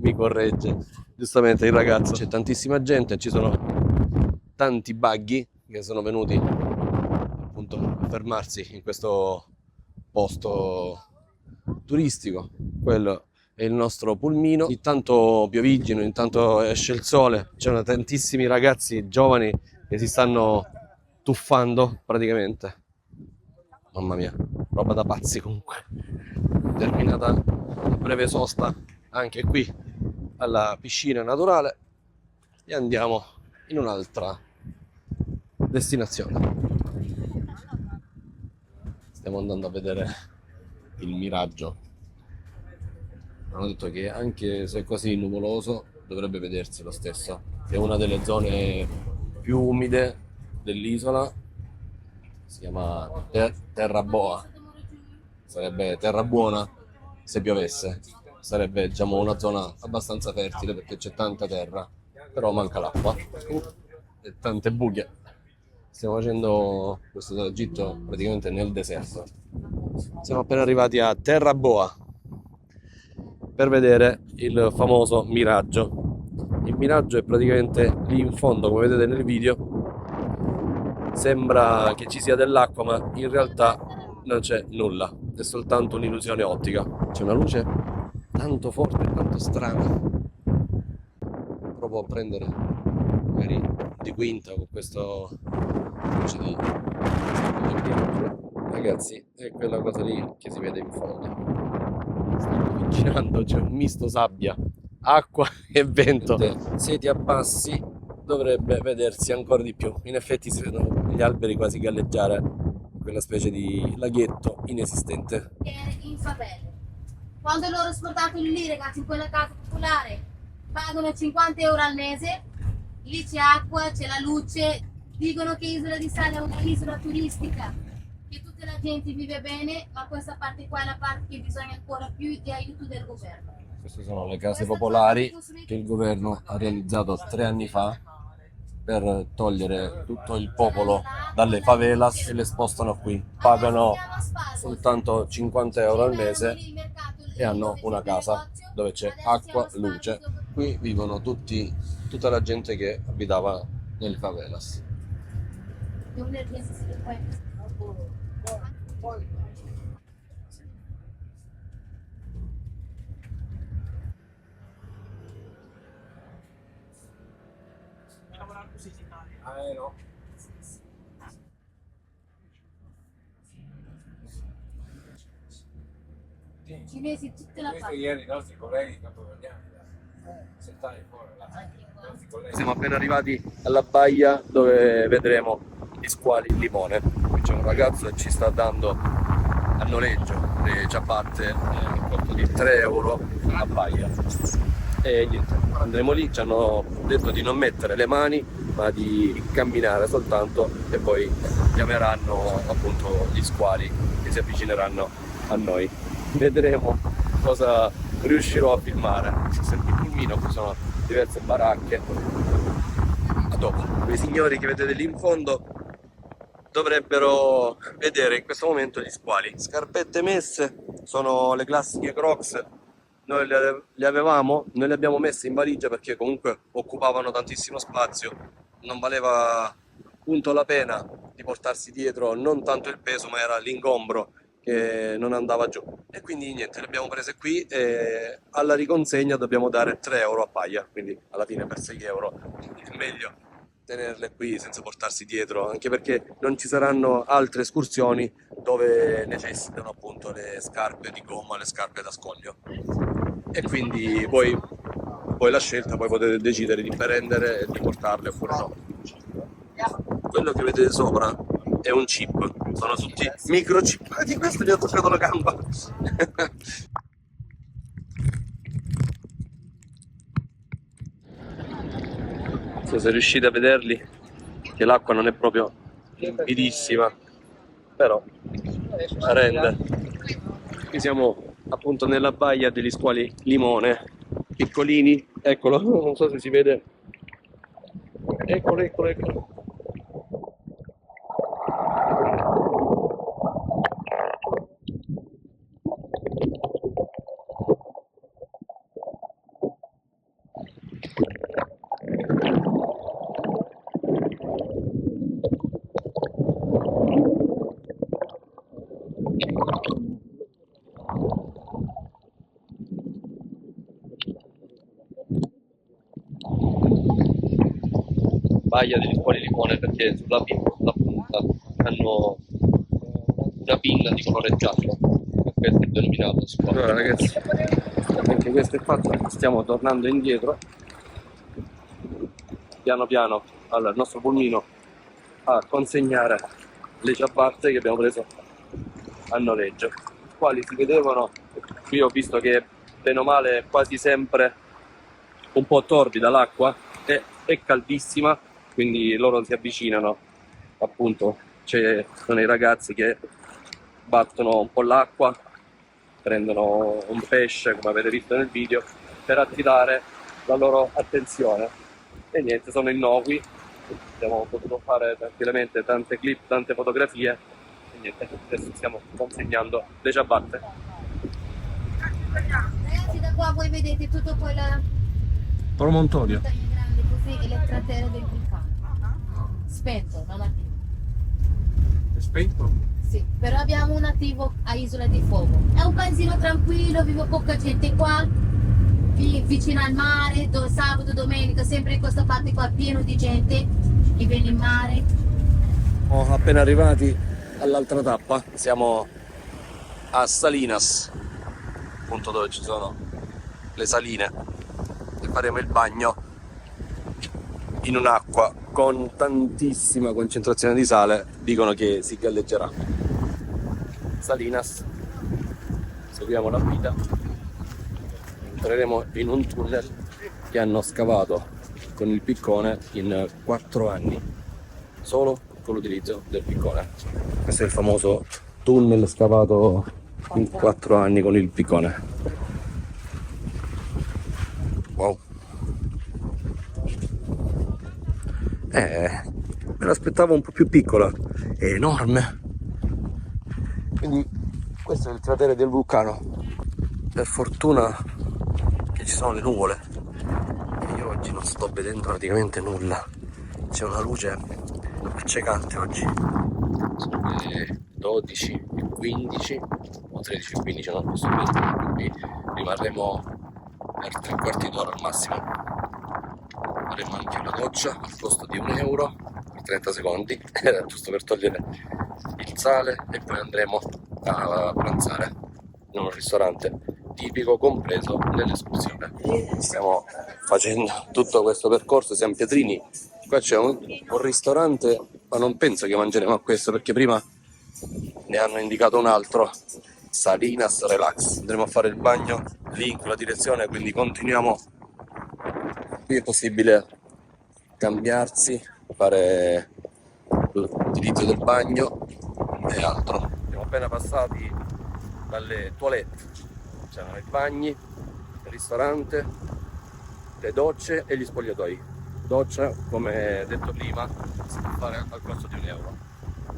mi corregge giustamente il ragazzo. C'è tantissima gente, ci sono tanti buggy che sono venuti appunto a fermarsi in questo posto turistico. Quello è il nostro pulmino. Intanto pioviggino, intanto esce il sole, c'erano tantissimi ragazzi giovani che si stanno tuffando praticamente. Mamma mia, roba da pazzi. Comunque terminata la breve sosta anche qui alla piscina naturale e andiamo in un'altra destinazione. Stiamo andando a vedere il miraggio. Hanno detto che anche se è così nuvoloso dovrebbe vedersi lo stesso. È una delle zone più umide dell'isola, si chiama Terra Boa, sarebbe terra buona se piovesse, sarebbe diciamo una zona abbastanza fertile perché c'è tanta terra, però manca l'acqua e tante buche. Stiamo facendo questo tragitto praticamente nel deserto. Siamo appena arrivati a Terra Boa per vedere il famoso miraggio. Il miraggio è praticamente lì in fondo, come vedete nel video, sembra che ci sia dell'acqua, ma in realtà non c'è nulla, è soltanto un'illusione ottica. C'è una luce tanto forte, tanto strana. Provo a prendere magari di quinta con questo luce di ragazzi, è quella cosa lì che si vede in fondo. Stiamo avvicinando, c'è un misto sabbia, acqua e vento. Se ti abbassi dovrebbe vedersi ancora di più. In effetti si vedono gli alberi quasi galleggiare, quella specie di laghetto inesistente. In favela. Quando loro sportano lì, ragazzi, in quella casa popolare, pagano 50 euro al mese, lì c'è acqua, c'è la luce, dicono che Isola di Sale è un'isola turistica, che tutta la gente vive bene, ma questa parte qua è la parte che bisogna ancora più di aiuto del governo. Queste sono le case popolari che il governo ha realizzato 3 anni fa per togliere tutto il popolo dalle favelas e le spostano qui. Pagano soltanto 50 euro al mese e hanno una casa dove c'è acqua, luce. Qui vivono tutta la gente che abitava nelle favelas. No. Cinesi tutte la parte. Ieri i nostri colleghi capodanniani settare fuori Siamo appena arrivati alla baia dove vedremo gli squali in limone. Qui c'è un ragazzo che ci sta dando a noleggio le ciabatte al costo di 3 euro a baia. E niente, andremo lì, ci hanno detto di non mettere le mani ma di camminare soltanto e poi chiameranno appunto gli squali che si avvicineranno a noi. Vedremo cosa riuscirò a filmare. Si sente il pulmino, qui sono diverse baracche. A dopo. Quei signori che vedete lì in fondo dovrebbero vedere in questo momento gli squali. Scarpette messe, sono le classiche Crocs. Noi le avevamo, noi le abbiamo messe in valigia perché comunque occupavano tantissimo spazio, non valeva appunto la pena di portarsi dietro non tanto il peso ma era l'ingombro che non andava giù. E quindi niente, le abbiamo prese qui e alla riconsegna dobbiamo dare 3 euro a paia, quindi alla fine per 6 euro è meglio tenerle qui senza portarsi dietro, anche perché non ci saranno altre escursioni dove necessitano appunto le scarpe di gomma, le scarpe da scoglio. E quindi poi la scelta, poi potete decidere di prendere e di portarle oppure no. Quello che vedete sopra è un chip, sono tutti microchippati. Questo gli ho toccato la gamba. Non so se riuscite a vederli, che l'acqua non è proprio limpidissima, però rende. Qui siamo appunto nella baia degli squali limone, piccolini, eccolo, non so se si vede, eccolo. Baia degli squali limone perché sulla punta hanno una pinna di colore giallo, per questo è denominato squalo. Allora ragazzi, anche questo è fatto, stiamo tornando indietro piano piano al nostro pulmino a consegnare le ciabatte che abbiamo preso a noleggio. I squali si vedevano, qui ho visto che bene o male è quasi sempre un po' torbida l'acqua, è caldissima, quindi loro si avvicinano, appunto sono i ragazzi che battono un po' l'acqua, prendono un pesce come avete visto nel video per attirare la loro attenzione e niente, sono innocui, abbiamo potuto fare tranquillamente tante clip, tante fotografie e niente, adesso stiamo consegnando le ciabatte. Ragazzi, da qua voi vedete tutto quella Promontorio. montagna grande così e le cratere del vulcano spento, non attivo. spento? Sì, però abbiamo un attivo a Isola di Fogo. È un paesino tranquillo, vive poca gente qua, vicino al mare, sabato, domenica, sempre in questa parte qua pieno di gente che viene in mare. Siamo appena arrivati all'altra tappa, siamo a Salinas, appunto dove ci sono le saline, e faremo il bagno in un'acqua con tantissima concentrazione di sale. Dicono che si galleggerà. Salinas, seguiamo la guida, entreremo in un tunnel che hanno scavato con il piccone in 4 anni, solo con l'utilizzo del piccone. Questo è il famoso tunnel scavato in 4 anni con il piccone. Wow. Me l'aspettavo un po' più piccola, è enorme. Quindi questo è il cratere del vulcano. Per fortuna che ci sono le nuvole. Io oggi non sto vedendo praticamente nulla. C'è una luce accecante oggi. Sono le 12:15 o 13:15, non posso vedere, quindi rimarremo per 3/4 d'ora al massimo. Faremo anche una doccia al costo di €1 per 30 secondi, era giusto per togliere il sale, e poi andremo a pranzare in un ristorante tipico compreso nell'escursione. Stiamo facendo tutto questo percorso, siamo Pietrini, qua c'è un ristorante, ma non penso che mangeremo a questo perché prima ne hanno indicato un altro, Salinas Relax. Andremo a fare il bagno lì in quella direzione, quindi continuiamo. Qui è possibile cambiarsi, fare l'utilizzo del bagno e altro. Siamo appena passati dalle toilette, c'erano i bagni, il ristorante, le docce e gli spogliatoi. Doccia, come detto prima, si può fare al costo di €1.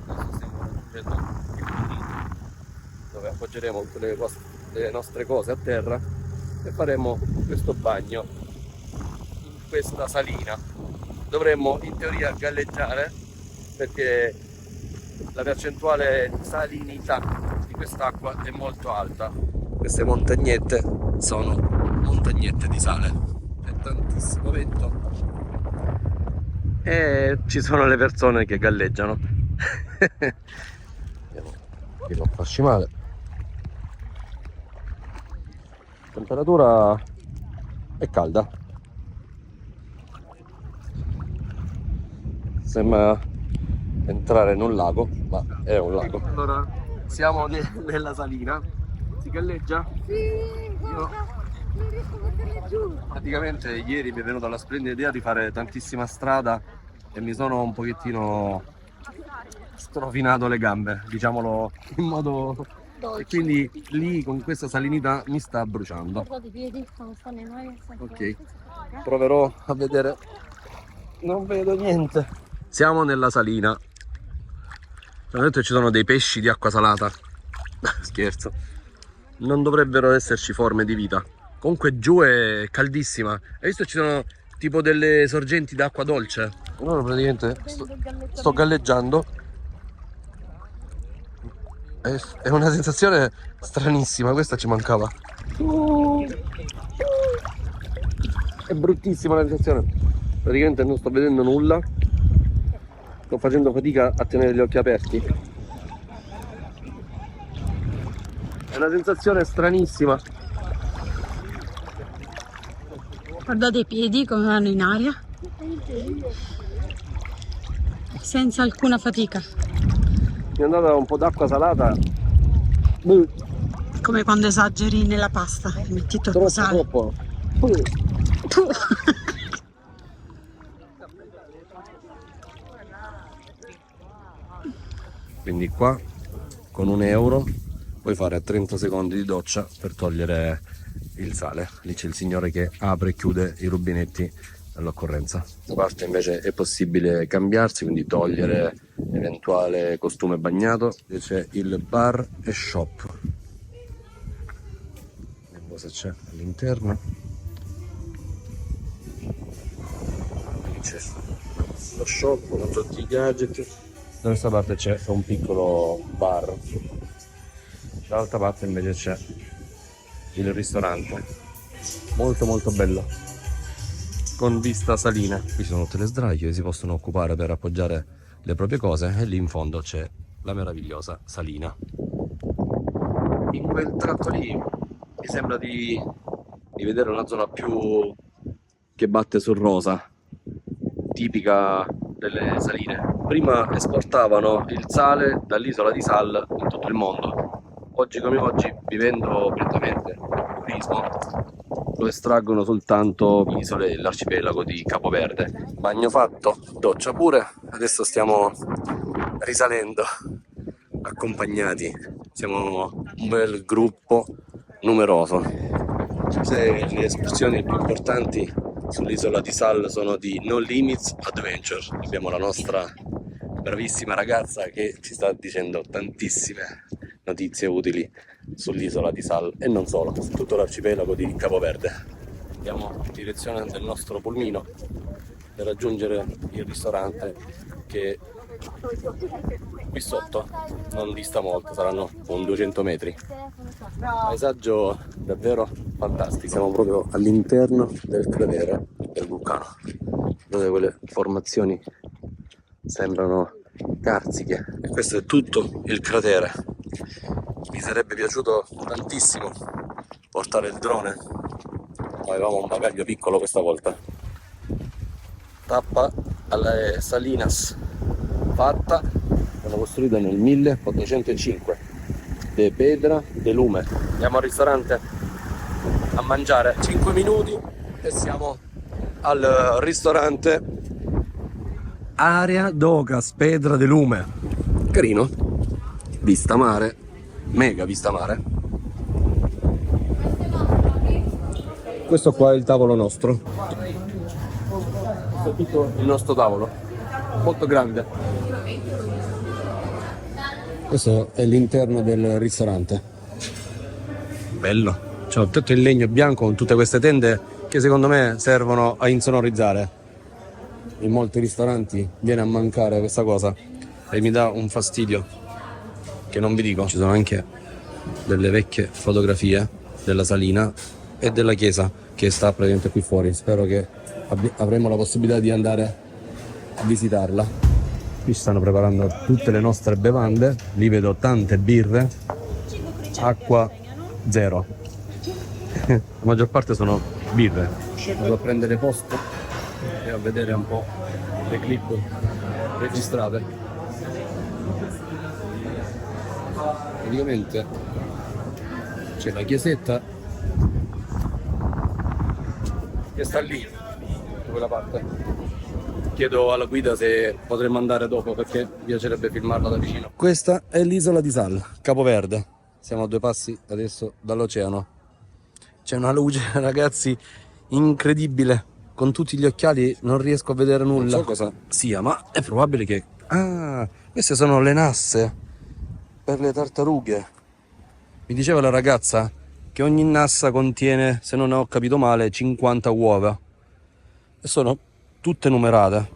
Adesso stiamo raggiungendo il punto dove appoggeremo tutte le nostre cose a terra e faremo questo bagno in questa salina. Dovremmo in teoria galleggiare perché la percentuale di salinità di quest'acqua è molto alta. Queste montagnette sono montagnette di sale, c'è tantissimo vento e ci sono le persone che galleggiano. Qui non facci male. La temperatura è calda, sembra entrare in un lago, ma è un lago. Allora, siamo nella salina, si galleggia? Sì, non riesco a metterle giù. Praticamente ieri mi è venuta la splendida idea di fare tantissima strada e mi sono un pochettino strofinato le gambe, diciamolo in modo... E quindi lì con questa salinità mi sta bruciando. Ok, proverò a vedere. Non vedo niente. Siamo nella salina. Ci hanno detto che ci sono dei pesci di acqua salata. Scherzo. Non dovrebbero esserci forme di vita. Comunque giù è caldissima. Hai visto ci sono tipo delle sorgenti d'acqua dolce? Allora praticamente sto galleggiando. È una sensazione stranissima, questa ci mancava. È bruttissima la sensazione. Praticamente non sto vedendo nulla. Sto facendo fatica a tenere gli occhi aperti. È una sensazione stranissima. Guardate i piedi come vanno in aria. Senza alcuna fatica. Mi è andata un po' d'acqua salata. Come quando esageri nella pasta, metti troppo sale. Troppo. Quindi qua con €1 puoi fare 30 secondi di doccia per togliere il sale. Lì c'è il signore che apre e chiude i rubinetti all'occorrenza. Da parte invece è possibile cambiarsi, quindi togliere eventuale costume bagnato. C'è il bar e shop. Vediamo cosa c'è all'interno. C'è lo shop con tutti i gadget. Da questa parte c'è un piccolo bar, dall'altra parte invece c'è il ristorante, molto molto bello, con vista salina. Qui sono tutte le sdraio che si possono occupare per appoggiare le proprie cose, e lì in fondo c'è la meravigliosa salina. In quel tratto lì mi sembra di vedere una zona più che batte sul rosa, tipica delle saline. Prima esportavano il sale dall'isola di Sal in tutto il mondo. Oggi come oggi, vivendo prettamente il turismo, lo estraggono soltanto le isole dell'arcipelago di Capoverde. Bagno fatto, doccia pure, adesso stiamo risalendo accompagnati. Siamo un bel gruppo numeroso. Le escursioni più importanti sull'isola di Sal sono di No Limits Adventure. Abbiamo la nostra bravissima ragazza che ci sta dicendo tantissime notizie utili sull'isola di Sal e non solo, su tutto l'arcipelago di Capoverde. Andiamo in direzione del nostro pulmino per raggiungere il ristorante, che qui sotto non dista molto, saranno un 200 metri. Paesaggio davvero fantastico. Siamo proprio all'interno del cratere del vulcano, dove quelle formazioni sembrano carsiche, e questo è tutto il cratere. Mi sarebbe piaciuto tantissimo portare il drone, ma avevamo un bagaglio piccolo questa volta. Tappa alle Salinas fatta, sono costruita nel 1405, de Pedra de Lume. Andiamo al ristorante a mangiare. 5 minuti e siamo al ristorante Area Docas Pedra de Lume. Carino, vista mare, mega vista mare. Questo qua è il tavolo nostro. Questo è tutto il nostro tavolo, molto grande. Questo è l'interno del ristorante. Bello. C'è un tetto in legno bianco con tutte queste tende che secondo me servono a insonorizzare. In molti ristoranti viene a mancare questa cosa e mi dà un fastidio che non vi dico. Ci sono anche delle vecchie fotografie della salina e della chiesa che sta praticamente qui fuori. Spero che avremo la possibilità di andare a visitarla. Qui stanno preparando tutte le nostre bevande, lì vedo tante birre, acqua zero. La maggior parte sono birre. Vado a prendere posto e a vedere un po' le clip registrate. Praticamente c'è la chiesetta che sta lì, da quella parte. Chiedo alla guida se potremmo andare dopo, perché mi piacerebbe filmarla da vicino. Questa è l'isola di Sal, Capoverde. Siamo a 2 passi adesso dall'oceano. C'è una luce, ragazzi, incredibile. Con tutti gli occhiali non riesco a vedere nulla. Non so cosa sia, ma è probabile che... Ah, queste sono le nasse per le tartarughe. Mi diceva la ragazza che ogni nassa contiene, se non ho capito male, 50 uova. E sono tutte numerate.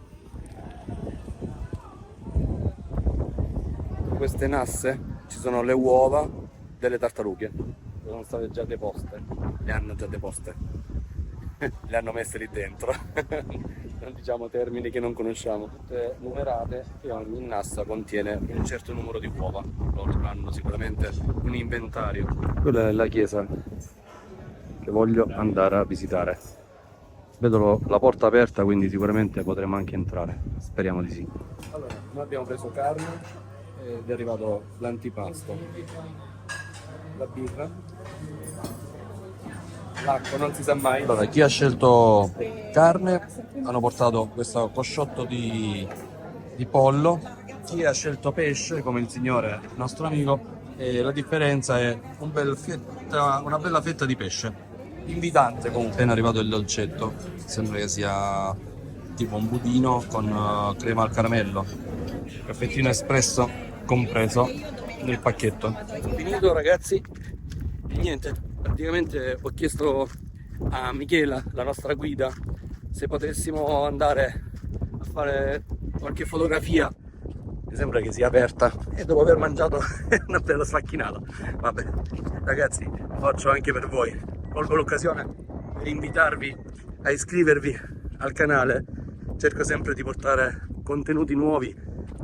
Queste nasse ci sono le uova delle tartarughe. Sono state già deposte. Le hanno già deposte. Le hanno messe lì dentro. Non diciamo termini che non conosciamo. Tutte numerate e ogni nassa contiene un certo numero di uova. Loro hanno sicuramente un inventario. Quella è la chiesa che voglio andare a visitare. Vedo la porta aperta, quindi sicuramente potremo anche entrare. Speriamo di sì. Allora, noi abbiamo preso carne ed è arrivato l'antipasto, la birra, l'acqua, non si sa mai. Allora, chi ha scelto carne hanno portato questo cosciotto di pollo, chi ha scelto pesce, come il signore, il nostro amico, e la differenza è una bella fetta di pesce. Invitante comunque. Appena arrivato il dolcetto, sembra che sia tipo un budino con crema al caramello, caffettino espresso compreso nel pacchetto. Finito, ragazzi, e niente, praticamente ho chiesto a Michela, la nostra guida, se potessimo andare a fare qualche fotografia mi sembra che sia aperta e dopo aver mangiato una bella sfacchinata. Vabbè, ragazzi, lo faccio anche per voi. Colgo l'occasione per invitarvi a iscrivervi al canale. Cerco sempre di portare contenuti nuovi,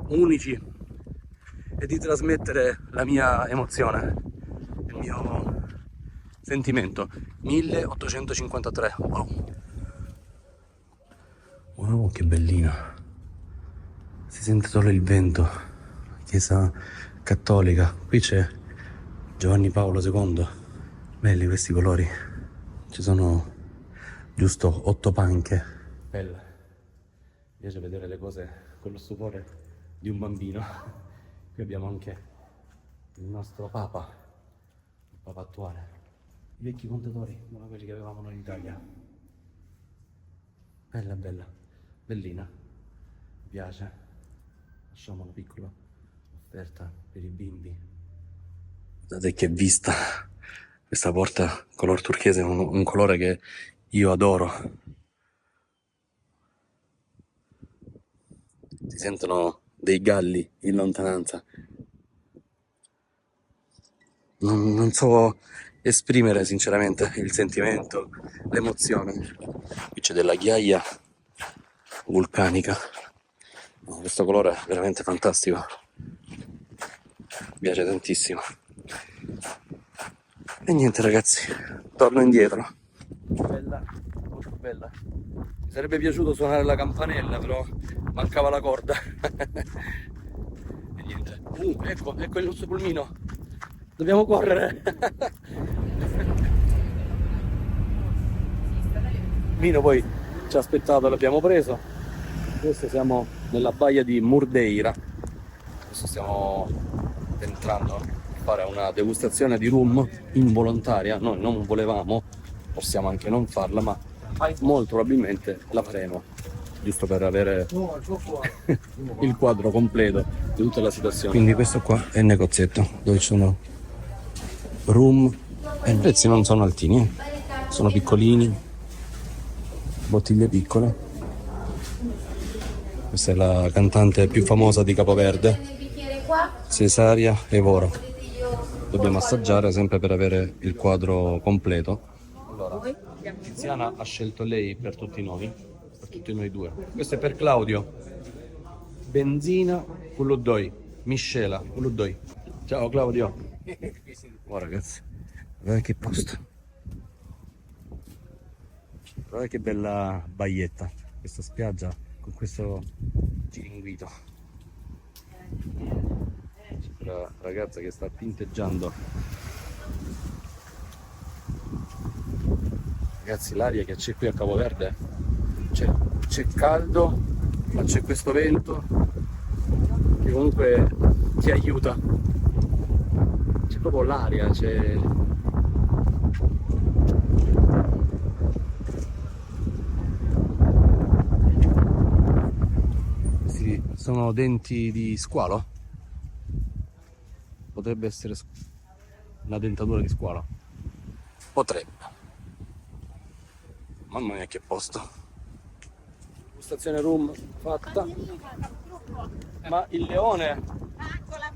unici, e di trasmettere la mia emozione, il mio sentimento. 1853, wow. Wow, che bellina. Si sente solo il vento. Chiesa cattolica. Qui c'è Giovanni Paolo II. Belli questi colori. Ci sono giusto 8 panche. Bella. Mi piace vedere le cose con lo stupore di un bambino. Qui abbiamo anche il nostro Papa, il Papa attuale. I vecchi contatori, come quelli che avevamo noi in Italia. Bella, bella, bellina. Mi piace. Lasciamo una piccola offerta per i bimbi. Guardate che vista. Questa porta color turchese è un colore che io adoro. Si sentono dei galli in lontananza. Non so esprimere sinceramente il sentimento, l'emozione. Qui c'è della ghiaia vulcanica. Questo colore è veramente fantastico. Mi piace tantissimo. E niente ragazzi, torno indietro. Bella, molto bella. Mi sarebbe piaciuto suonare la campanella, però mancava la corda. E niente. Ecco il nostro pulmino. Dobbiamo correre. Mino poi ci ha aspettato, l'abbiamo preso. Adesso siamo nella baia di Murdeira. Adesso stiamo entrando a fare una degustazione di rum involontaria. Noi non volevamo, possiamo anche non farla, ma molto probabilmente la faremo, giusto per avere il quadro completo di tutta la situazione. Quindi questo qua è il negozietto dove ci sono rum e i prezzi non sono altini, sono piccolini, bottiglie piccole. Questa è la cantante più famosa di Capoverde, Cesaria Evora. Dobbiamo assaggiare sempre per avere il quadro completo. Allora, Tiziana ha scelto lei per tutti noi due. Questo è per Claudio. Benzina, Uludoi. Miscela, Uludoi. Ciao Claudio. Oh ragazzi, guardate che posto. Guardate che bella baietta. Questa spiaggia con questo giringuito. C'è una ragazza che sta tinteggiando. Ragazzi, l'aria che c'è qui a Capoverde, c'è caldo, ma c'è questo vento che comunque ti aiuta. C'è proprio l'aria, c'è... Questi sono denti di squalo? Potrebbe essere una dentatura di squalo. Potrebbe. Mamma mia che posto. Stazione rum fatta. Ma il leone?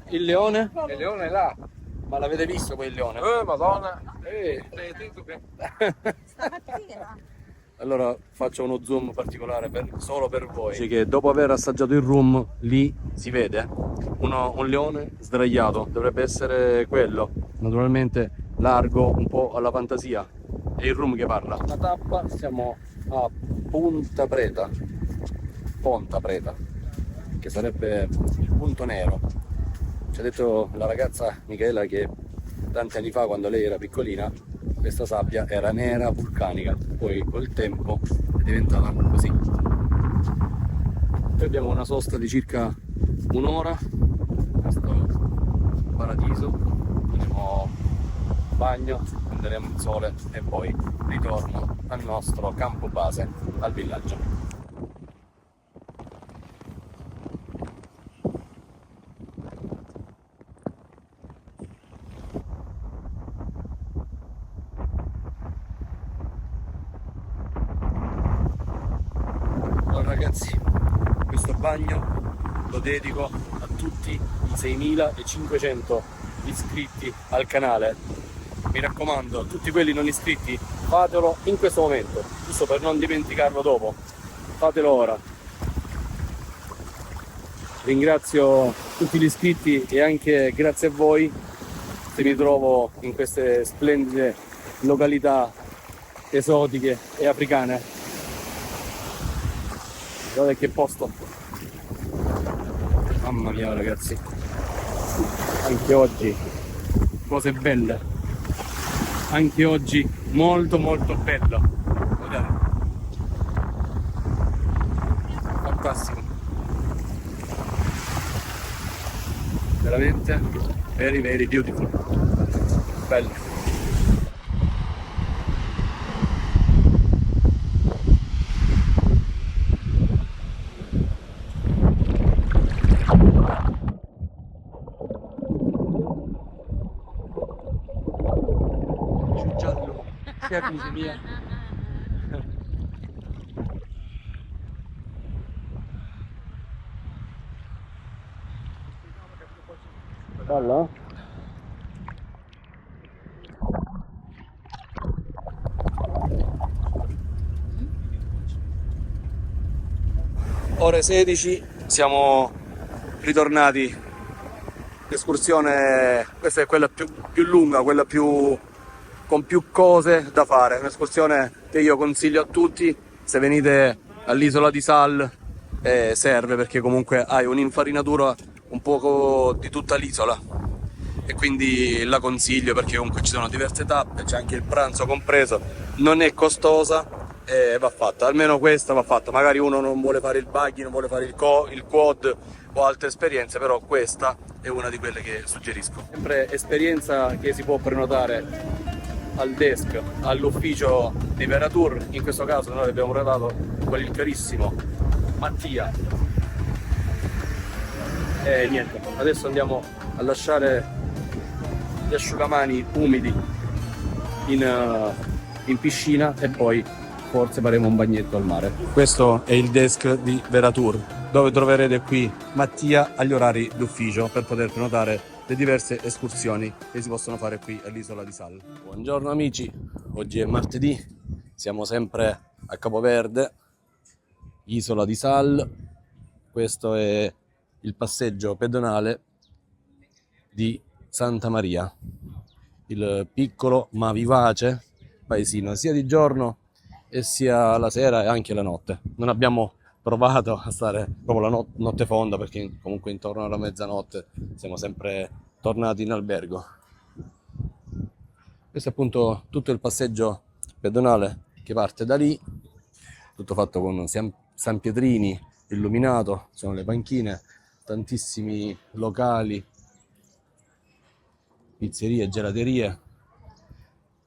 Il leone? Il leone è là. Ma l'avete visto quel leone? Madonna. Allora faccio uno zoom particolare solo per voi. Dice che dopo aver assaggiato il rum, lì si vede un leone sdraiato, dovrebbe essere quello. Naturalmente largo, un po' alla fantasia. È il rum che parla. La tappa, siamo a Ponta Preta, che sarebbe il punto nero. Ci ha detto la ragazza Michela che tanti anni fa, quando lei era piccolina, questa sabbia era nera, vulcanica, poi col tempo è diventata così. Poi abbiamo una sosta di circa un'ora, questo paradiso, faremo bagno, prenderemo il sole e poi ritorno al nostro campo base, al villaggio. Ragazzi, questo bagno lo dedico a tutti i 6.500 iscritti al canale. Mi raccomando, tutti quelli non iscritti, fatelo in questo momento, giusto per non dimenticarlo dopo. Fatelo ora. Ringrazio tutti gli iscritti e anche grazie a voi se mi trovo in queste splendide località esotiche e africane. Guardate che posto. Mamma mia ragazzi, anche oggi cose belle, anche oggi molto bello. Guardate, fantastico, veramente very beautiful, bello. Giallo, che mia. Bello? Ore 16, siamo ritornati. L'escursione, questa è quella più lunga, quella con più cose da fare. Un'escursione che io consiglio a tutti. Se venite all'isola di Sal serve, perché comunque hai un'infarinatura un poco di tutta l'isola e quindi la consiglio, perché comunque ci sono diverse tappe, c'è anche il pranzo compreso, non è costosa e va fatta, almeno questa va fatta. Magari uno non vuole fare il buggy, non vuole fare il quad o altre esperienze, però questa è una di quelle che suggerisco. Sempre esperienza che si può prenotare al desk, all'ufficio di Veratur. In questo caso noi abbiamo prenotato con il carissimo Mattia. E niente, adesso andiamo a lasciare gli asciugamani umidi in piscina e poi forse faremo un bagnetto al mare. Questo è il desk di Veratur, dove troverete qui Mattia agli orari d'ufficio per poter prenotare le diverse escursioni che si possono fare qui all'isola di Sal. Buongiorno amici, oggi è martedì, siamo sempre a Capoverde, isola di Sal. Questo è il passeggio pedonale di Santa Maria, il piccolo ma vivace paesino, sia di giorno e sia la sera e anche la notte. Non abbiamo provato a stare proprio la notte fonda, perché comunque intorno alla mezzanotte siamo sempre tornati in albergo. Questo è appunto tutto il passeggio pedonale che parte da lì, tutto fatto con San Pietrini illuminato, ci sono le panchine, tantissimi locali, pizzerie, gelaterie.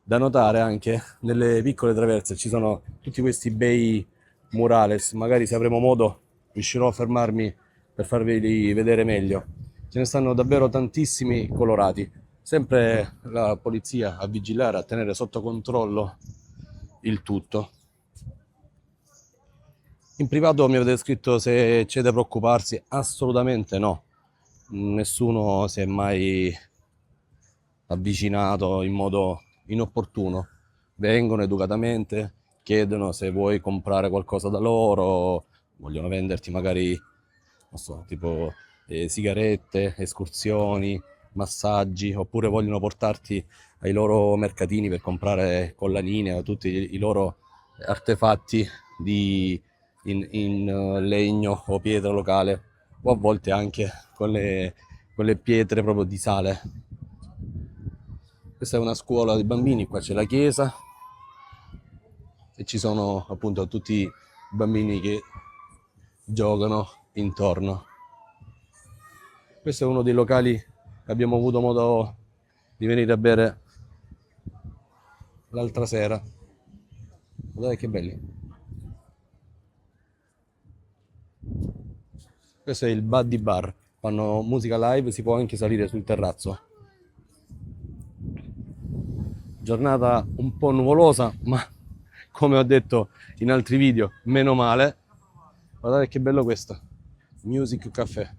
Da notare anche nelle piccole traverse ci sono tutti questi bei murales, magari se avremo modo riuscirò a fermarmi per farveli vedere meglio. Ce ne stanno davvero tantissimi colorati, sempre la polizia a vigilare, a tenere sotto controllo il tutto. In privato mi avete scritto se c'è da preoccuparsi, assolutamente no, nessuno si è mai avvicinato in modo inopportuno, vengono educatamente, chiedono se vuoi comprare qualcosa da loro, vogliono venderti magari, non so, tipo sigarette, escursioni, massaggi, oppure vogliono portarti ai loro mercatini per comprare collanine o tutti i loro artefatti in legno o pietra locale, o a volte anche con le pietre proprio di sale. Questa è una scuola di bambini, qua c'è la chiesa e ci sono appunto tutti i bambini che giocano intorno. Questo è uno dei locali che abbiamo avuto modo di venire a bere l'altra sera. Guardate che belli. Questo è il Buddy Bar, fanno musica live, si può anche salire sul terrazzo. Giornata un po' nuvolosa, ma come ho detto in altri video, meno male. Guardate che bello questo, Music Café.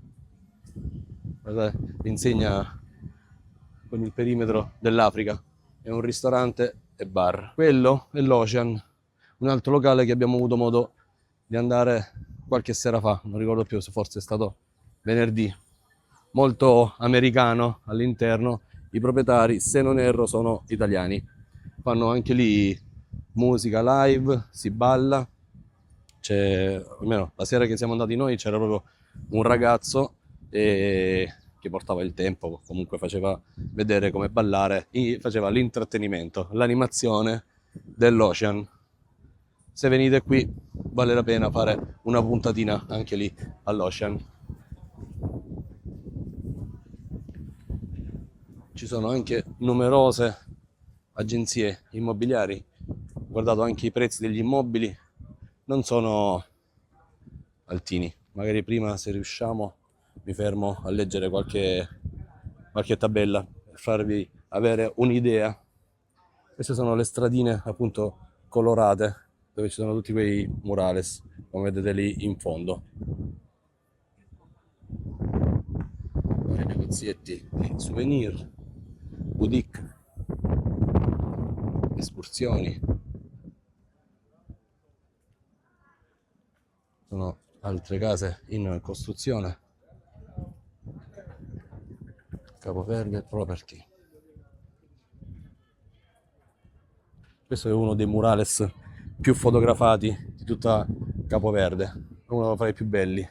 Guardate, l'insegna con il perimetro dell'Africa. È un ristorante e bar. Quello è l'Ocean, un altro locale che abbiamo avuto modo di andare qualche sera fa, non ricordo più, se forse è stato venerdì. Molto americano all'interno, i proprietari, se non erro, sono italiani. Fanno anche lì musica live, si balla. Almeno la sera che siamo andati noi c'era proprio un ragazzo che portava il tempo, comunque faceva vedere come ballare, faceva l'intrattenimento, l'animazione dell'Ocean. Se venite qui vale la pena fare una puntatina anche lì all'Ocean. Ci sono anche numerose agenzie immobiliari. Ho guardato anche i prezzi degli immobili, non sono altini. Magari prima, se riusciamo, mi fermo a leggere qualche tabella per farvi avere un'idea. Queste sono le stradine appunto colorate dove ci sono tutti quei murales, come vedete lì in fondo. I negozietti di souvenir, boutique, escursioni. Sono altre case in costruzione. Capoverde Property. Questo è uno dei murales più fotografati di tutta Capoverde, uno fra i più belli.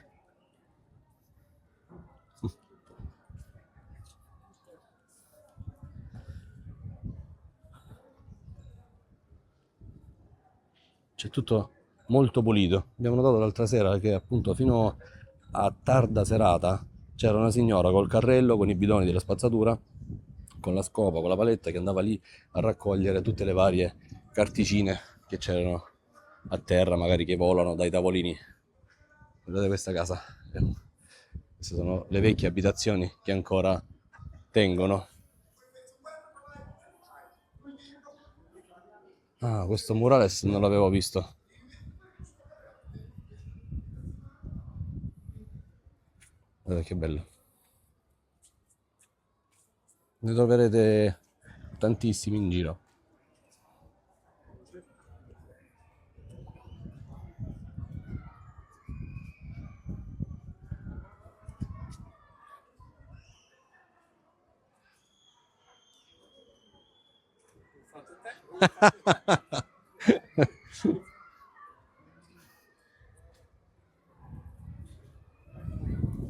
C'è tutto molto pulito. Abbiamo notato l'altra sera che appunto fino a tarda serata c'era una signora col carrello, con i bidoni della spazzatura, con la scopa, con la paletta, che andava lì a raccogliere tutte le varie carticine che c'erano a terra, magari che volano dai tavolini. Guardate questa casa. Queste sono le vecchie abitazioni che ancora tengono. Ah, questo murales non l'avevo visto. Guardate che bello. Ne troverete tantissimi in giro.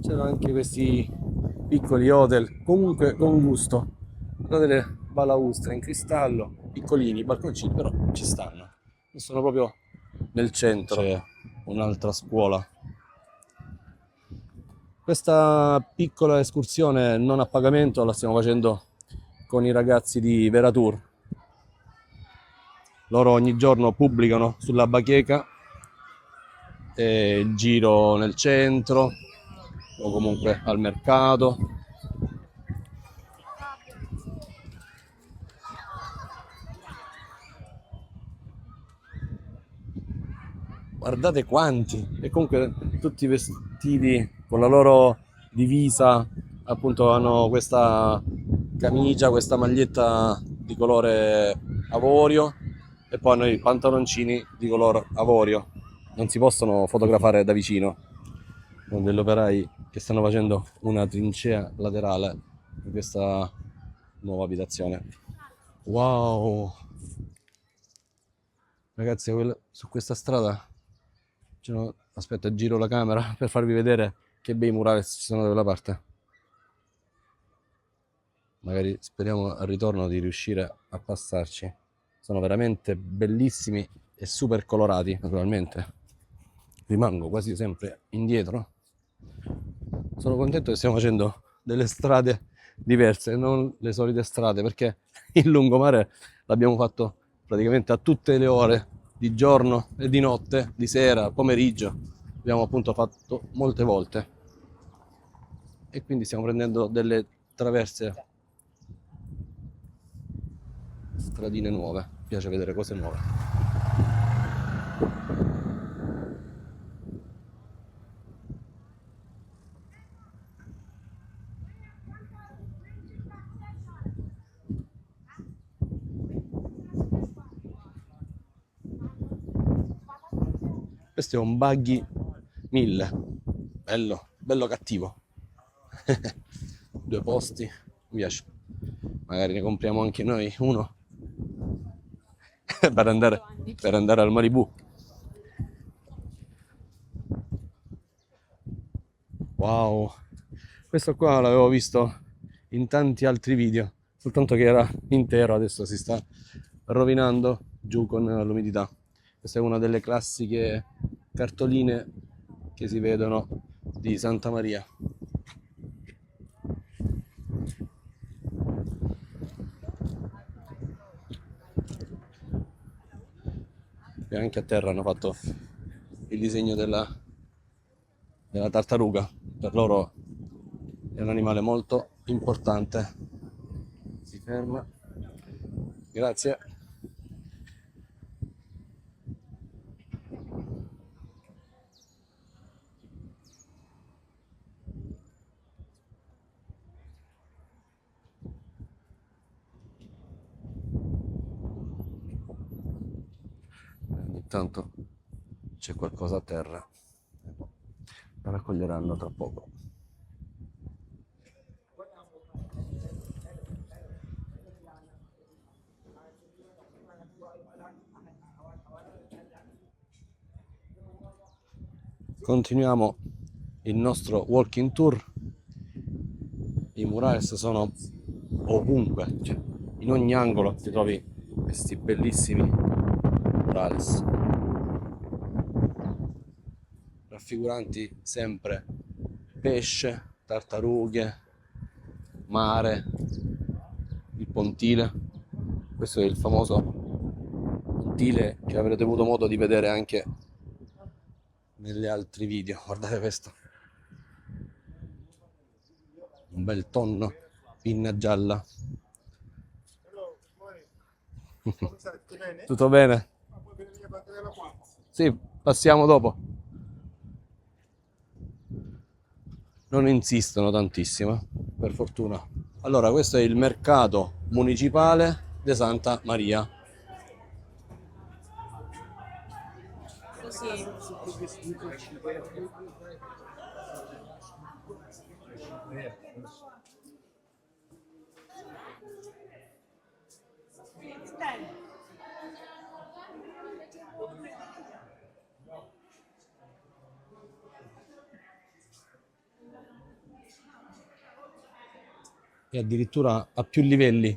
C'erano anche questi piccoli hotel, comunque con gusto. Guardate le balaustre in cristallo, piccolini, balconcini, però ci stanno. Sono proprio nel centro. C'è un'altra scuola. Questa piccola escursione non a pagamento la stiamo facendo con i ragazzi di Veratur. Loro ogni giorno pubblicano sulla bacheca il giro nel centro o comunque al mercato. Guardate quanti! E comunque tutti vestiti con la loro divisa, appunto hanno questa camicia, questa maglietta di colore avorio e poi hanno i pantaloncini di colore avorio. Non si possono fotografare da vicino. Sono degli operai che stanno facendo una trincea laterale di questa nuova abitazione. Wow! Ragazzi, su questa strada aspetta, giro la camera per farvi vedere che bei murales ci sono da quella parte. Magari speriamo al ritorno di riuscire a passarci. Sono veramente bellissimi e super colorati. Naturalmente rimango quasi sempre indietro. Sono contento che stiamo facendo delle strade diverse, non le solite strade, perché il lungomare l'abbiamo fatto praticamente a tutte le ore, di giorno e di notte, di sera, pomeriggio. Abbiamo appunto fatto molte volte e quindi stiamo prendendo delle traverse, stradine nuove. Mi piace vedere cose nuove. Questo è un buggy 1000, bello cattivo. 2 posti, mi piace. Magari ne compriamo anche noi uno per andare al Malibu. Wow, questo qua l'avevo visto in tanti altri video, soltanto che era intero, adesso si sta rovinando giù con l'umidità. Questa è una delle classiche cartoline che si vedono di Santa Maria. E anche a terra hanno fatto il disegno della tartaruga. Per loro è un animale molto importante. Si ferma. Grazie. Ogni tanto c'è qualcosa a terra, la raccoglieranno tra poco. Continuiamo il nostro walking tour. I murales sono ovunque, cioè in ogni angolo ti trovi questi bellissimi murales raffiguranti sempre pesce, tartarughe, mare, il pontile. Questo è il famoso pontile che avrete avuto modo di vedere anche negli altri video. Guardate questo, un bel tonno, pinna gialla. Tutto bene? Sì, passiamo dopo. Non insistono tantissimo, per fortuna. Allora, questo è il mercato municipale di Santa Maria. Così. E addirittura a più livelli.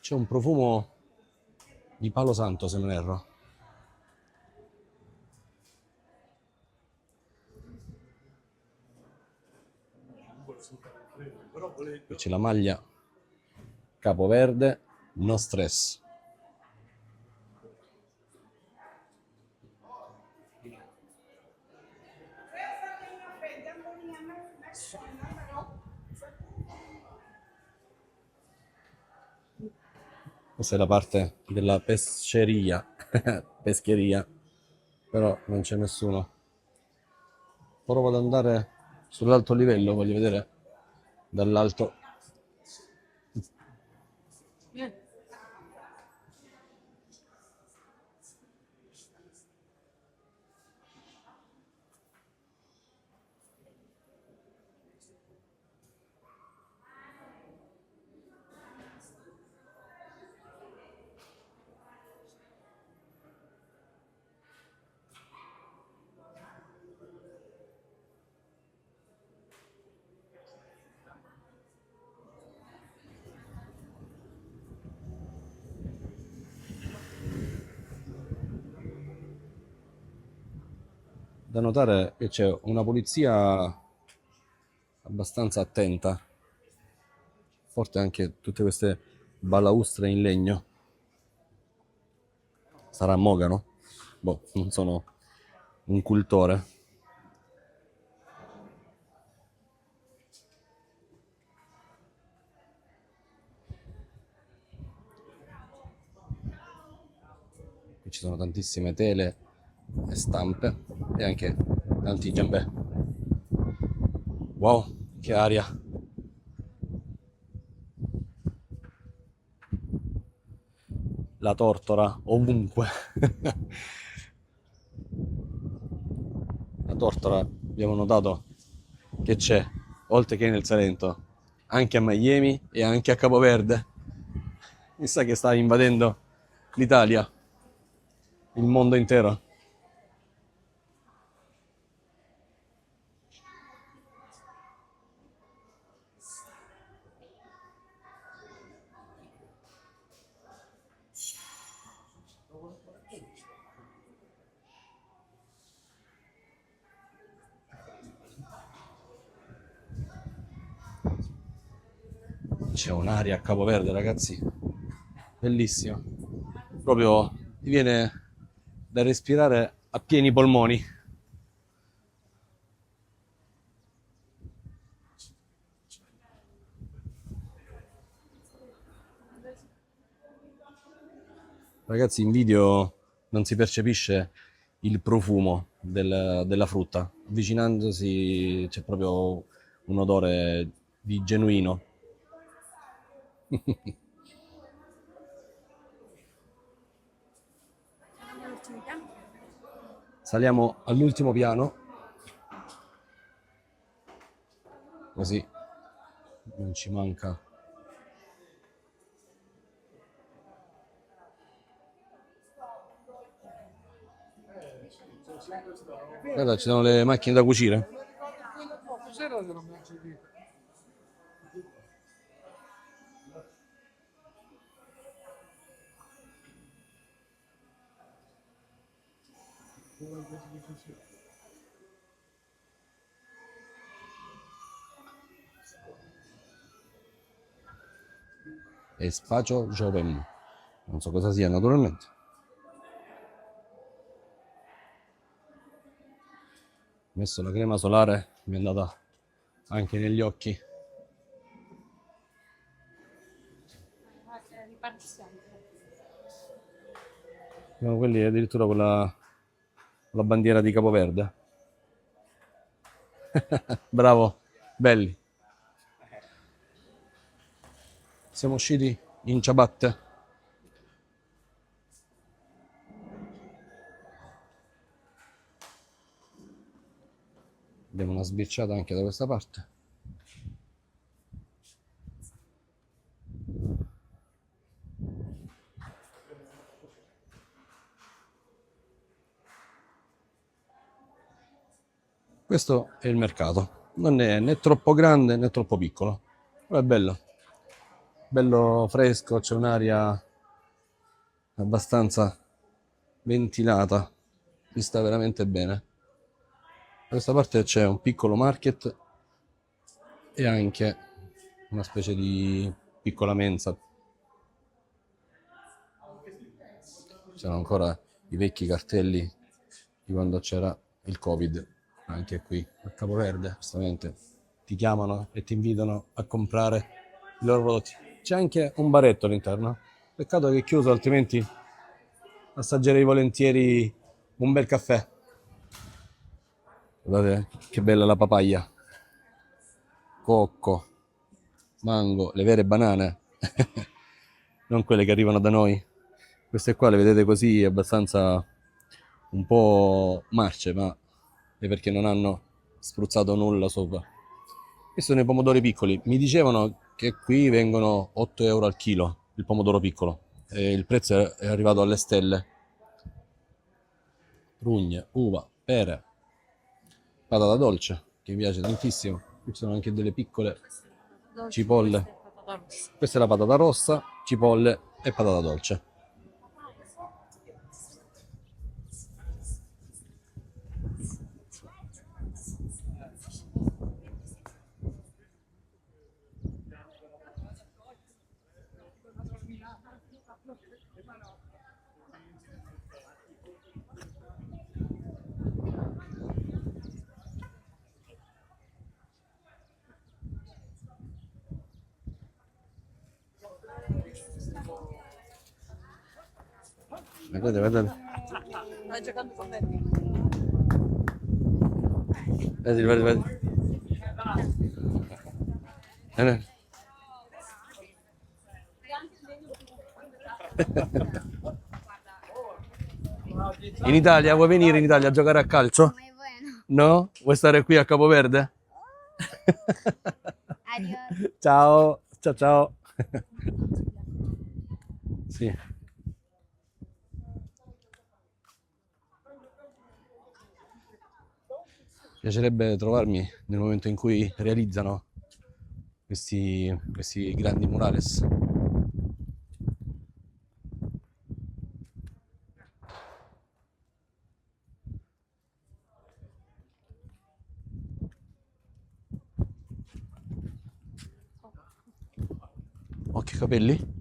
C'è un profumo di Palo Santo, se non erro. Qui c'è la maglia capoverde, no stress. Questa è la parte della pescheria, pescheria, però non c'è nessuno. Provo ad andare sull'alto livello, voglio vedere dall'alto. Da notare che c'è una polizia abbastanza attenta, forte anche tutte queste balaustre in legno. Sarà mogano? Boh, non sono un cultore. Qui ci sono tantissime tele e stampe e anche tanti giambè. Wow, che aria! la tortora ovunque. La tortora, abbiamo notato che c'è, oltre che nel Salento, anche a Miami e anche a Capoverde. Mi sa che sta invadendo l'Italia, il mondo intero. C'è un'aria a Capoverde, ragazzi, bellissima. Proprio ti viene da respirare a pieni polmoni. Ragazzi, in video non si percepisce il profumo della frutta. Avvicinandosi c'è proprio un odore di genuino. Saliamo all'ultimo piano, così non ci manca. Guarda, ci sono le macchine da cucire. E Spacio Jovem, non so cosa sia naturalmente. Ho messo la crema solare, mi è andata anche negli occhi. Abbiamo quelli addirittura con la bandiera di Capoverde. Bravo, belli. Siamo usciti in ciabatte. Abbiamo una sbirciata anche da questa parte. Questo è il mercato, non è né troppo grande né troppo piccolo, però è bello, bello fresco, c'è un'aria abbastanza ventilata, si sta veramente bene. Da questa parte c'è un piccolo market e anche una specie di piccola mensa. C'erano ancora i vecchi cartelli di quando c'era il Covid. Anche qui a Capoverde, giustamente, ti chiamano e ti invitano a comprare i loro prodotti. C'è anche un baretto all'interno. Peccato che è chiuso, altrimenti assaggerei volentieri un bel caffè. Guardate che bella la papaya. Cocco, mango, le vere banane. Non quelle che arrivano da noi. Queste qua le vedete così, abbastanza un po' marce, ma è perché non hanno spruzzato nulla sopra. Questi sono i pomodori piccoli. Mi dicevano che qui vengono 8 euro al chilo il pomodoro piccolo e il prezzo è arrivato alle stelle. Prugne, uva, pere, patata dolce che mi piace tantissimo. Qui ci sono anche delle piccole cipolle. Questa è la patata rossa, cipolle e patata dolce. Guardate, guardate. Sta giocando con me. Vedete, vedete, vedete. In Italia, vuoi venire in Italia a giocare a calcio? No? Vuoi stare qui a Capoverde? Ciao, ciao, ciao. Sì. Piacerebbe trovarmi nel momento in cui realizzano questi grandi murales. Oh, che capelli?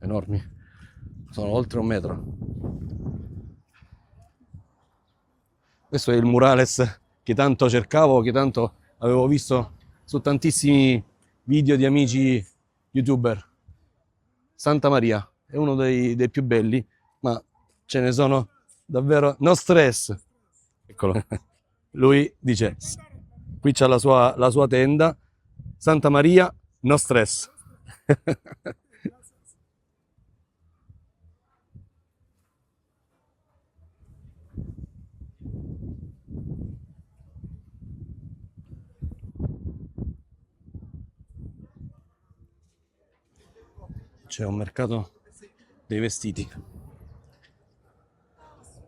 Enormi. Sono oltre 1 metro. Questo è il murales che tanto cercavo, che tanto avevo visto su tantissimi video di amici youtuber. Santa Maria è uno dei più belli, ma ce ne sono davvero. No stress. Eccolo. Lui dice, qui c'ha la sua tenda. Santa Maria, no stress. C'è un mercato dei vestiti.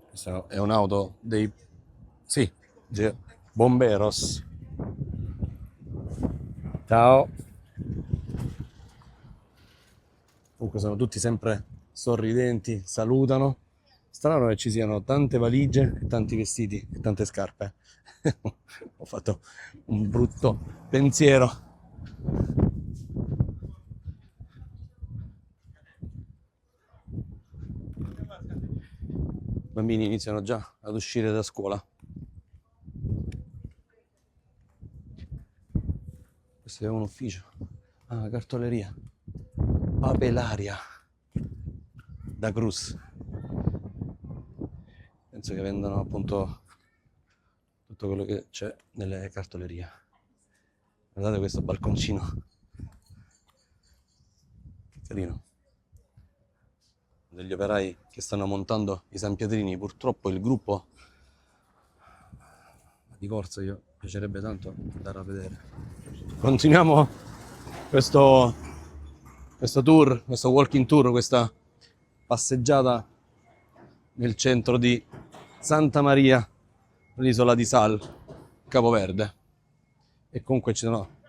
Questa è un'auto dei... Sì, Bomberos. Ciao. Comunque sono tutti sempre sorridenti, salutano. Strano che ci siano tante valigie e tanti vestiti e tante scarpe. Ho fatto un brutto pensiero. I bambini iniziano già ad uscire da scuola. Questo è un ufficio. Ah, cartoleria. Papelaria. Da Cruz. Penso che vendano appunto tutto quello che c'è nelle cartolerie. Guardate questo balconcino. Che carino. Degli operai che stanno montando i San Pietrini. Purtroppo il gruppo di corsa, io piacerebbe tanto andare a vedere. Continuiamo questo tour, questo walking tour, questa passeggiata nel centro di Santa Maria, l'isola di Sal, Capoverde. E comunque ci sono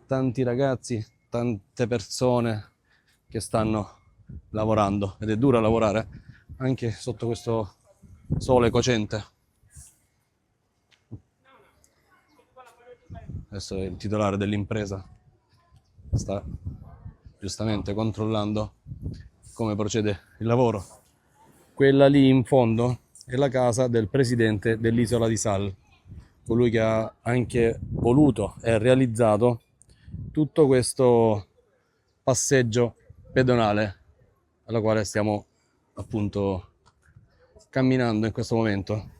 tanti ragazzi, tante persone che stanno lavorando, ed è dura lavorare anche sotto questo sole cocente. Adesso il titolare dell'impresa sta giustamente controllando come procede il lavoro. Quella lì in fondo è la casa del presidente dell'isola di Sal, colui che ha anche voluto e realizzato tutto questo passeggio pedonale alla quale stiamo appunto camminando in questo momento.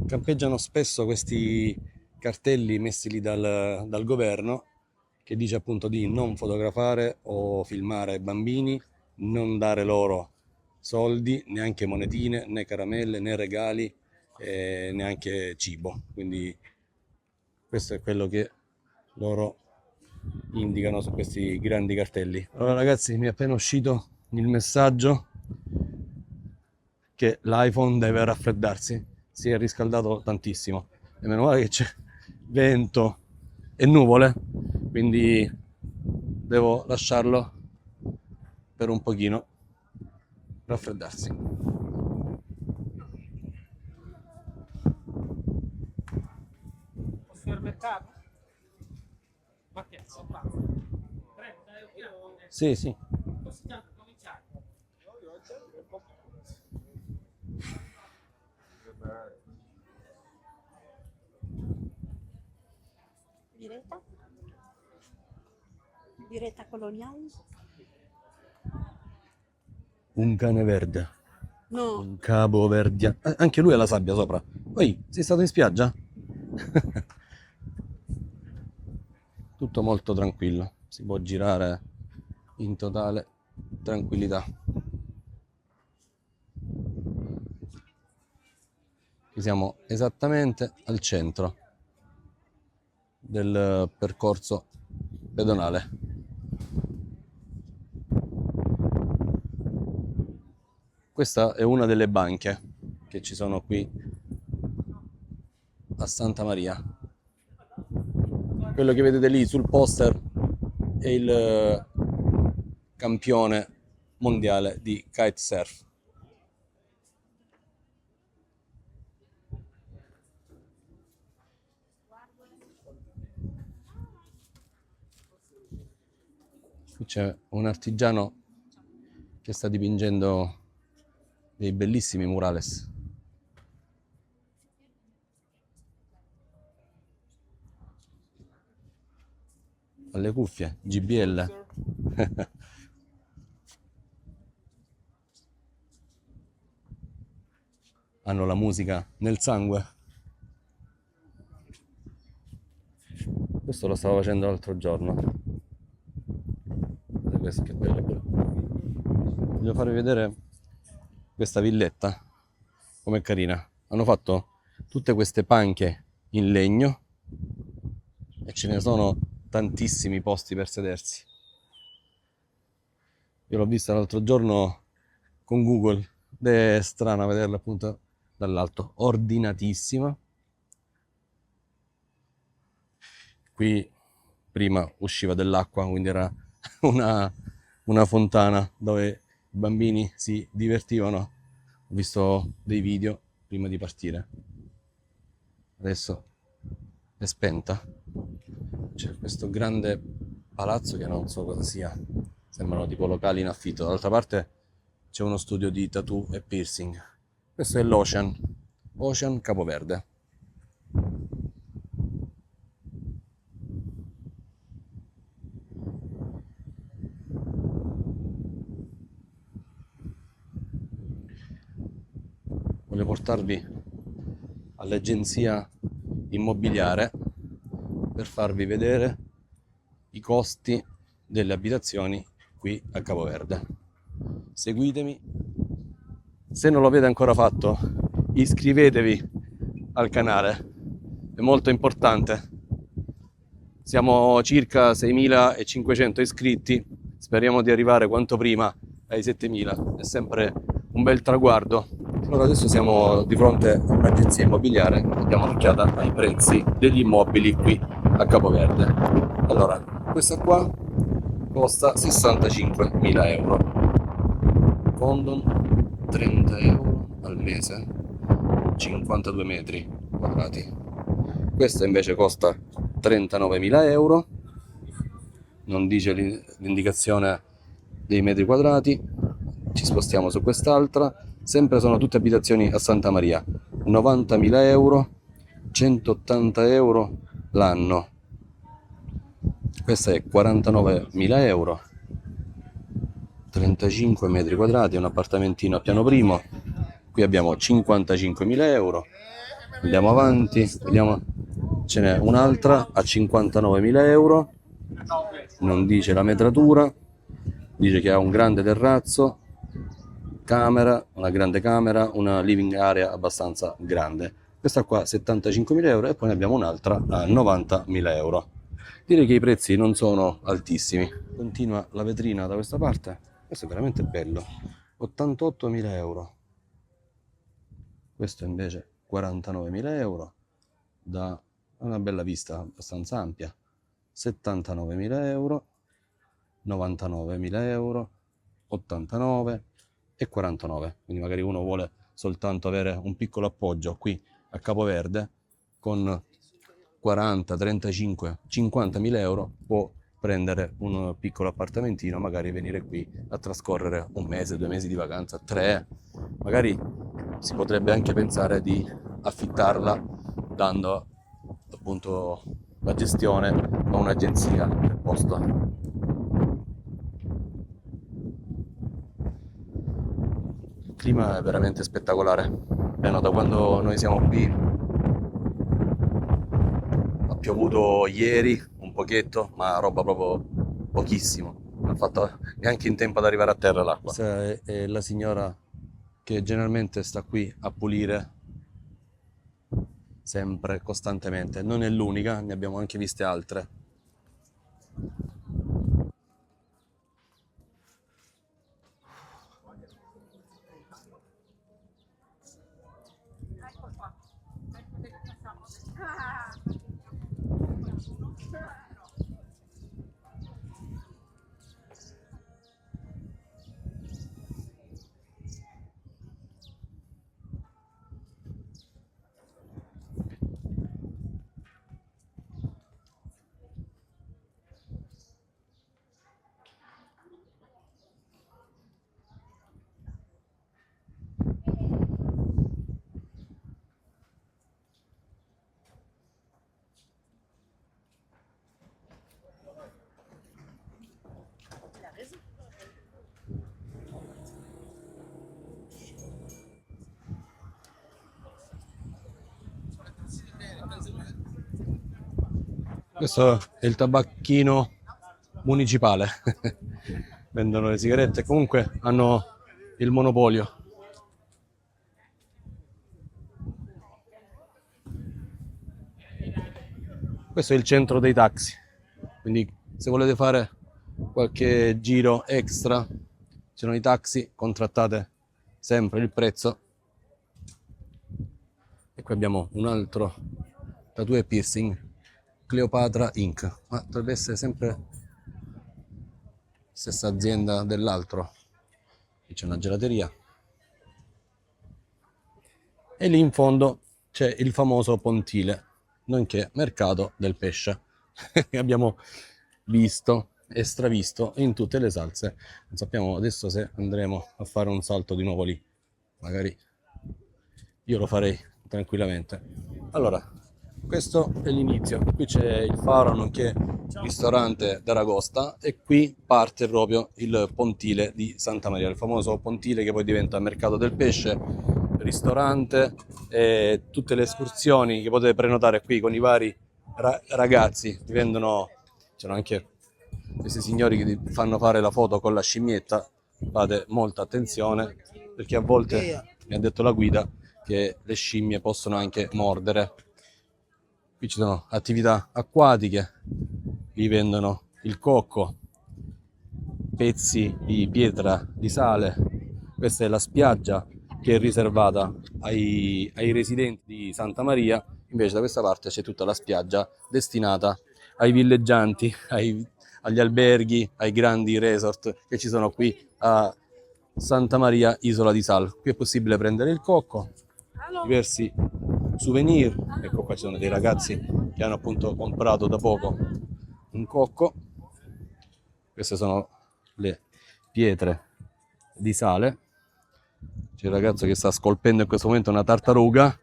Campeggiano spesso questi cartelli messi lì dal governo, che dice appunto di non fotografare o filmare bambini, non dare loro soldi, neanche monetine, né caramelle, né regali, neanche cibo. Quindi questo è quello che loro indicano su questi grandi cartelli. Allora ragazzi, mi è appena uscito il messaggio che l'iPhone deve raffreddarsi, si è riscaldato tantissimo e meno male che c'è vento e nuvole, quindi devo lasciarlo per un pochino raffreddarsi. Supermercato? Ma che è? Sì, sì. Biretta? Biretta coloniale? Un cane verde. No. Un capoverdiano. Anche lui ha la sabbia sopra. Poi, sei stato in spiaggia? Tutto molto tranquillo. si può girare in totale tranquillità. Qui siamo esattamente al centro del percorso pedonale. Questa è una delle banche che ci sono qui a Santa Maria. Quello che vedete lì sul poster è il campione mondiale di kitesurf. Qui c'è un artigiano che sta dipingendo dei bellissimi murales. Alle cuffie, GBL. Hanno la musica nel sangue. Questo lo stavo facendo l'altro giorno. Guardate questo che bello. Voglio farvi vedere questa villetta, com'è carina. Hanno fatto tutte queste panche in legno e ce ne sono tantissimi posti per sedersi. Io l'ho vista l'altro giorno con Google ed è strana vederla appunto dall'alto, ordinatissima. Qui prima usciva dell'acqua, quindi era una fontana dove i bambini si divertivano. Ho visto dei video prima di partire. Adesso è spenta. C'è questo grande palazzo che non so cosa sia. Sembrano tipo locali in affitto. Dall'altra parte c'è uno studio di tattoo e piercing. Questo è l'Ocean Capoverde. Voglio portarvi all'agenzia immobiliare per farvi vedere i costi delle abitazioni qui a Capoverde. Seguitemi. Se non lo avete ancora fatto, iscrivetevi al canale, è molto importante. Siamo circa 6.500 iscritti, speriamo di arrivare quanto prima ai 7.000, è sempre un bel traguardo. Allora adesso siamo di fronte a un'agenzia immobiliare, diamo un'occhiata ai prezzi degli immobili qui a Capoverde. Allora, questa qua costa 65.000 euro, condom 30 euro al mese, 52 metri quadrati. Questa invece costa 39.000 euro, non dice l'indicazione dei metri quadrati. Ci spostiamo su quest'altra, sempre sono tutte abitazioni a Santa Maria, 90.000 euro, 180 euro l'anno. Questa è 49.000 euro, 35 metri quadrati, un appartamentino a piano primo. Qui abbiamo 55.000 euro. Andiamo avanti, vediamo, ce n'è un'altra a 59.000 euro, non dice la metratura, dice che ha un grande terrazzo, camera, una grande camera, una living area abbastanza grande. Questa qua 75.000 euro e poi ne abbiamo un'altra a 90.000 euro. Direi che i prezzi non sono altissimi. Continua la vetrina da questa parte, questo è veramente bello, 88.000 euro. Questo invece 49.000 euro, da una bella vista abbastanza ampia, 79.000 euro, 99.000 euro, 89 e 49, quindi magari uno vuole soltanto avere un piccolo appoggio qui a Capoverde con 40, 35, 50.000 euro può prendere un piccolo appartamentino, magari venire qui a trascorrere un mese, 2 mesi di vacanza, 3, magari si potrebbe anche pensare di affittarla dando appunto la gestione a un'agenzia del posto. Il clima è veramente spettacolare, almeno da quando noi siamo qui. Ha piovuto ieri un pochetto, ma roba proprio pochissimo, non ha fatto neanche in tempo ad arrivare a terra l'acqua. Questa è la signora che generalmente sta qui a pulire sempre, costantemente. Non è l'unica, ne abbiamo anche viste altre. Questo è il tabacchino municipale. Vendono le sigarette, comunque hanno il monopolio. Questo è il centro dei taxi, quindi se volete fare qualche giro extra, ci sono i taxi, contrattate sempre il prezzo. E qui abbiamo un altro tattoo e piercing, Cleopatra Inc. Ma dovrebbe essere sempre stessa azienda dell'altro. Qui c'è una gelateria. E lì in fondo c'è il famoso pontile, nonché mercato del pesce. Abbiamo visto e stravisto in tutte le salse. Non sappiamo adesso se andremo a fare un salto di nuovo lì. Magari io lo farei tranquillamente. Allora, questo è l'inizio. Qui c'è il faro, nonché ristorante d'Aragosta, e qui parte proprio il pontile di Santa Maria, il famoso pontile che poi diventa mercato del pesce, ristorante, e tutte le escursioni che potete prenotare qui con i vari ragazzi. Ti vendono, c'erano anche questi signori che ti fanno fare la foto con la scimmietta. Fate molta attenzione, perché a volte, mi ha detto la guida, che le scimmie possono anche mordere. Qui ci sono attività acquatiche, vi vendono il cocco, pezzi di pietra di sale. Questa è la spiaggia che è riservata ai residenti di Santa Maria, invece da questa parte c'è tutta la spiaggia destinata ai villeggianti, agli alberghi, ai grandi resort che ci sono qui a Santa Maria Isola di Sal. Qui è possibile prendere il cocco, diversi souvenir. Ecco, qua ci sono dei ragazzi che hanno appunto comprato da poco un cocco. Queste sono le pietre di sale. C'è il ragazzo che sta scolpendo in questo momento una tartaruga.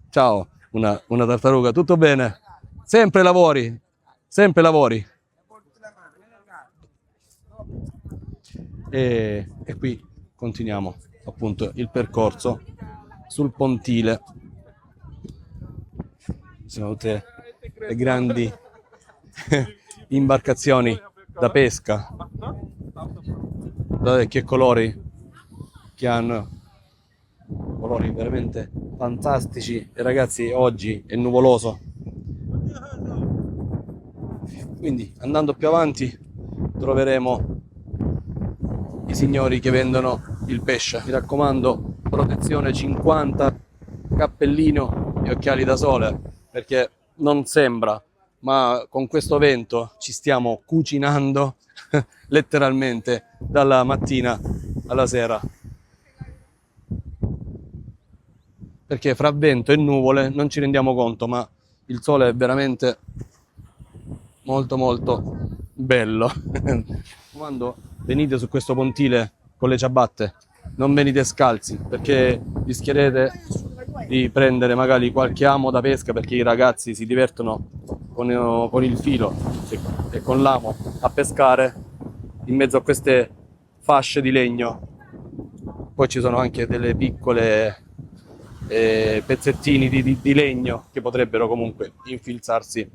Ciao, una tartaruga, tutto bene? Sempre lavori, sempre lavori. E qui continuiamo appunto il percorso sul pontile. Ci sono tutte le grandi imbarcazioni da pesca. Guardate che colori che hanno, colori veramente fantastici. E ragazzi, oggi è nuvoloso, quindi andando più avanti troveremo i signori che vendono il pesce. Mi raccomando, protezione 50, cappellino e occhiali da sole, perché non sembra, ma con questo vento ci stiamo cucinando letteralmente dalla mattina alla sera, perché fra vento e nuvole non ci rendiamo conto, ma il sole è veramente molto molto bello. Quando venite su questo pontile con le ciabatte, non venite scalzi, perché rischierete di prendere magari qualche amo da pesca, perché i ragazzi si divertono con il filo e con l'amo a pescare in mezzo a queste fasce di legno. Poi ci sono anche delle piccole pezzettini di legno che potrebbero comunque infilzarsi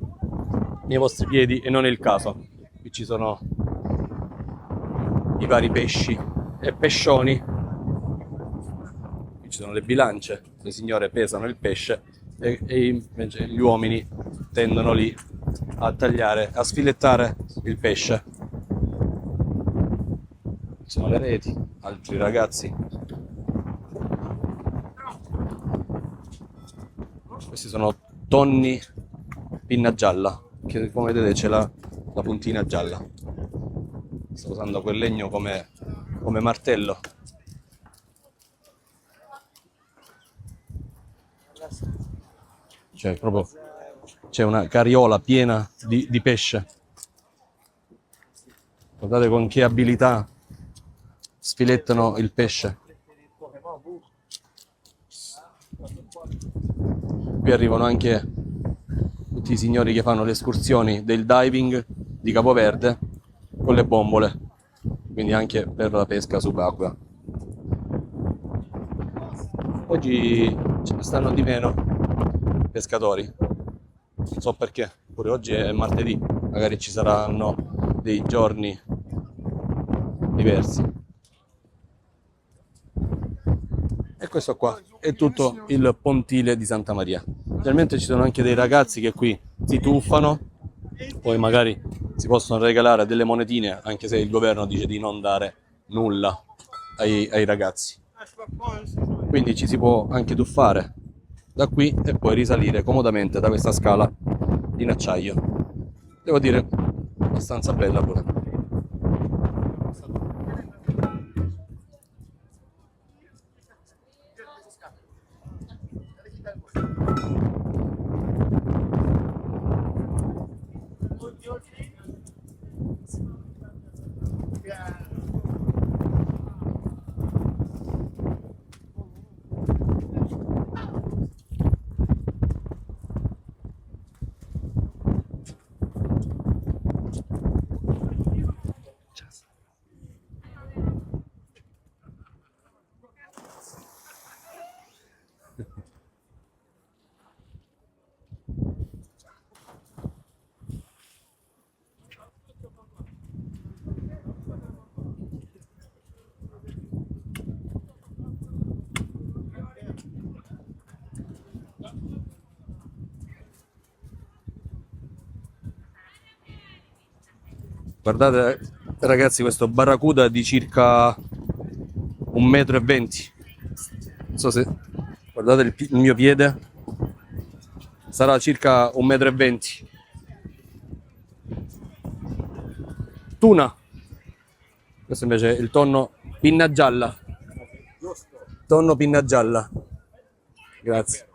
nei vostri piedi, e non è il caso. Qui ci sono i vari pesci e pescioni. Qui ci sono le bilance, le signore pesano il pesce e invece gli uomini tendono lì a tagliare, a sfilettare il pesce. Ci sono le reti, altri ragazzi. Questi sono tonni pinna gialla, che come vedete c'è la puntina gialla. Sto usando quel legno come martello. Cioè proprio c'è una carriola piena di pesce. Guardate con che abilità sfilettano il pesce. Qui arrivano anche tutti i signori che fanno le escursioni del diving di Capoverde con le bombole, quindi anche per la pesca subacquea. Oggi ce ne stanno di meno pescatori, non so perché, pure oggi è martedì, magari ci saranno dei giorni diversi. E questo qua è tutto il pontile di Santa Maria. Generalmente ci sono anche dei ragazzi che qui si tuffano, poi magari si possono regalare delle monetine, anche se il governo dice di non dare nulla ai ragazzi. Quindi ci si può anche tuffare da qui e poi risalire comodamente da questa scala in acciaio. Devo dire, abbastanza bella pure. Guardate ragazzi, questo barracuda di circa 1,20 m. Non so se guardate il mio piede, sarà circa 1,20 m. Tuna. Questo invece è il tonno pinna gialla. Tonno pinna gialla. Grazie.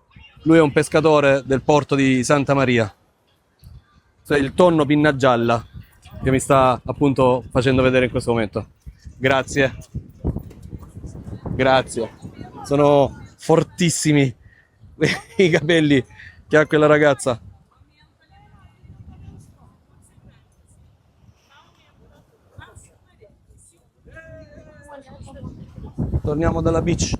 Lui è un pescatore del porto di Santa Maria. Cioè il tonno pinna gialla che mi sta appunto facendo vedere in questo momento. Grazie. Grazie. Sono fortissimi i capelli che ha quella ragazza. Torniamo dalla beach.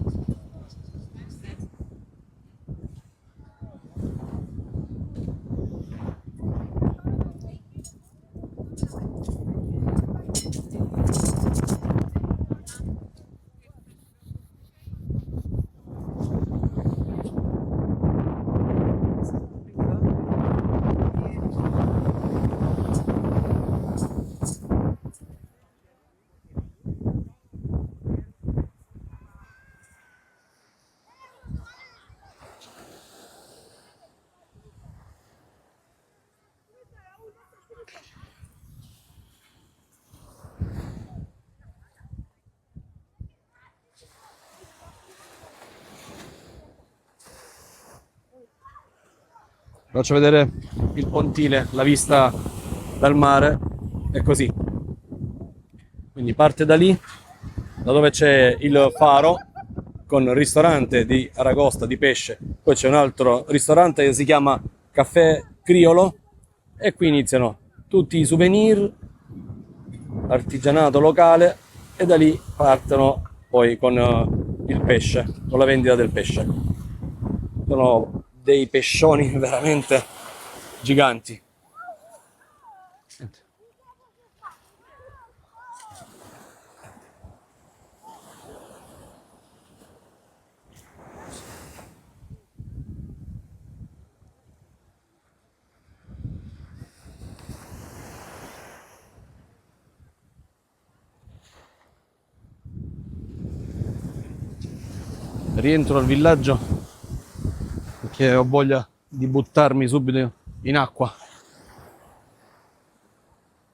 Faccio vedere il pontile, la vista dal mare è così. Quindi parte da lì, da dove c'è il faro con il ristorante di aragosta di pesce, poi c'è un altro ristorante che si chiama Caffè Criolo e qui iniziano tutti i souvenir, artigianato locale e da lì partono poi con il pesce, con la vendita del pesce. Sono dei pescioni veramente giganti. rientro al villaggio perché ho voglia di buttarmi subito in acqua.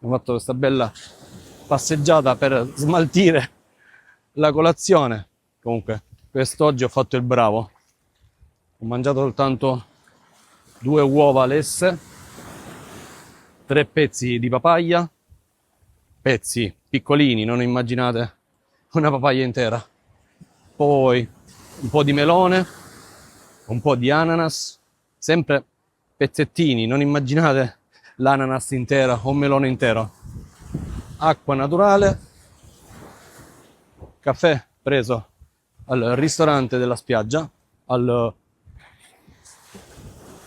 Ho fatto questa bella passeggiata per smaltire la colazione. Comunque, quest'oggi ho fatto il bravo. Ho mangiato soltanto 2 uova lesse, 3 pezzi di papaya, pezzi piccolini, non immaginate una papaya intera. Poi un po' di melone, un po' di ananas, sempre pezzettini, non immaginate l'ananas intera o un melone intero. Acqua naturale, caffè preso al ristorante della spiaggia, al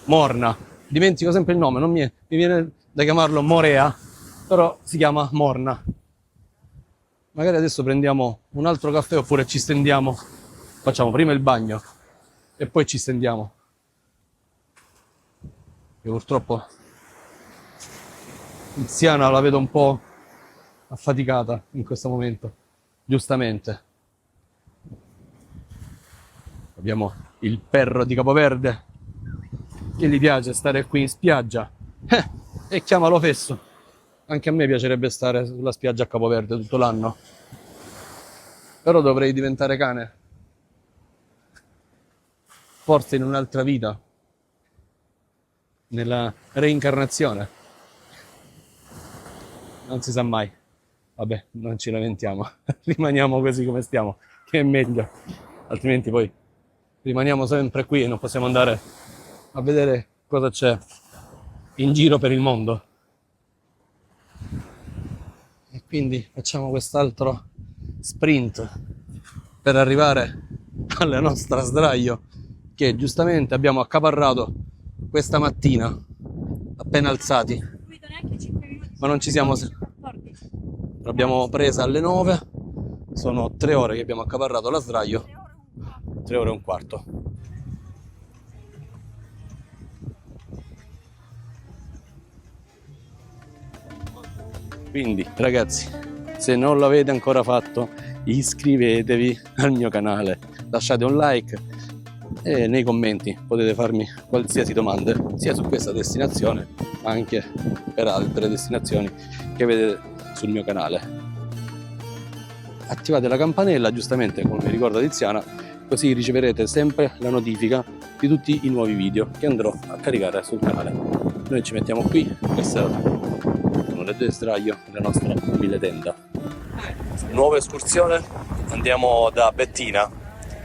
Morna. Dimentico sempre il nome, non mi viene da chiamarlo Morea, però si chiama Morna. Magari adesso prendiamo un altro caffè oppure ci stendiamo, facciamo prima il bagno e poi ci stendiamo. Io purtroppo Tiziana la vedo un po' affaticata in questo momento, giustamente. Abbiamo il perro di Capoverde che gli piace stare qui in spiaggia e chiamalo fesso. Anche a me piacerebbe stare sulla spiaggia a Capoverde tutto l'anno, però dovrei diventare cane, forse in un'altra vita, nella reincarnazione, non si sa mai. Vabbè, non ci lamentiamo, rimaniamo così come stiamo, che è meglio, altrimenti poi rimaniamo sempre qui e non possiamo andare a vedere cosa c'è in giro per il mondo. E quindi facciamo quest'altro sprint per arrivare alla nostra sdraio che giustamente abbiamo accaparrato questa mattina, appena alzati, ma non ci siamo, l'abbiamo presa alle 9, sono 3 ore che abbiamo accaparrato la sdraio, 3 ore e un quarto. Quindi ragazzi, se non l'avete ancora fatto, iscrivetevi al mio canale, lasciate un like e nei commenti potete farmi qualsiasi domanda, sia su questa destinazione ma anche per altre destinazioni che vedete sul mio canale. Attivate la campanella, giustamente come mi ricorda Tiziana, così riceverete sempre la notifica di tutti i nuovi video che andrò a caricare sul canale. Noi ci mettiamo qui, questa sono le 2 sdraio della nostra umile tenda. Nuova escursione, andiamo da Bettina,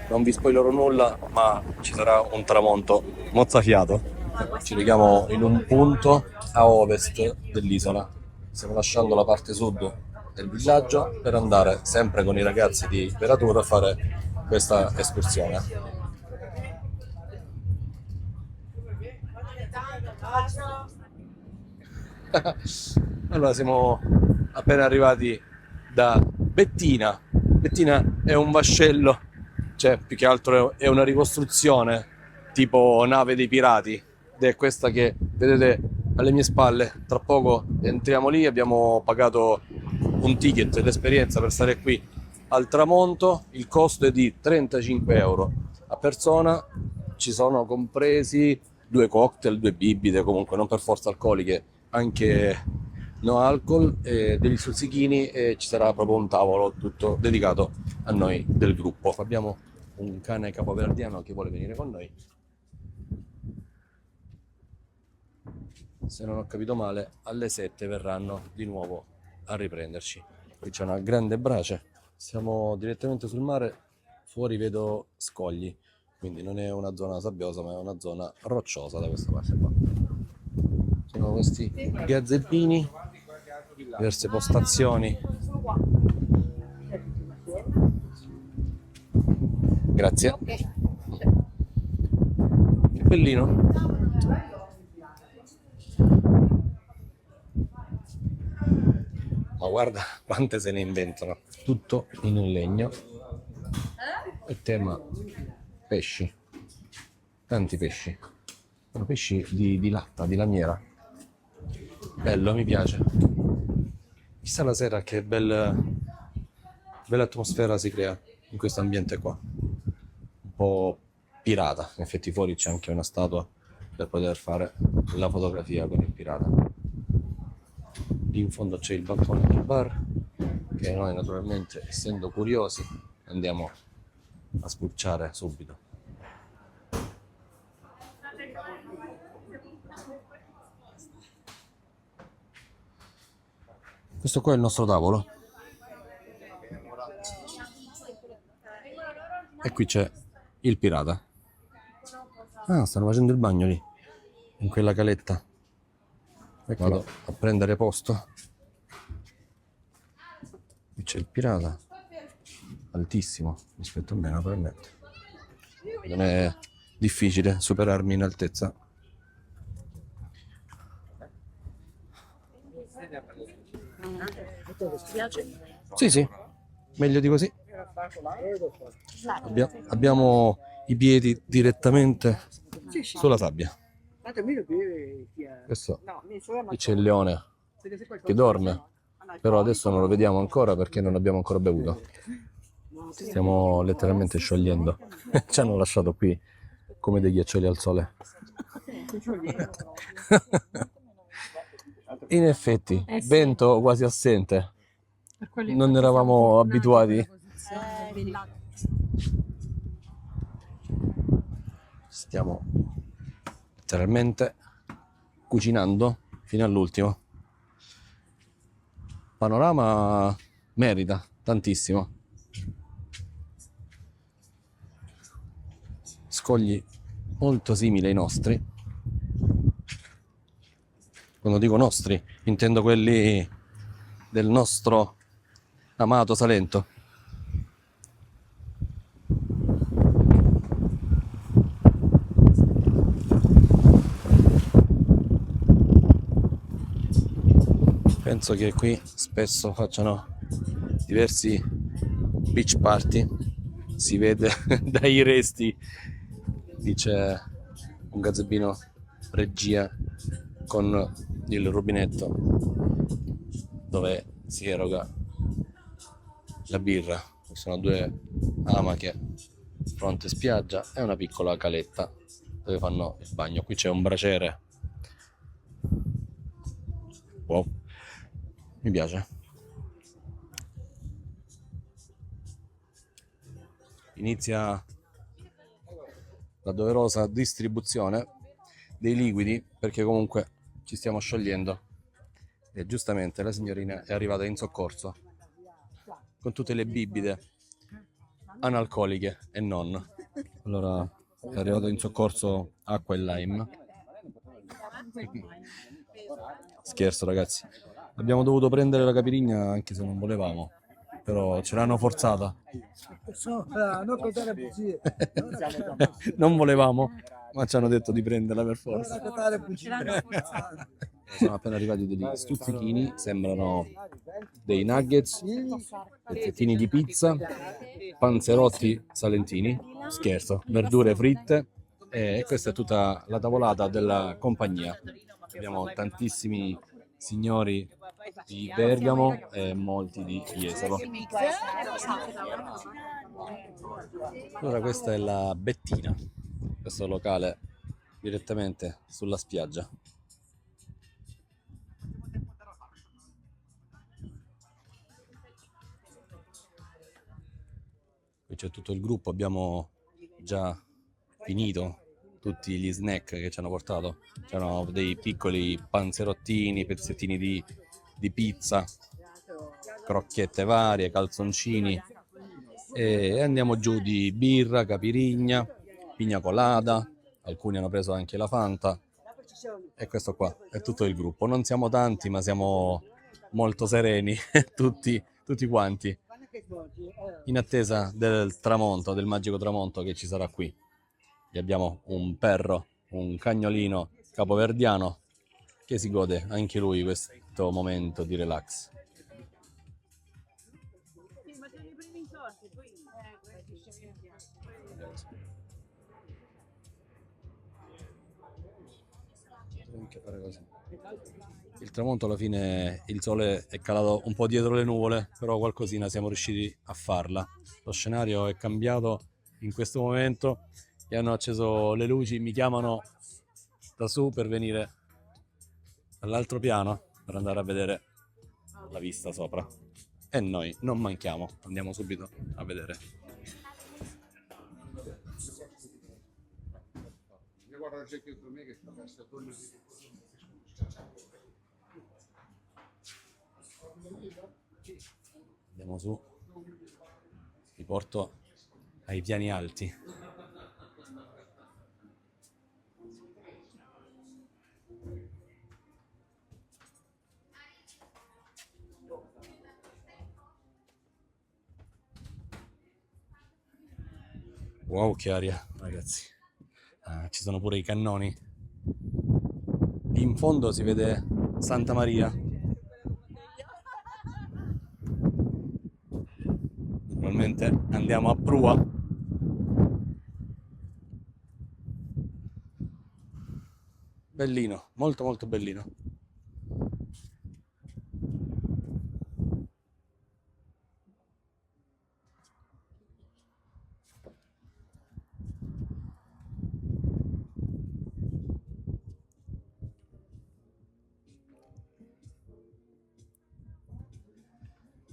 non vi spoilerò nulla ma ci sarà un tramonto mozzafiato. Ci leghiamo in un punto a ovest dell'isola, stiamo lasciando la parte sud del villaggio per andare sempre con i ragazzi di Veratur a fare questa escursione. Allora siamo appena arrivati da Bettina. Bettina è un vascello, cioè più che altro è una ricostruzione tipo nave dei pirati, ed è questa che vedete alle mie spalle. Tra poco entriamo lì, abbiamo pagato un ticket d'esperienza per stare qui al tramonto, il costo è di 35 euro a persona, ci sono compresi 2 cocktail, 2 bibite, comunque non per forza alcoliche, anche no alcol, degli stuzzichini, e ci sarà proprio un tavolo tutto dedicato a noi del gruppo. Abbiamo un cane capoverdiano che vuole venire con noi. Se non ho capito male, alle 7 verranno di nuovo a riprenderci. Qui c'è una grande brace, siamo direttamente sul mare, fuori vedo scogli, quindi non è una zona sabbiosa ma è una zona rocciosa da questa parte qua. Sono questi gazeppini, diverse postazioni. Grazie. Che bellino. Ma guarda quante se ne inventano. Tutto in legno. E tema pesci. Tanti pesci. Sono pesci di latta, di lamiera. Bello, mi piace. Chissà la sera che bella atmosfera si crea in questo ambiente qua. Un po' pirata. In effetti fuori c'è anche una statua per poter fare la fotografia con il pirata. Lì in fondo c'è il balcone del bar, che noi naturalmente, essendo curiosi, andiamo a spulciare subito. Questo qua è il nostro tavolo. E qui c'è il pirata. Ah, stanno facendo il bagno lì, in quella caletta. Vado a prendere posto. Qui c'è il pirata, altissimo rispetto a me, naturalmente. Non è difficile superarmi in altezza. Ti piace? Sì, meglio di così. Abbiamo i piedi direttamente sulla sabbia. Questo, qui c'è il leone che dorme, però adesso non lo vediamo ancora perché non abbiamo ancora bevuto. Stiamo letteralmente sciogliendo. Ci hanno lasciato qui come dei ghiaccioli al sole. In effetti, vento quasi assente. Non eravamo abituati. Stiamo letteralmente cucinando fino all'ultimo. Panorama merita tantissimo. Scogli molto simili ai nostri. Quando dico nostri, intendo quelli del nostro amato Salento. Penso che qui spesso facciano diversi beach party. Si vede dai resti, dice un gazebino regia con il rubinetto dove si eroga la birra. Ci sono due amache fronte spiaggia e una piccola caletta dove fanno il bagno. Qui c'è un braciere. Wow, mi piace. Inizia la doverosa distribuzione dei liquidi perché comunque ci stiamo sciogliendo e giustamente la signorina è arrivata in soccorso con tutte le bibite analcoliche e non. Allora è arrivato in soccorso acqua e lime. Scherzo ragazzi, abbiamo dovuto prendere la capirigna anche se non volevamo, però ce l'hanno forzata. Non volevamo, ma ci hanno detto di prenderla per forza. Sono appena arrivati degli stuzzichini, sembrano dei nuggets, pezzettini di pizza, panzerotti salentini, scherzo, verdure fritte e questa è tutta la tavolata della compagnia. Abbiamo tantissimi signori di Bergamo e molti di Jesolo. Allora questa è la Bettina, questo locale direttamente sulla spiaggia. Qui c'è tutto il gruppo, abbiamo già finito tutti gli snack che ci hanno portato. C'erano dei piccoli panzerottini, pezzettini di pizza, crocchette varie, calzoncini e andiamo giù di birra, capirigna, pigna colada, alcuni hanno preso anche la Fanta e questo qua è tutto il gruppo. Non siamo tanti ma siamo molto sereni tutti quanti in attesa del tramonto, del magico tramonto che ci sarà qui. E abbiamo un perro, un cagnolino capoverdiano che si gode anche lui questo momento di relax. Il tramonto alla fine, il sole è calato un po' dietro le nuvole, però qualcosina siamo riusciti a farla. Lo scenario è cambiato in questo momento che hanno acceso le luci, mi chiamano da su per venire all'altro piano per andare a vedere la vista sopra. E noi non manchiamo, andiamo subito a vedere. Andiamo su, vi porto ai piani alti. Wow, che aria, ragazzi. Ci sono pure i cannoni. Lì in fondo si vede Santa Maria. Normalmente andiamo a prua. Bellino, molto molto bellino.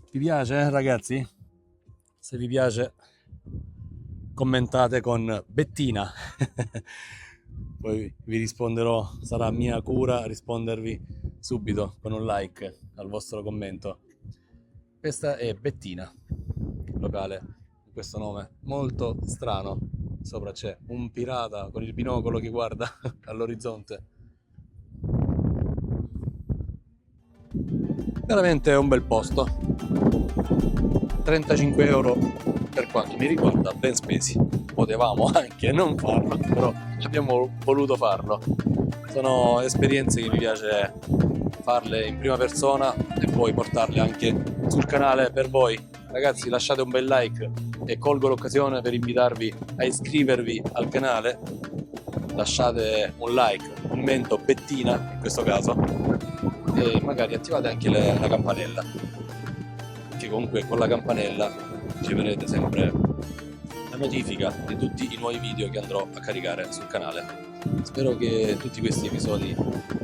Vi piace, ragazzi? Se vi piace, commentate con Bettina. Poi vi risponderò, sarà mia cura rispondervi subito con un like al vostro commento. Questa è Bettina, locale con questo nome molto strano. Sopra c'è un pirata con il binocolo che guarda all'orizzonte. Veramente è un bel posto. 35 euro per quanto mi riguarda ben spesi. Potevamo anche non farlo, però abbiamo voluto farlo. Sono esperienze che mi piace farle in prima persona e poi portarle anche sul canale per voi. Ragazzi, lasciate un bel like e colgo l'occasione per invitarvi a iscrivervi al canale. Lasciate un like, un commento Bettina in questo caso, e magari attivate anche la campanella, che comunque con la campanella riceverete sempre la notifica di tutti i nuovi video che andrò a caricare sul canale. Spero che tutti questi episodi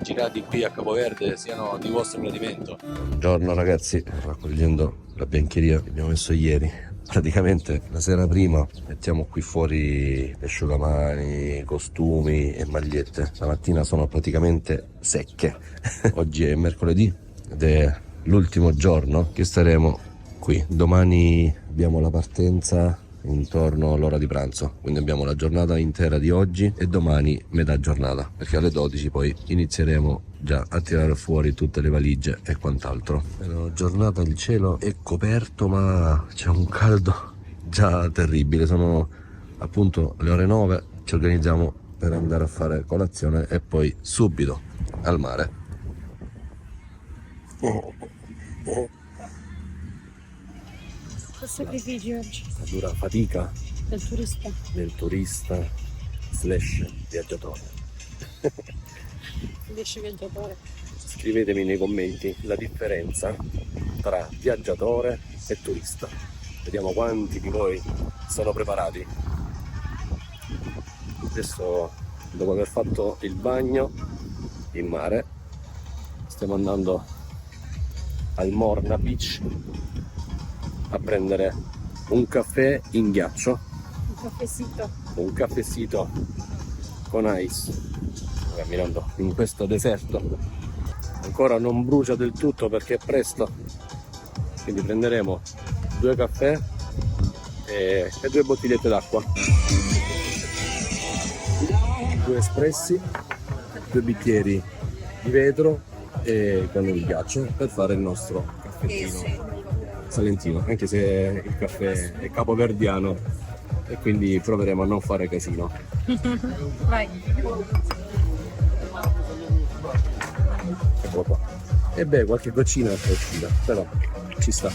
girati qui a Capoverde siano di vostro gradimento. Buongiorno ragazzi, raccogliendo la biancheria che abbiamo messo ieri. Praticamente la sera prima mettiamo qui fuori asciugamani, costumi e magliette. Stamattina sono praticamente secche. Oggi è mercoledì ed è l'ultimo giorno che staremo qui. Domani abbiamo la partenza intorno all'ora di pranzo, quindi abbiamo la giornata intera di oggi e domani metà giornata, perché alle 12 poi inizieremo già a tirare fuori tutte le valigie e quant'altro. È una giornata, il cielo è coperto ma c'è un caldo già terribile. Sono appunto le ore 9, ci organizziamo per andare a fare colazione e poi subito al mare. Sacrifici oggi La dura fatica del turista slash viaggiatore. viaggiatore. Scrivetemi nei commenti la differenza tra viaggiatore e turista. Vediamo quanti di voi sono preparati. Adesso, dopo aver fatto il bagno in mare, stiamo andando al Morna Beach a prendere un caffè in ghiaccio. Un caffettino con ice. Camminando in questo deserto. Ancora non brucia del tutto perché è presto. Quindi prenderemo 2 caffè e 2 bottigliette d'acqua. 2 espressi, 2 bicchieri di vetro e con il ghiaccio per fare il nostro caffettino salentino, anche se il caffè è capoverdiano e quindi proveremo a non fare casino. Vai. Eccolo qua. E beh, qualche goccina è uscita, però ci sta.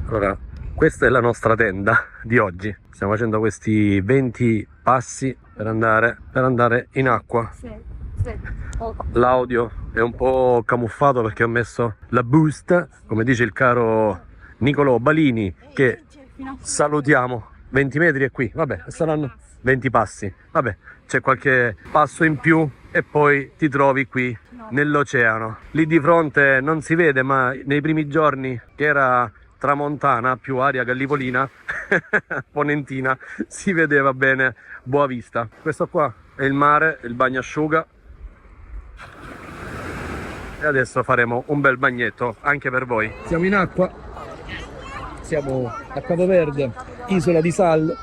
Allora, questa è la nostra tenda di oggi. Stiamo facendo questi 20 passi per andare in acqua. Sì. L'audio è un po' camuffato perché ho messo la boost, come dice il caro Nicolò Balini, che salutiamo. 20 metri è qui, vabbè, saranno 20 passi, vabbè, c'è qualche passo in più e poi ti trovi qui nell'oceano. Lì di fronte non si vede, ma nei primi giorni che era tramontana più aria gallipolina ponentina, si vedeva bene Boavista. Questo qua è il mare, il bagnasciuga, e adesso faremo un bel bagnetto anche per voi. Siamo in acqua, siamo a Capoverde, isola di Sal,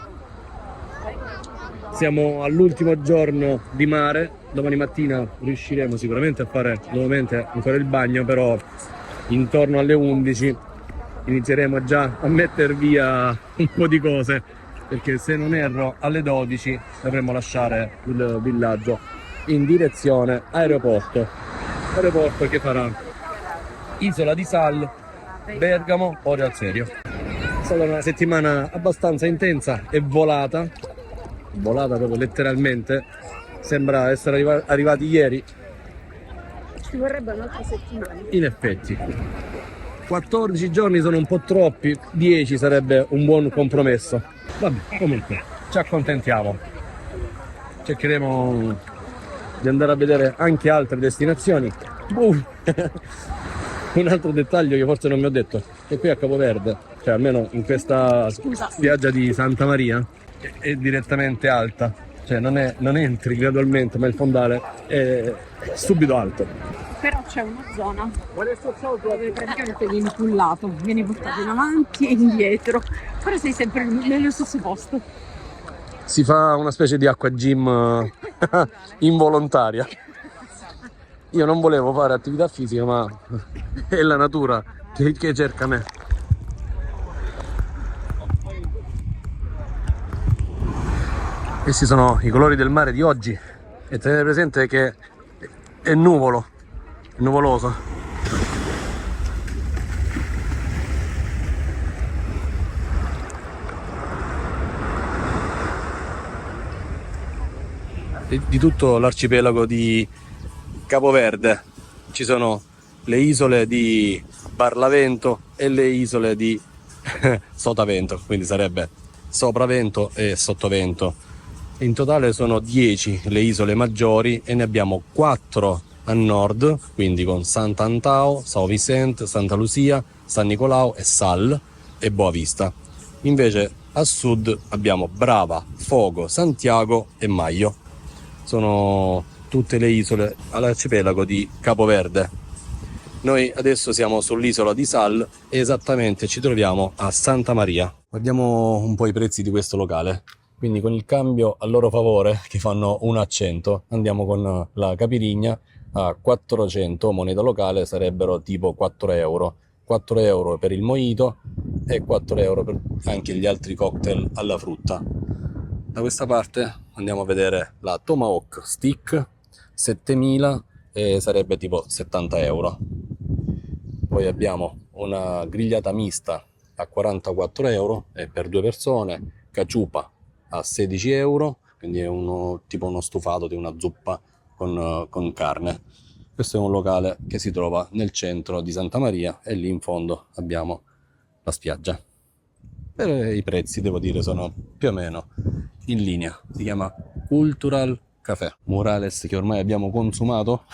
siamo all'ultimo giorno di mare. Domani mattina riusciremo sicuramente a fare nuovamente ancora il bagno, però intorno alle 11 inizieremo già a mettere via un po' di cose, perché se non erro alle 12 dovremmo lasciare il villaggio in direzione aeroporto che farà Isola di Sal, Bergamo, Orio al Serio. È stata una settimana abbastanza intensa e volata proprio letteralmente, sembra essere arrivati ieri. Ci vorrebbe un'altra settimana. In effetti 14 giorni sono un po' troppi, 10 sarebbe un buon compromesso. Vabbè, comunque ci accontentiamo, cercheremo di andare a vedere anche altre destinazioni. Un altro dettaglio che forse non vi ho detto, che qui a Capoverde, cioè almeno in questa spiaggia di Santa Maria, è direttamente alta, cioè non entri gradualmente, ma il fondale è subito alto. Però c'è una zona dove praticamente vieni pullato, vieni portato in avanti e indietro, però sei sempre nello stesso posto. Si fa una specie di acqua gym involontaria. Io non volevo fare attività fisica, ma è la natura che cerca me. Questi sono i colori del mare di oggi e tenete presente che è nuvoloso. Di tutto l'arcipelago di Capoverde ci sono le isole di Barlavento e le isole di Sotavento, quindi sarebbe Sopravento e Sottovento. In totale sono 10 le isole maggiori e ne abbiamo 4 a nord, quindi con Sant'Antao, São Vicente, Santa Lucia, San Nicolao e Sal e Boavista. Invece a sud abbiamo Brava, Fogo, Santiago e Maio. Sono tutte le isole all'arcipelago di Capoverde. Noi adesso siamo sull'isola di Sal e esattamente ci troviamo a Santa Maria. Guardiamo un po' i prezzi di questo locale. Quindi con il cambio a loro favore, che fanno 1 a 100, andiamo con la capirigna a 400, moneta locale sarebbero tipo 4 euro. 4 euro per il mojito e 4 euro per anche gli altri cocktail alla frutta. Da questa parte andiamo a vedere la Tomahawk Stick, 7000 e sarebbe tipo 70 euro. Poi abbiamo una grigliata mista a 44 euro e per 2 persone, caciupa a 16 euro, quindi è tipo uno stufato di una zuppa con carne. Questo è un locale che si trova nel centro di Santa Maria e lì in fondo abbiamo la spiaggia. I prezzi, devo dire, sono più o meno in linea. Si chiama Cultural Café. Murales che ormai abbiamo consumato,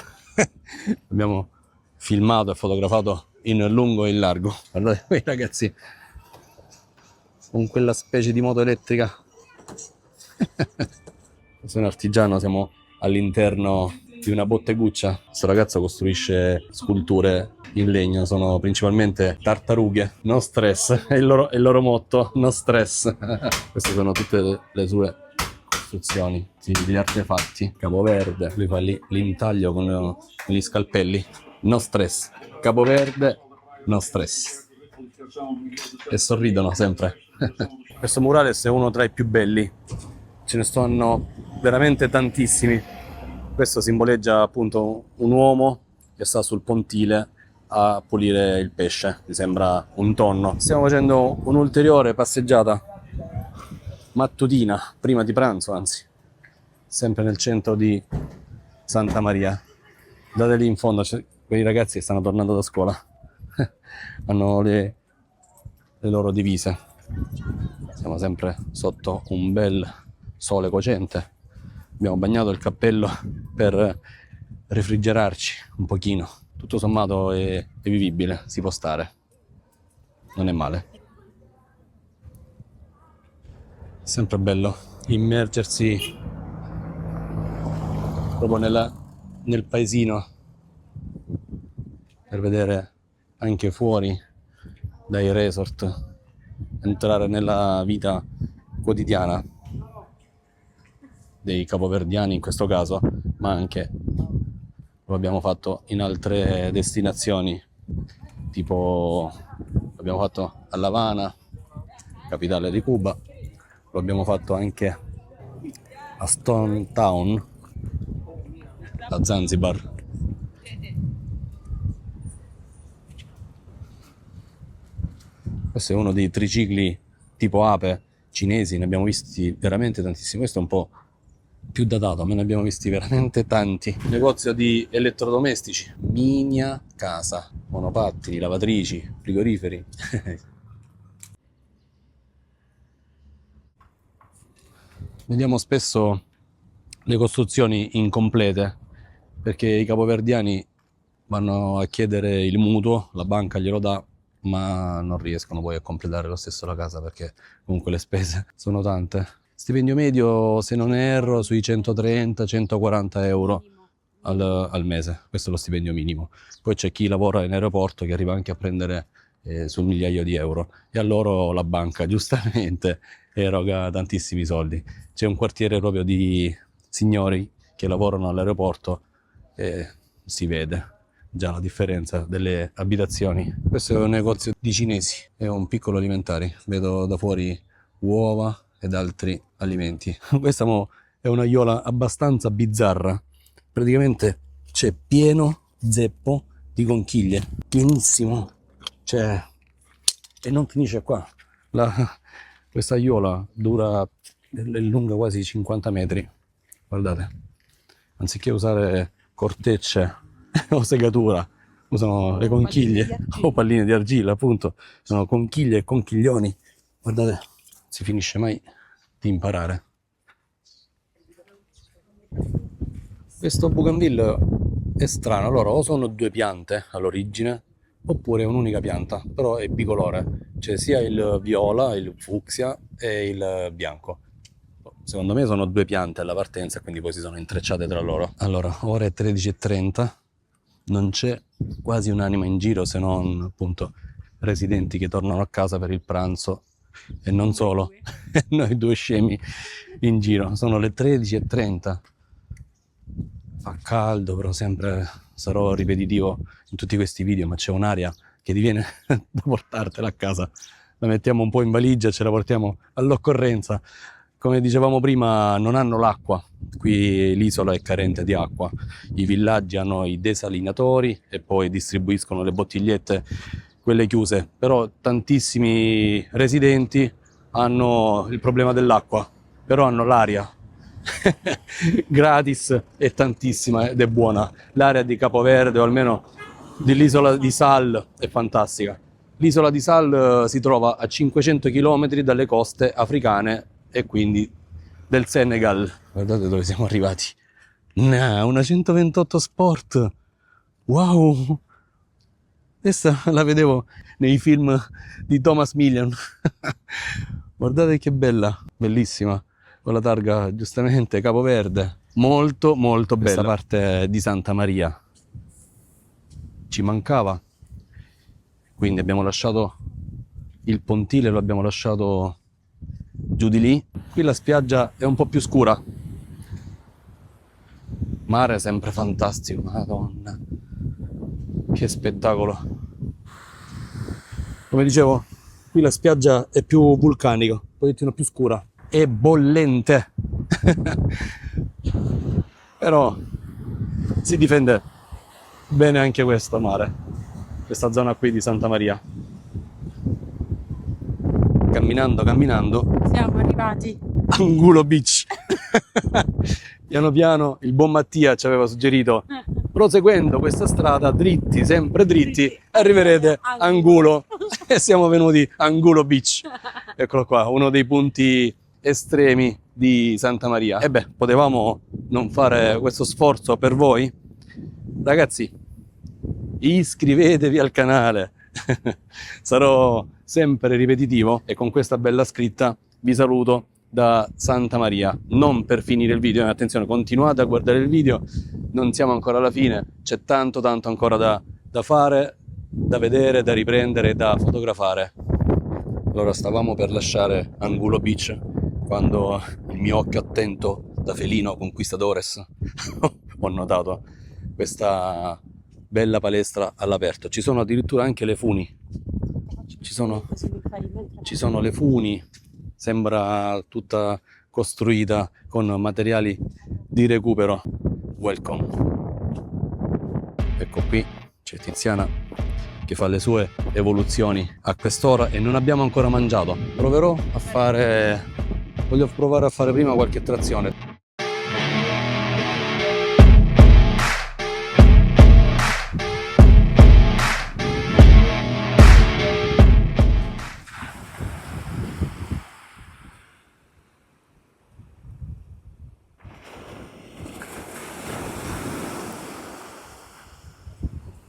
abbiamo filmato e fotografato in lungo e in largo. Guardate quei ragazzi con quella specie di moto elettrica. Sono un artigiano, siamo all'interno di una botteguccia. Questo ragazzo costruisce sculture in legno, sono principalmente tartarughe, no stress, è il loro motto, no stress. Queste sono tutte le sue costruzioni, gli artefatti. Capoverde, lui fa l'intaglio con gli scalpelli, no stress. Capoverde, no stress. E sorridono sempre. Questo murales è uno tra i più belli, ce ne stanno veramente tantissimi. Questo simboleggia appunto un uomo che sta sul pontile a pulire il pesce, mi sembra un tonno. Stiamo facendo un'ulteriore passeggiata mattutina, prima di pranzo anzi, sempre nel centro di Santa Maria. Guardate lì in fondo, quei ragazzi che stanno tornando da scuola. Hanno le loro divise. Siamo sempre sotto un bel sole cocente. Abbiamo bagnato il cappello per refrigerarci un pochino. Tutto sommato è vivibile, si può stare. Non è male. È sempre bello immergersi proprio nel paesino per vedere anche fuori dai resort, entrare nella vita quotidiana dei capoverdiani in questo caso, ma anche lo abbiamo fatto in altre destinazioni, tipo l'abbiamo fatto a La Habana, capitale di Cuba, lo abbiamo fatto anche a Stone Town, a Zanzibar. Questo è uno dei tricicli tipo Ape cinesi, ne abbiamo visti veramente tantissimi. Questo è un po' più datato, ma ne abbiamo visti veramente tanti. Negozio di elettrodomestici, Minia Casa, monopattini, lavatrici, frigoriferi. Vediamo spesso le costruzioni incomplete perché i capoverdiani vanno a chiedere il mutuo, la banca glielo dà, ma non riescono poi a completare lo stesso la casa perché comunque le spese sono tante. Stipendio medio, se non erro, sui 130-140 euro al mese, questo è lo stipendio minimo. Poi c'è chi lavora in aeroporto che arriva anche a prendere sul migliaio di euro e a loro la banca giustamente eroga tantissimi soldi. C'è un quartiere proprio di signori che lavorano all'aeroporto e si vede già la differenza delle abitazioni. Questo è un negozio di cinesi, è un piccolo alimentari, vedo da fuori uova ed altri alimenti. Questa è un'aiola abbastanza bizzarra, praticamente c'è pieno zeppo di conchiglie, pienissimo, cioè, e non finisce qua. Questa aiola è lunga quasi 50 metri, guardate, anziché usare cortecce o segatura, usano le conchiglie o palline di argilla, appunto, sono conchiglie e conchiglioni. Guardate, non si finisce mai di imparare. Questo Bougainville è strano, allora o sono due piante all'origine oppure è un'unica pianta, però è bicolore, c'è sia il viola, il fucsia e il bianco. Secondo me sono due piante alla partenza, quindi poi si sono intrecciate tra loro. Allora, ore 13:30, non c'è quasi un'anima in giro se non appunto residenti che tornano a casa per il pranzo e non solo, noi due scemi in giro. Sono le 13:30, fa caldo, però sempre sarò ripetitivo in tutti questi video, ma c'è un'aria che ti viene da portartela a casa, la mettiamo un po' in valigia e ce la portiamo all'occorrenza. Come dicevamo prima, non hanno l'acqua, qui l'isola è carente di acqua, i villaggi hanno i desalinatori e poi distribuiscono le bottigliette, quelle chiuse, però tantissimi residenti hanno il problema dell'acqua, però hanno l'aria gratis e tantissima ed è buona. L'area di Capoverde o almeno dell'isola di Sal è fantastica. L'isola di Sal si trova a 500 km dalle coste africane e quindi del Senegal. Guardate dove siamo arrivati. Una 128 Sport. Wow! Questa la vedevo nei film di Thomas Million. Guardate che bella, bellissima. Con la targa giustamente Capoverde. Molto molto bella. Questa parte di Santa Maria ci mancava. Quindi abbiamo lasciato il pontile, lo abbiamo lasciato giù di lì. Qui la spiaggia è un po' più scura. Mare sempre fantastico, madonna. Che spettacolo. Come dicevo, qui la spiaggia è più vulcanica, un pochettino più scura. È bollente. Però si difende bene anche questo mare, questa zona qui di Santa Maria. Camminando siamo arrivati Angulo Beach. piano piano il buon Mattia ci aveva suggerito, proseguendo questa strada dritti, sempre dritti, arriverete a Angulo. E siamo venuti a Angulo Beach. Eccolo qua, uno dei punti estremi di Santa Maria. E beh, potevamo non fare questo sforzo per voi? Ragazzi, iscrivetevi al canale. Sarò sempre ripetitivo e con questa bella scritta vi saluto da Santa Maria. Non per finire il video, attenzione, continuate a guardare il video, non siamo ancora alla fine, c'è tanto ancora da fare, da vedere, da riprendere, da fotografare. Allora, stavamo per lasciare Angulo Beach quando il mio occhio attento da felino conquistadores ho notato questa bella palestra all'aperto. Ci sono addirittura anche le funi, ci sono le funi, sembra tutta costruita con materiali di recupero. Welcome. Ecco qui c'è Tiziana che fa le sue evoluzioni a quest'ora e non abbiamo ancora mangiato. Voglio provare a fare prima qualche trazione.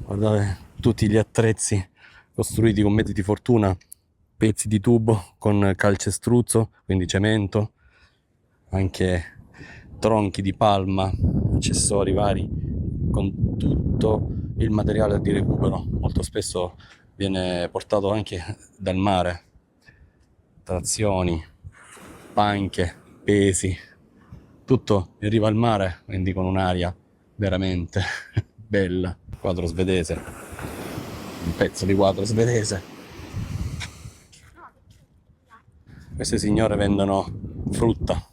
Guardate tutti gli attrezzi costruiti con mezzi di fortuna, pezzi di tubo con calcestruzzo, quindi cemento, anche tronchi di palma, accessori vari, con tutto il materiale di recupero. Molto spesso viene portato anche dal mare, trazioni, panche, pesi, tutto in riva al mare, quindi con un'aria veramente bella. Quadro svedese, un pezzo di quadro svedese. Queste signore vendono frutta,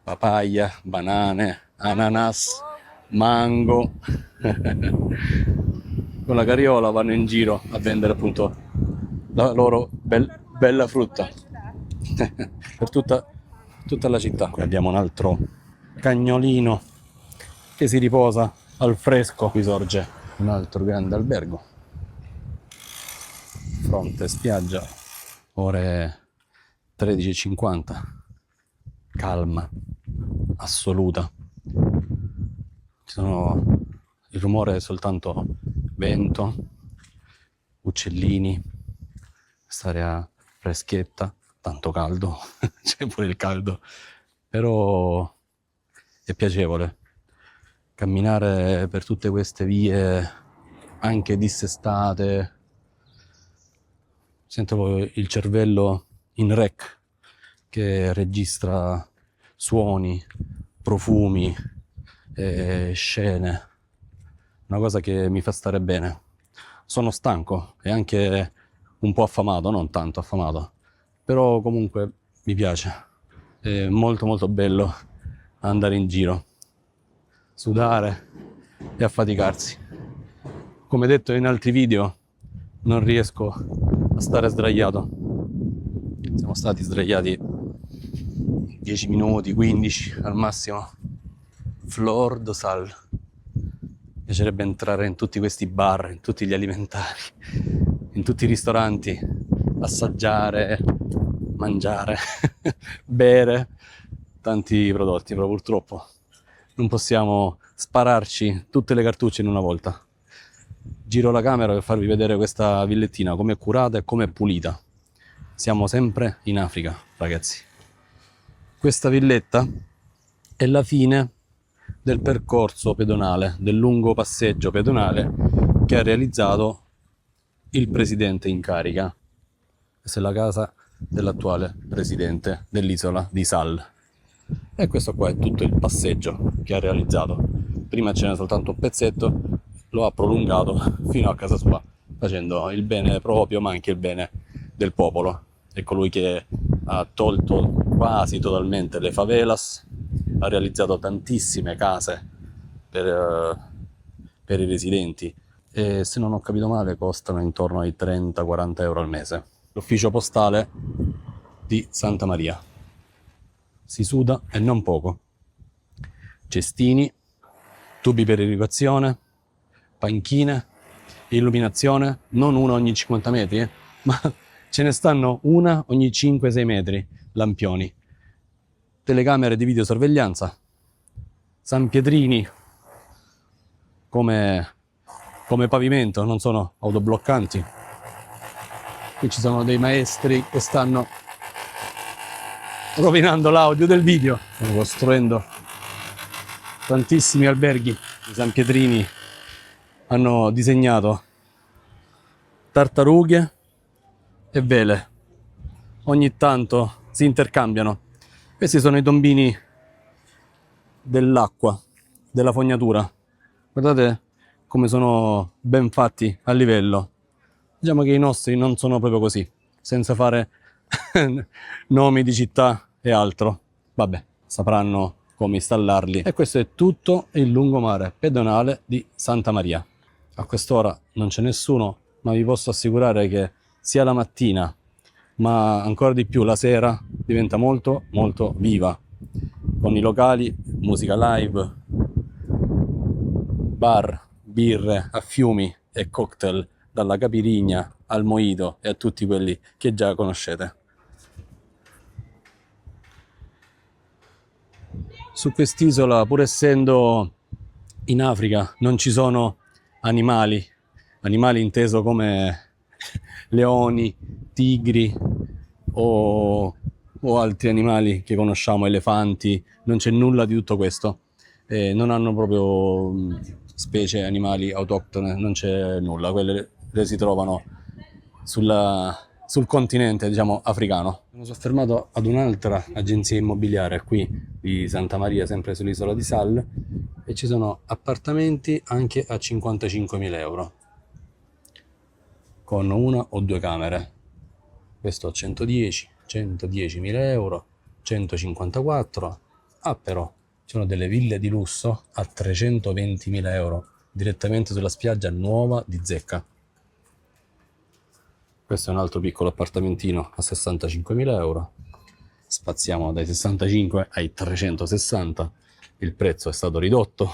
papaya, banane, ananas, mango. Con la carriola vanno in giro a vendere appunto la loro bella frutta per tutta la città. Qui abbiamo un altro cagnolino che si riposa al fresco. Qui sorge un altro grande albergo, fronte spiaggia, ore 13:50, calma assoluta. Il rumore è soltanto vento, uccellini, quest'area freschetta, tanto caldo, c'è pure il caldo, però è piacevole camminare per tutte queste vie anche dissestate. Sento il cervello in rec che registra suoni, profumi, scene, una cosa che mi fa stare bene. Sono stanco e anche un po' affamato, non tanto affamato, però comunque mi piace. È molto molto bello andare in giro, sudare e affaticarsi. Come detto in altri video, non riesco a stare sdraiato. Siamo stati sdraiati 10 minuti, 15 al massimo. Flor do sal. Mi piacerebbe entrare in tutti questi bar, in tutti gli alimentari, in tutti i ristoranti, assaggiare, mangiare, bere tanti prodotti, però purtroppo non possiamo spararci tutte le cartucce in una volta. Giro la camera per farvi vedere questa villettina, come è curata e come è pulita. Siamo sempre in Africa, ragazzi. Questa villetta è la fine del percorso pedonale, del lungo passeggio pedonale che ha realizzato il presidente in carica. Questa è la casa dell'attuale presidente dell'isola di Sal. E questo qua è tutto il passeggio che ha realizzato. Prima c'era soltanto un pezzetto, lo ha prolungato fino a casa sua, facendo il bene proprio ma anche il bene del popolo. È colui che ha tolto quasi totalmente le favelas, ha realizzato tantissime case per i residenti e, se non ho capito male, costano intorno ai 30-40 euro al mese. L'ufficio postale di Santa Maria. Si suda e non poco. cestini, tubi per irrigazione, panchine, illuminazione, non una ogni 50 metri, ma ce ne stanno una ogni 5-6 metri, lampioni, telecamere di videosorveglianza, sanpietrini come pavimento, non sono autobloccanti. Qui ci sono dei maestri che stanno rovinando l'audio del video. Stanno costruendo tantissimi alberghi. I sanpietrini hanno disegnato tartarughe e vele. Ogni tanto si intercambiano. Questi sono i tombini dell'acqua, della fognatura. Guardate come sono ben fatti a livello. Diciamo che i nostri non sono proprio così, senza fare nomi di città e altro. Vabbè, sapranno come installarli. E questo è tutto il lungomare pedonale di Santa Maria. A quest'ora non c'è nessuno, ma vi posso assicurare che sia la mattina, ma ancora di più la sera, diventa molto molto viva, con i locali, musica live, bar, birre a fiumi e cocktail, dalla capirigna al mojito e a tutti quelli che già conoscete. Su quest'isola, pur essendo in Africa, non ci sono animali inteso come leoni, tigri o altri animali che conosciamo, elefanti. Non c'è nulla di tutto questo. Non hanno proprio specie animali autoctone, non c'è nulla. Quelle le si trovano sul continente, diciamo, africano. Mi sono fermato ad un'altra agenzia immobiliare qui di Santa Maria, sempre sull'isola di Sal, e ci sono appartamenti anche a 55.000 euro, con una o due camere. Questo a 110.000 euro, 154. Però ci sono delle ville di lusso a 320.000 euro, direttamente sulla spiaggia nuova di Zecca. Questo è un altro piccolo appartamentino a 65.000 euro. Spaziamo dai 65 ai 360. Il prezzo è stato ridotto.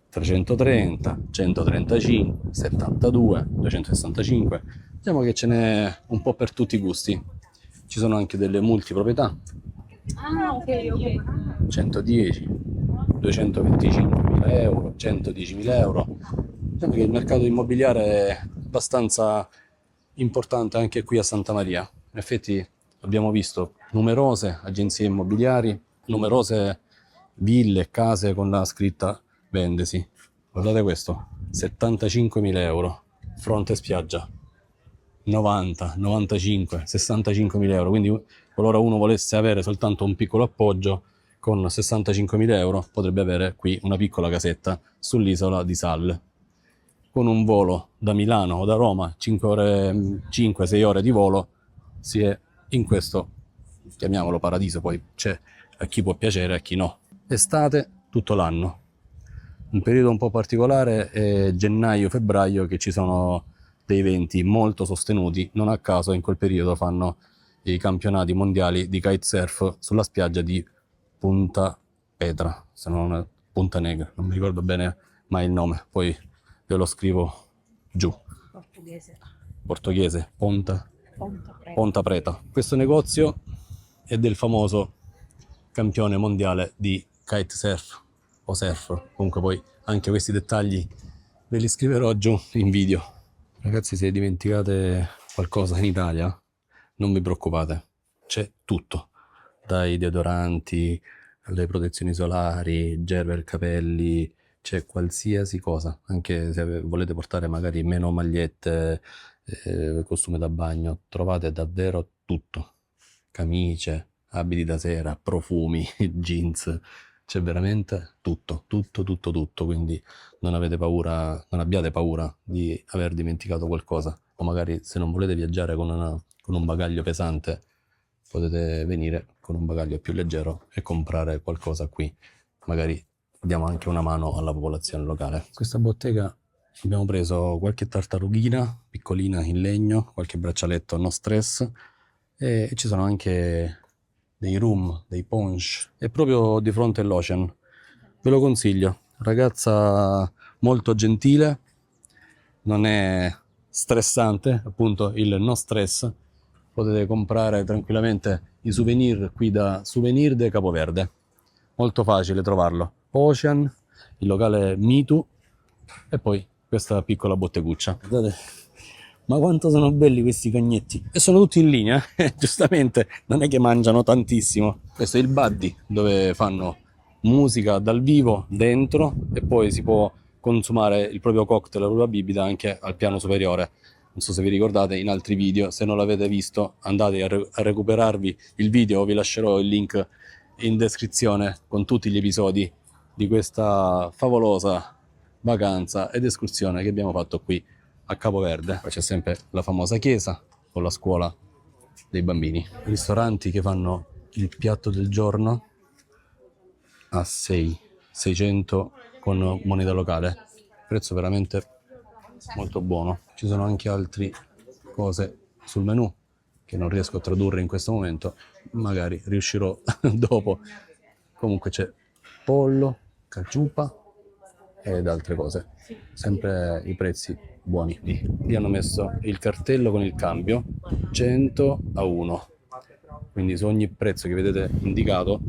330, 135, 72, 265. Diciamo che ce n'è un po' per tutti i gusti. Ci sono anche delle multiproprietà. 110, 225.000 euro, 110.000 euro. Diciamo che il mercato immobiliare è abbastanza importante anche qui a Santa Maria. In effetti abbiamo visto numerose agenzie immobiliari, numerose ville, case con la scritta vendesi. Guardate questo, 75.000 euro, fronte spiaggia, 90, 95, 65.000 euro. Quindi qualora uno volesse avere soltanto un piccolo appoggio, con 65.000 euro potrebbe avere qui una piccola casetta sull'isola di Sal, con un volo da Milano o da Roma, 5-6 ore di volo, si è in questo, chiamiamolo paradiso, poi c'è a chi può piacere e a chi no. Estate tutto l'anno. Un periodo un po' particolare è gennaio-febbraio, che ci sono dei venti molto sostenuti. Non a caso in quel periodo fanno i campionati mondiali di kitesurf sulla spiaggia di Punta Petra, se non Punta Negra, non mi ricordo bene mai il nome, poi ve lo scrivo giù. Portoghese, Ponta Preta. Questo negozio è del famoso campione mondiale di kitesurf o surf. Comunque poi anche questi dettagli ve li scriverò giù in video. Ragazzi, se dimenticate qualcosa in Italia, non vi preoccupate, c'è tutto, dai deodoranti alle protezioni solari, gel per capelli, c'è qualsiasi cosa, anche se volete portare magari meno magliette, costume da bagno, trovate davvero tutto, camicie, abiti da sera, profumi, jeans, c'è veramente tutto, quindi non avete paura, non abbiate paura di aver dimenticato qualcosa, o magari se non volete viaggiare con un bagaglio pesante, potete venire con un bagaglio più leggero e comprare qualcosa qui, magari diamo anche una mano alla popolazione locale. Questa bottega abbiamo preso qualche tartarughina piccolina in legno, qualche braccialetto no stress, e ci sono anche dei rum, dei punch. È proprio di fronte all'ocean. Ve lo consiglio. Ragazza molto gentile, non è stressante, appunto il no stress. Potete comprare tranquillamente i souvenir qui da Souvenir de Capoverde. Molto facile trovarlo. Ocean, il locale Mitu e poi questa piccola botteguccia. Guardate, ma quanto sono belli questi cagnetti! E sono tutti in linea, giustamente, non è che mangiano tantissimo. Questo è il Buddy, dove fanno musica dal vivo dentro e poi si può consumare il proprio cocktail, la propria bibita anche al piano superiore. Non so se vi ricordate in altri video, se non l'avete visto andate a recuperarvi il video, vi lascerò il link in descrizione con tutti gli episodi di questa favolosa vacanza ed escursione che abbiamo fatto qui a Capoverde. Poi c'è sempre la famosa chiesa con la scuola dei bambini. Ristoranti che fanno il piatto del giorno a 600 con moneta locale, prezzo veramente molto buono. Ci sono anche altre cose sul menù che non riesco a tradurre in questo momento, magari riuscirò dopo. Comunque c'è pollo, caciupa ed altre cose, sempre i prezzi buoni. Lì hanno messo il cartello con il cambio 100 a 1, quindi su ogni prezzo che vedete indicato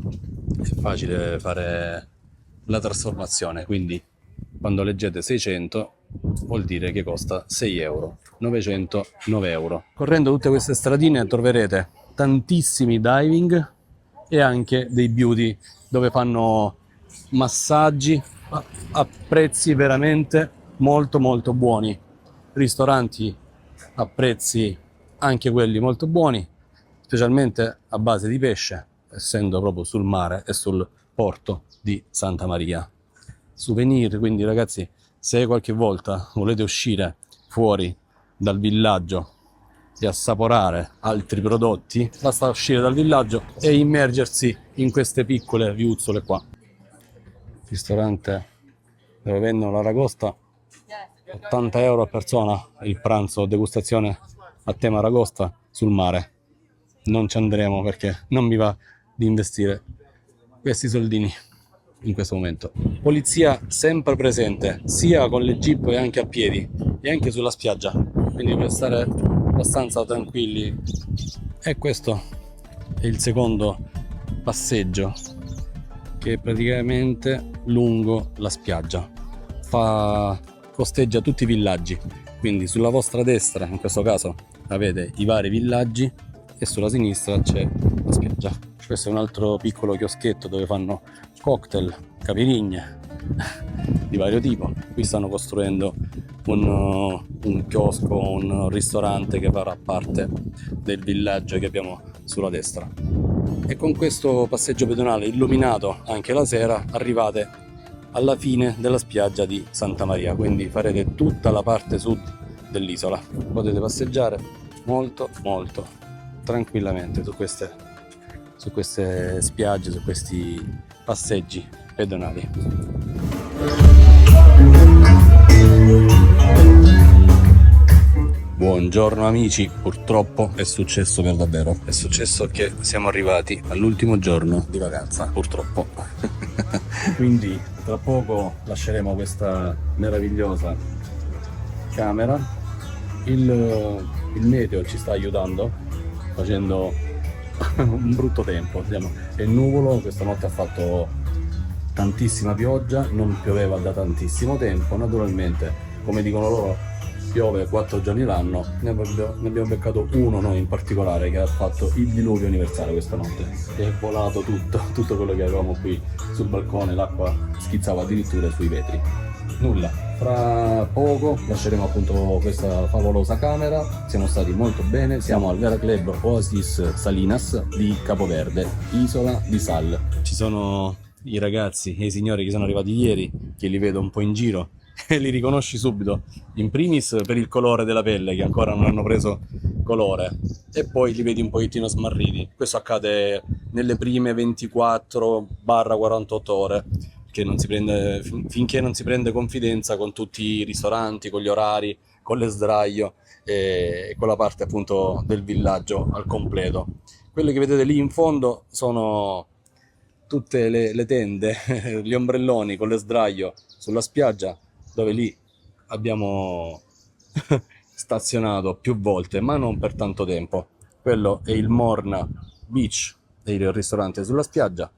è facile fare la trasformazione, quindi quando leggete 600 vuol dire che costa 6 euro, 900, 9 euro. Correndo tutte queste stradine troverete tantissimi diving e anche dei beauty dove fanno massaggi a prezzi veramente molto molto buoni, ristoranti a prezzi anche quelli molto buoni, specialmente a base di pesce, essendo proprio sul mare e sul porto di Santa Maria. Souvenir, quindi ragazzi, se qualche volta volete uscire fuori dal villaggio e assaporare altri prodotti, basta uscire dal villaggio e immergersi in queste piccole viuzzole qua. Ristorante dove vendono l'aragosta, 80 euro a persona il pranzo degustazione a tema aragosta sul mare. Non ci andremo perché non mi va di investire questi soldini in questo momento. Polizia sempre presente, sia con le jeep e anche a piedi e anche sulla spiaggia, quindi per stare abbastanza tranquilli. E questo è il secondo passeggio che è praticamente lungo la spiaggia, costeggia tutti i villaggi, quindi sulla vostra destra in questo caso avete i vari villaggi e sulla sinistra c'è la spiaggia. Questo è un altro piccolo chioschetto dove fanno cocktail, capirigne di vario tipo. Qui stanno costruendo un chiosco, un ristorante che farà parte del villaggio che abbiamo sulla destra. E con questo passeggio pedonale illuminato anche la sera arrivate alla fine della spiaggia di Santa Maria, quindi farete tutta la parte sud dell'isola. Potete passeggiare molto molto tranquillamente su queste spiagge, su questi passeggi pedonali. Buongiorno amici, purtroppo è successo per davvero. È successo che siamo arrivati all'ultimo giorno di vacanza, purtroppo. Quindi tra poco lasceremo questa meravigliosa camera. Il meteo ci sta aiutando, facendo un brutto tempo, diciamo. È nuvolo, questa notte ha fatto tantissima pioggia, non pioveva da tantissimo tempo, naturalmente, come dicono loro, piove 4 giorni l'anno, ne abbiamo beccato uno noi in particolare che ha fatto il diluvio universale questa notte, è volato tutto quello che avevamo qui sul balcone, l'acqua schizzava addirittura sui vetri. Nulla, fra poco lasceremo appunto questa favolosa camera. Siamo stati molto bene, siamo al Vera Club Oasis Salinas di Capoverde, isola di Sal. Ci sono i ragazzi e i signori che sono arrivati ieri, che li vedo un po' in giro e li riconosci subito, in primis per il colore della pelle, che ancora non hanno preso colore, e poi li vedi un pochettino smarriti. Questo accade nelle prime 24-48 ore, che non si prende, finché non si prende confidenza con tutti i ristoranti, con gli orari, con le sdraio e con la parte appunto del villaggio al completo. Quello che vedete lì in fondo sono tutte le tende, gli ombrelloni con le sdraio sulla spiaggia, dove lì abbiamo stazionato più volte, ma non per tanto tempo. Quello è il Morna Beach, è il ristorante sulla spiaggia,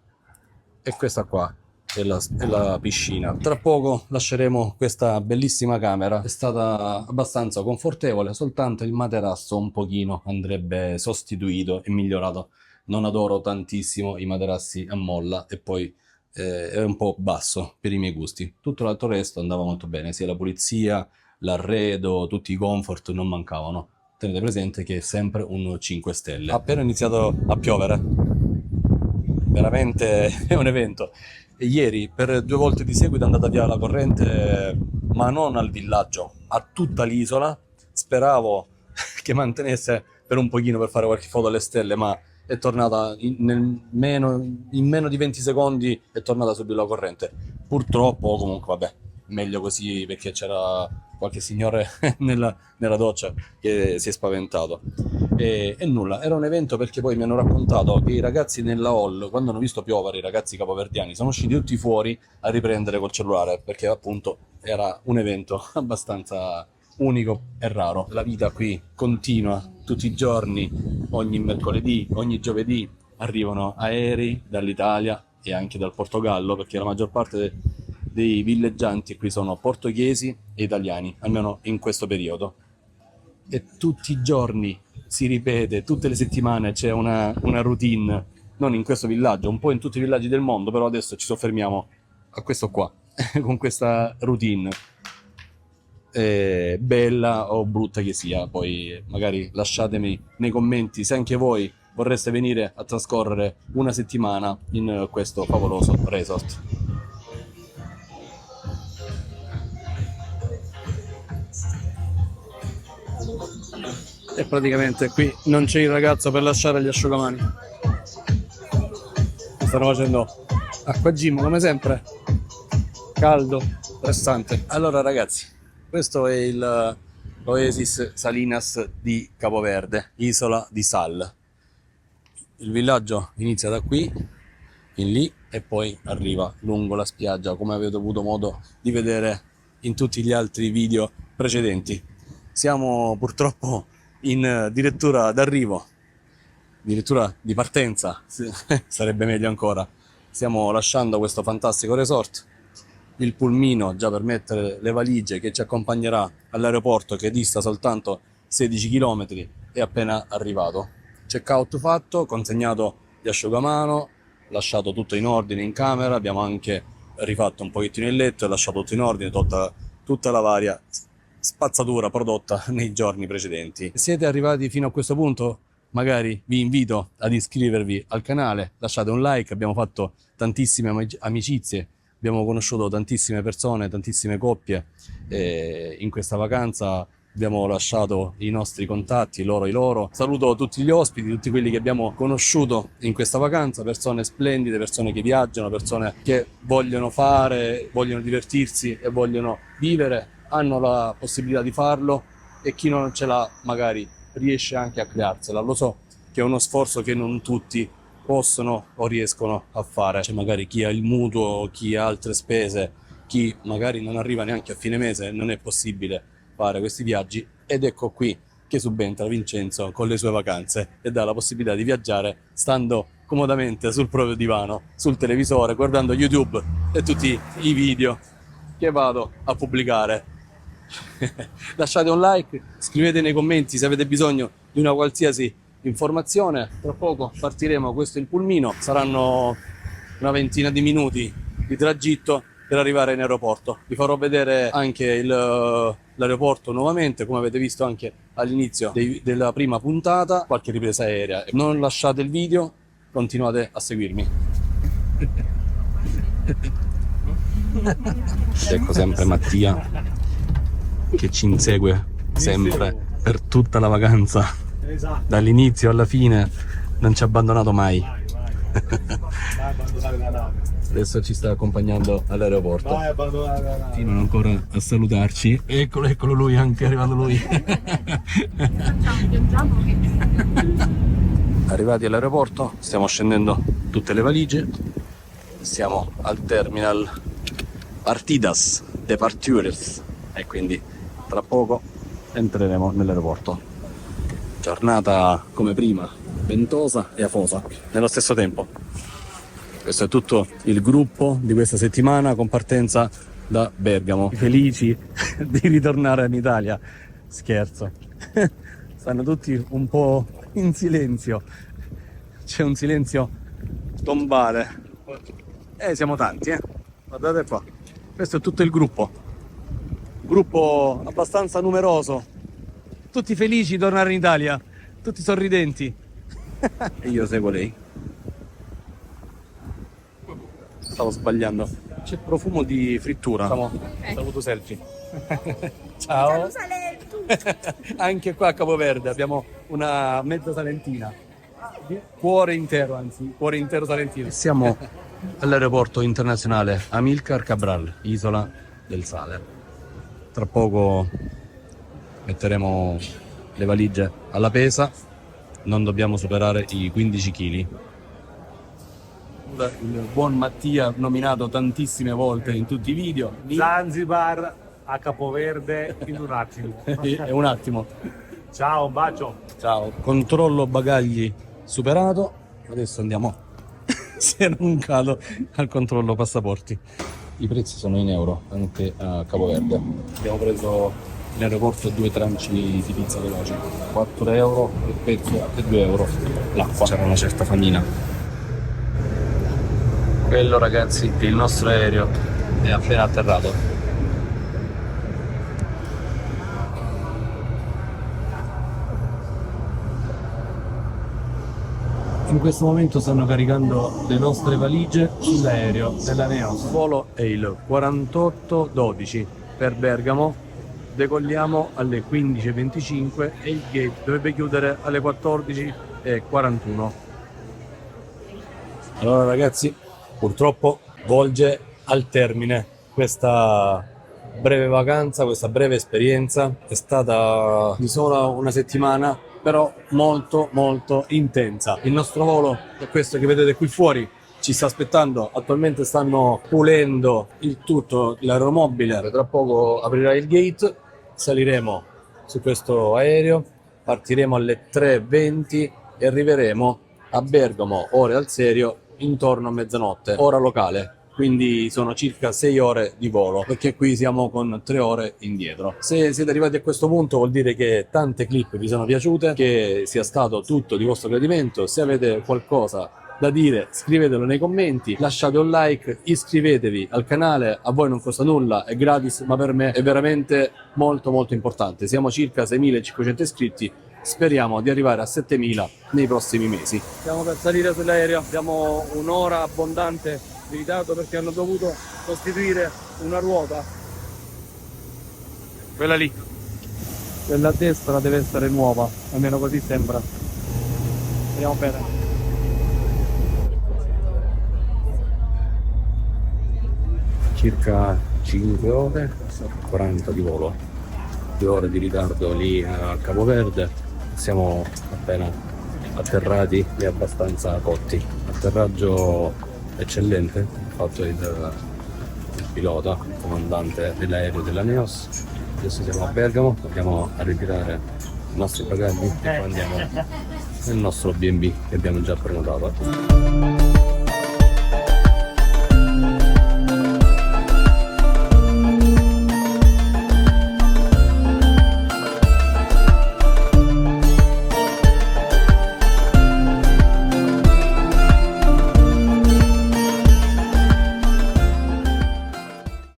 e questa qua è la piscina. Tra poco lasceremo questa bellissima camera, è stata abbastanza confortevole, soltanto il materasso un pochino andrebbe sostituito e migliorato. Non adoro tantissimo i materassi a molla e poi è un po' basso per i miei gusti. Tutto l'altro resto andava molto bene, sia la pulizia, l'arredo, tutti i comfort non mancavano. Tenete presente che è sempre un 5 stelle. Appena iniziato a piovere, veramente è un evento. E ieri per 2 volte di seguito è andata via la corrente, ma non al villaggio, a tutta l'isola. Speravo che mantenesse per un pochino per fare qualche foto alle stelle, ma è tornata in meno di 20 secondi, è tornata subito la corrente. Purtroppo, comunque vabbè, meglio così, perché c'era qualche signore nella doccia che si è spaventato. E nulla, era un evento perché poi mi hanno raccontato che i ragazzi nella hall, quando hanno visto piovere, i ragazzi capoverdiani, sono usciti tutti fuori a riprendere col cellulare, perché appunto era un evento abbastanza unico e raro. La vita qui continua tutti i giorni, ogni mercoledì, ogni giovedì arrivano aerei dall'Italia e anche dal Portogallo, perché la maggior parte dei villeggianti qui sono portoghesi e italiani, almeno in questo periodo. E tutti i giorni si ripete, tutte le settimane c'è una routine, non in questo villaggio, un po' in tutti i villaggi del mondo, però adesso ci soffermiamo a questo qua, con questa routine. Bella o brutta che sia, poi magari lasciatemi nei commenti se anche voi vorreste venire a trascorrere una settimana in questo favoloso resort. E praticamente qui non c'è il ragazzo per lasciare gli asciugamani. Stanno facendo acqua gym come sempre, caldo, pressante. Allora ragazzi, questo è l'Oasis Salinas di Capoverde, isola di Sal. Il villaggio inizia da qui in lì e poi arriva lungo la spiaggia, come avete avuto modo di vedere in tutti gli altri video precedenti. Siamo purtroppo in dirittura d'arrivo, addirittura di partenza, sarebbe meglio ancora. Stiamo lasciando questo fantastico resort, il pulmino già per mettere le valigie che ci accompagnerà all'aeroporto, che dista soltanto 16 km, è appena arrivato. Check out fatto, consegnato gli asciugamano, lasciato tutto in ordine in camera, abbiamo anche rifatto un pochettino il letto e lasciato tutto in ordine, tutta la varia spazzatura prodotta nei giorni precedenti. Se siete arrivati fino a questo punto, magari vi invito ad iscrivervi al canale, lasciate un like, abbiamo fatto tantissime amicizie, abbiamo conosciuto tantissime persone, tantissime coppie in questa vacanza, abbiamo lasciato i nostri contatti, loro i loro. Saluto tutti gli ospiti, tutti quelli che abbiamo conosciuto in questa vacanza, persone splendide, persone che viaggiano, persone che vogliono fare, vogliono divertirsi e vogliono vivere, hanno la possibilità di farlo, e chi non ce l'ha magari riesce anche a crearsela. Lo so che è uno sforzo che non tutti possono o riescono a fare. C'è magari chi ha il mutuo, chi ha altre spese, chi magari non arriva neanche a fine mese, non è possibile fare questi viaggi, ed ecco qui che subentra Vincenzo con le sue vacanze e dà la possibilità di viaggiare stando comodamente sul proprio divano, sul televisore, guardando YouTube e tutti i video che vado a pubblicare. Lasciate un like, scrivete nei commenti se avete bisogno di una qualsiasi informazione. Tra poco partiremo, questo è il pulmino, saranno una ventina di minuti di tragitto per arrivare in aeroporto. Vi farò vedere anche l'aeroporto nuovamente, come avete visto anche all'inizio della prima puntata, qualche ripresa aerea. Non lasciate il video, continuate a seguirmi. Ecco sempre Mattia che ci insegue sempre per tutta la vacanza, dall'inizio alla fine non ci ha abbandonato mai. Vai abbandonare la nave. adesso ci sta accompagnando all'aeroporto. Continuano ancora a salutarci. Eccolo lui, anche è arrivato lui. Arrivati all'aeroporto, stiamo scendendo tutte le valigie. Siamo al terminal Partidas Departures e quindi tra poco entreremo nell'aeroporto. Giornata come prima, ventosa e afosa nello stesso tempo. Questo è tutto il gruppo di questa settimana con partenza da Bergamo. Felici di ritornare in Italia. Scherzo. Stanno tutti un po' in silenzio. C'è un silenzio tombale. Siamo tanti, Guardate qua. Questo è tutto il gruppo. Gruppo abbastanza numeroso. Tutti felici di tornare in Italia. Tutti sorridenti. E io seguo lei. Stavo sbagliando. C'è profumo di frittura. Saluto selfie. Ciao. Anche qua a Capoverde abbiamo una mezza salentina. Cuore intero salentino. Siamo all'aeroporto internazionale Amílcar Cabral, Isola del Sale. Tra poco metteremo le valigie alla pesa. Non dobbiamo superare i 15 kg. Il buon Mattia, nominato tantissime volte in tutti i video. Zanzibar a Capoverde in un attimo. È un attimo. Ciao, un bacio. Ciao. Controllo bagagli superato. Adesso andiamo, se non cado, al controllo passaporti. I prezzi sono in euro anche a Capoverde. Abbiamo preso in aeroporto 2 tranci di pizza veloce. 4 euro il pezzo e 2 euro l'acqua. C'era una certa famina. Quello, ragazzi, il nostro aereo è appena atterrato. In questo momento stanno caricando le nostre valigie sull'aereo della Neos. Il volo è il 4812 per Bergamo. Decolliamo alle 15:25 e il gate dovrebbe chiudere alle 14:41. Allora, ragazzi, purtroppo volge al termine questa breve vacanza, questa breve esperienza. È stata di solo una settimana, però molto molto intensa. Il nostro volo è questo che vedete qui fuori, ci sta aspettando. Attualmente stanno pulendo il tutto, l'aeromobile. Tra poco aprirà il gate, saliremo su questo aereo, partiremo alle 3:20 e arriveremo a Bergamo, ore al serio, intorno a mezzanotte, ora locale. Quindi sono circa 6 ore di volo, perché qui siamo con 3 ore indietro. Se siete arrivati a questo punto vuol dire che tante clip vi sono piaciute, che sia stato tutto di vostro gradimento. Se avete qualcosa da dire scrivetelo nei commenti, lasciate un like, iscrivetevi al canale, a voi non costa nulla, è gratis, ma per me è veramente molto molto importante. Siamo circa 6.500 iscritti, speriamo di arrivare a 7.000 nei prossimi mesi. Stiamo per salire sull'aereo, abbiamo un'ora abbondante di ritardo perché hanno dovuto sostituire una ruota. Quella lì, quella a destra deve essere nuova, almeno così sembra. Vediamo bene. Circa 5 ore, 40 di volo, 2 ore di ritardo lì a Capoverde. Siamo appena atterrati e abbastanza cotti. Atterraggio eccellente, fatto il pilota, il comandante dell'aereo della Neos. Adesso siamo a Bergamo, andiamo a ritirare i nostri bagagli e poi andiamo nel nostro B&B che abbiamo già prenotato.